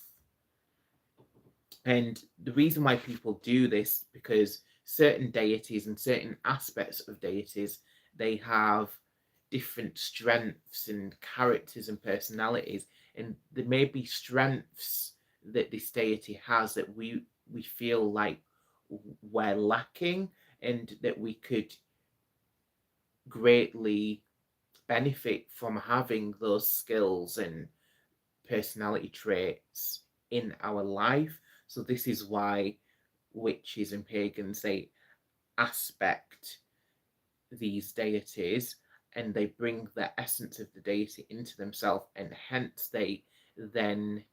And the reason why people do this, because certain deities and certain aspects of deities, they have different strengths and characters and personalities, and there may be strengths that this deity has that we feel like we're lacking, and that we could greatly benefit from having those skills and personality traits in our life. So this is why witches and pagans, they aspect these deities and they bring the essence of the deity into themselves, and hence they then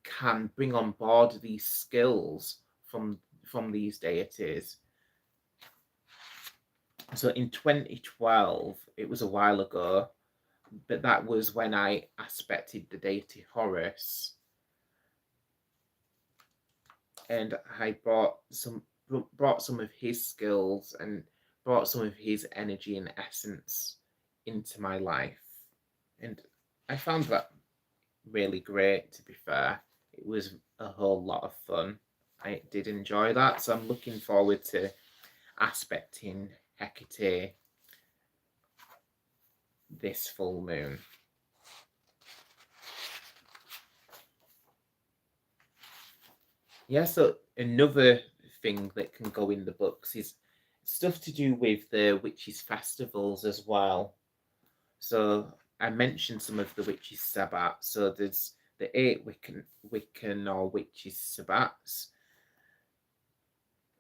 can bring on board these skills from these deities. So in 2012, it was a while ago, but that was when I aspected the deity Horus, and I brought some of his skills and brought some of his energy and essence into my life, and I found that really great. To be fair, it was a whole lot of fun. I did enjoy that, so I'm looking forward to aspecting Hecate this full moon. Yeah, so another thing that can go in the books is stuff to do with the witches' festivals as well. So I mentioned some of the witches' sabbats. So there's the 8 Wiccan or witches' sabbats.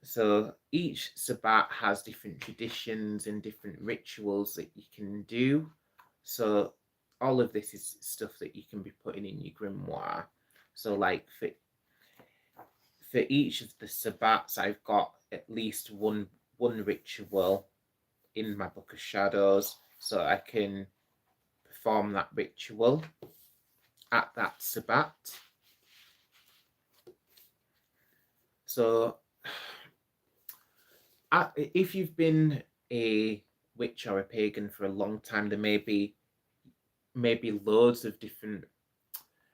So each sabbat has different traditions and different rituals that you can do. So all of this is stuff that you can be putting in your grimoire. So like for each of the sabbats, I've got at least one one ritual in my Book of Shadows, so I can perform that ritual at that Sabbat. So if you've been a witch or a pagan for a long time, there may be loads of different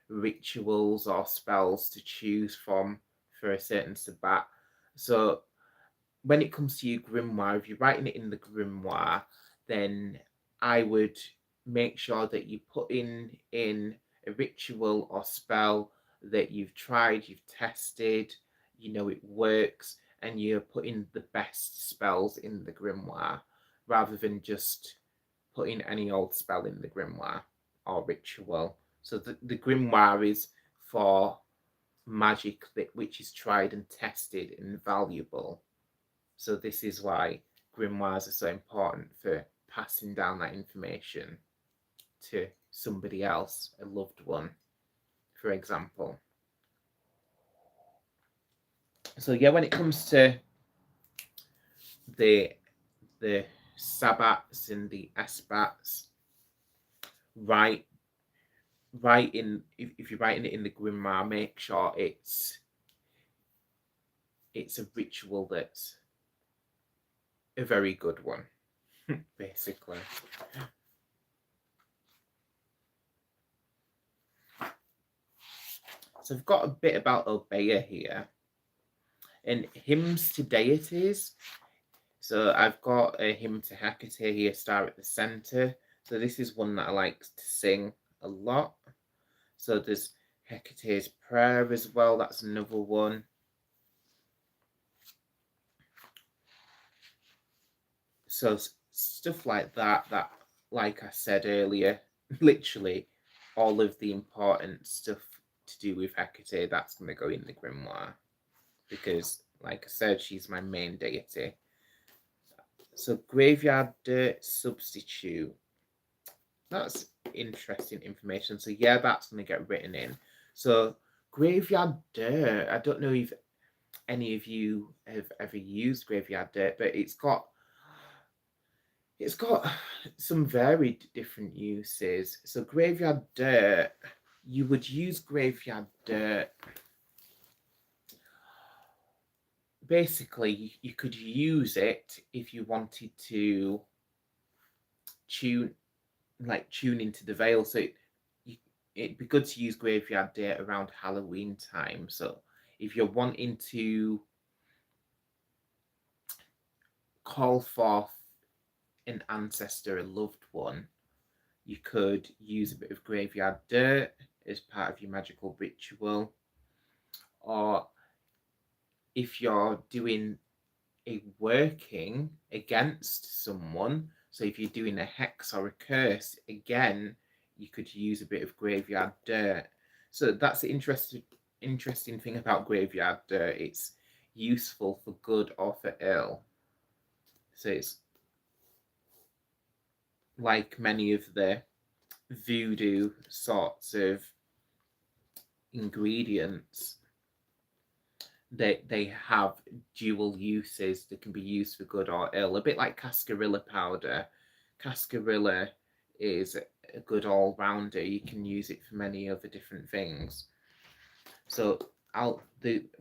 rituals or spells to choose from for a certain Sabbat. So when it comes to your grimoire, if you're writing it in the grimoire, then I would make sure that you put in a ritual or spell that you've tried, you've tested, you know it works, and you're putting the best spells in the grimoire rather than just putting any old spell in the grimoire or ritual. So the grimoire is for magic which is tried and tested and valuable. So this is why grimoires are so important for passing down that information to somebody else, a loved one, for example. So yeah, when it comes to the sabbats and the esbats, if you're writing it in the grimoire, make sure it's a ritual that's a very good one, basically. So I've got a bit about Obeya here. And hymns to deities. So I've got a hymn to Hecate here, star at the centre. So this is one that I like to sing a lot. So there's Hecate's prayer as well. That's another one. So stuff like that, like I said earlier, literally all of the important stuff to do with Hecate, that's going to go in the grimoire. Because, like I said, she's my main deity. So graveyard dirt substitute. That's interesting information. So yeah, that's going to get written in. So graveyard dirt, I don't know if any of you have ever used graveyard dirt, but it's got some varied different uses. So graveyard dirt, you would use graveyard dirt. Basically, you could use it if you wanted to tune into the veil. So it'd be good to use graveyard dirt around Halloween time. So if you're wanting to call forth an ancestor, a loved one, you could use a bit of graveyard dirt as part of your magical ritual. Or if you're doing a working against someone, so if you're doing a hex or a curse, again, you could use a bit of graveyard dirt. So that's the interesting thing about graveyard dirt. It's useful for good or for ill. So it's like many of the voodoo sorts of ingredients, they have dual uses that can be used for good or ill. A bit like cascarilla powder. Cascarilla is a good all-rounder. You can use it for many other different things. So I'll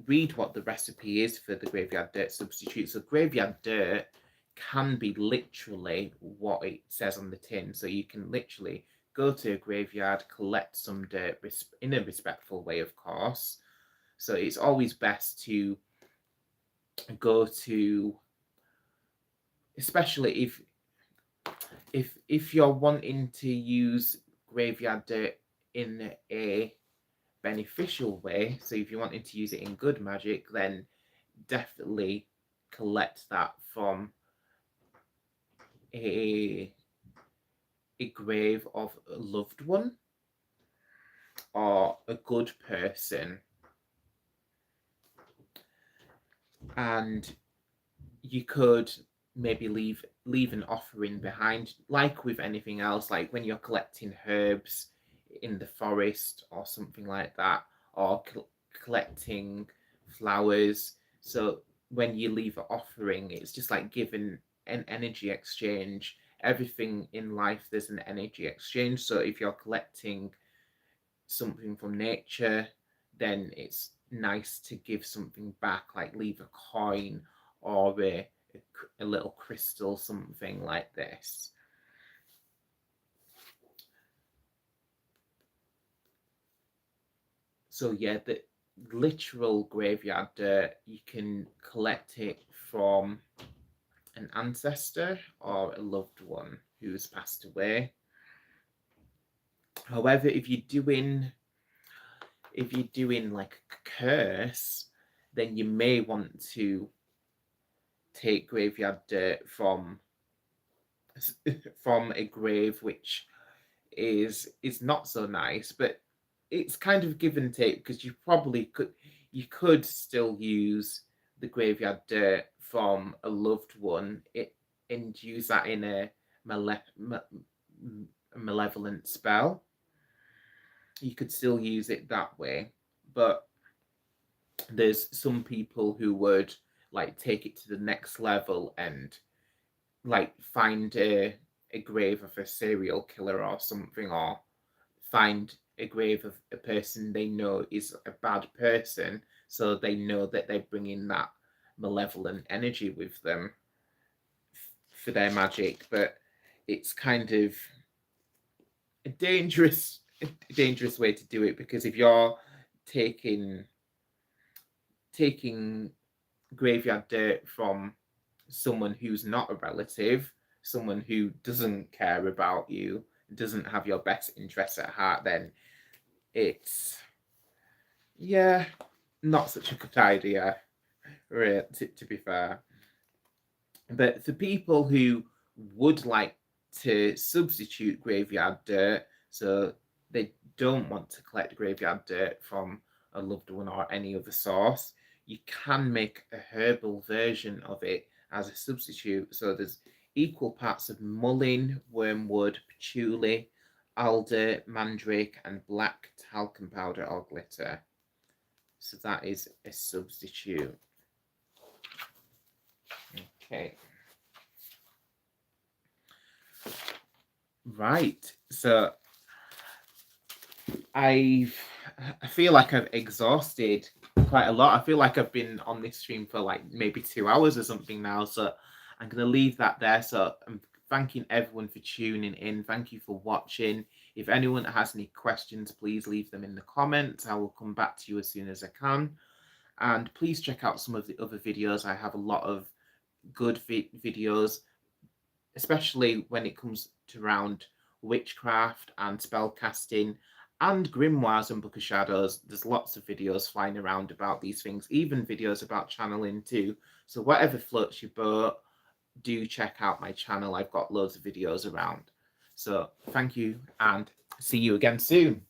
read what the recipe is for the graveyard dirt substitute. So graveyard dirt can be literally what it says on the tin. So you can literally go to a graveyard, collect some dirt in a respectful way, of course. So it's always best to go to, especially if you're wanting to use graveyard dirt in a beneficial way. So if you're wanting to use it in good magic, then definitely collect that from a grave of a loved one or a good person. And you could maybe leave an offering behind, like with anything else, like when you're collecting herbs in the forest or something like that, or collecting flowers. So when you leave an offering, it's just like giving an energy exchange. Everything in life, there's an energy exchange. So if you're collecting something from nature, then it's nice to give something back, like leave a coin or a little crystal, something like this. So yeah, the literal graveyard dirt, you can collect it from an ancestor or a loved one who's passed away. However, if you're doing like a curse, then you may want to take graveyard dirt from a grave which is not so nice, but it's kind of give and take, because you could still use the graveyard dirt from a loved one and use that in a malevolent spell. You could still use it that way, but there's some people who would like take it to the next level and like find a grave of a serial killer or something, or find a grave of a person they know is a bad person, so they know that they're bringing that malevolent energy with them for their magic. But it's kind of a dangerous way to do it, because if you're taking graveyard dirt from someone who's not a relative, someone who doesn't care about you, doesn't have your best interests at heart, then it's, yeah, not such a good idea, really, to be fair. But for people who would like to substitute graveyard dirt, so they don't want to collect graveyard dirt from a loved one or any other source, you can make a herbal version of it as a substitute. So there's equal parts of mullein, wormwood, patchouli, alder, mandrake, and black talcum powder or glitter. So that is a substitute. Okay. Right. So I feel like I've exhausted quite a lot. I feel like I've been on this stream for like maybe 2 hours or something now. So I'm going to leave that there. So I'm thanking everyone for tuning in. Thank you for watching. If anyone has any questions, please leave them in the comments. I will come back to you as soon as I can. And please check out some of the other videos. I have a lot of good videos, especially when it comes to around witchcraft and spellcasting and grimoires and Book of Shadows. There's lots of videos flying around about these things, even videos about channeling too. So whatever floats your boat, do check out my channel. I've got loads of videos around. So thank you, and see you again soon.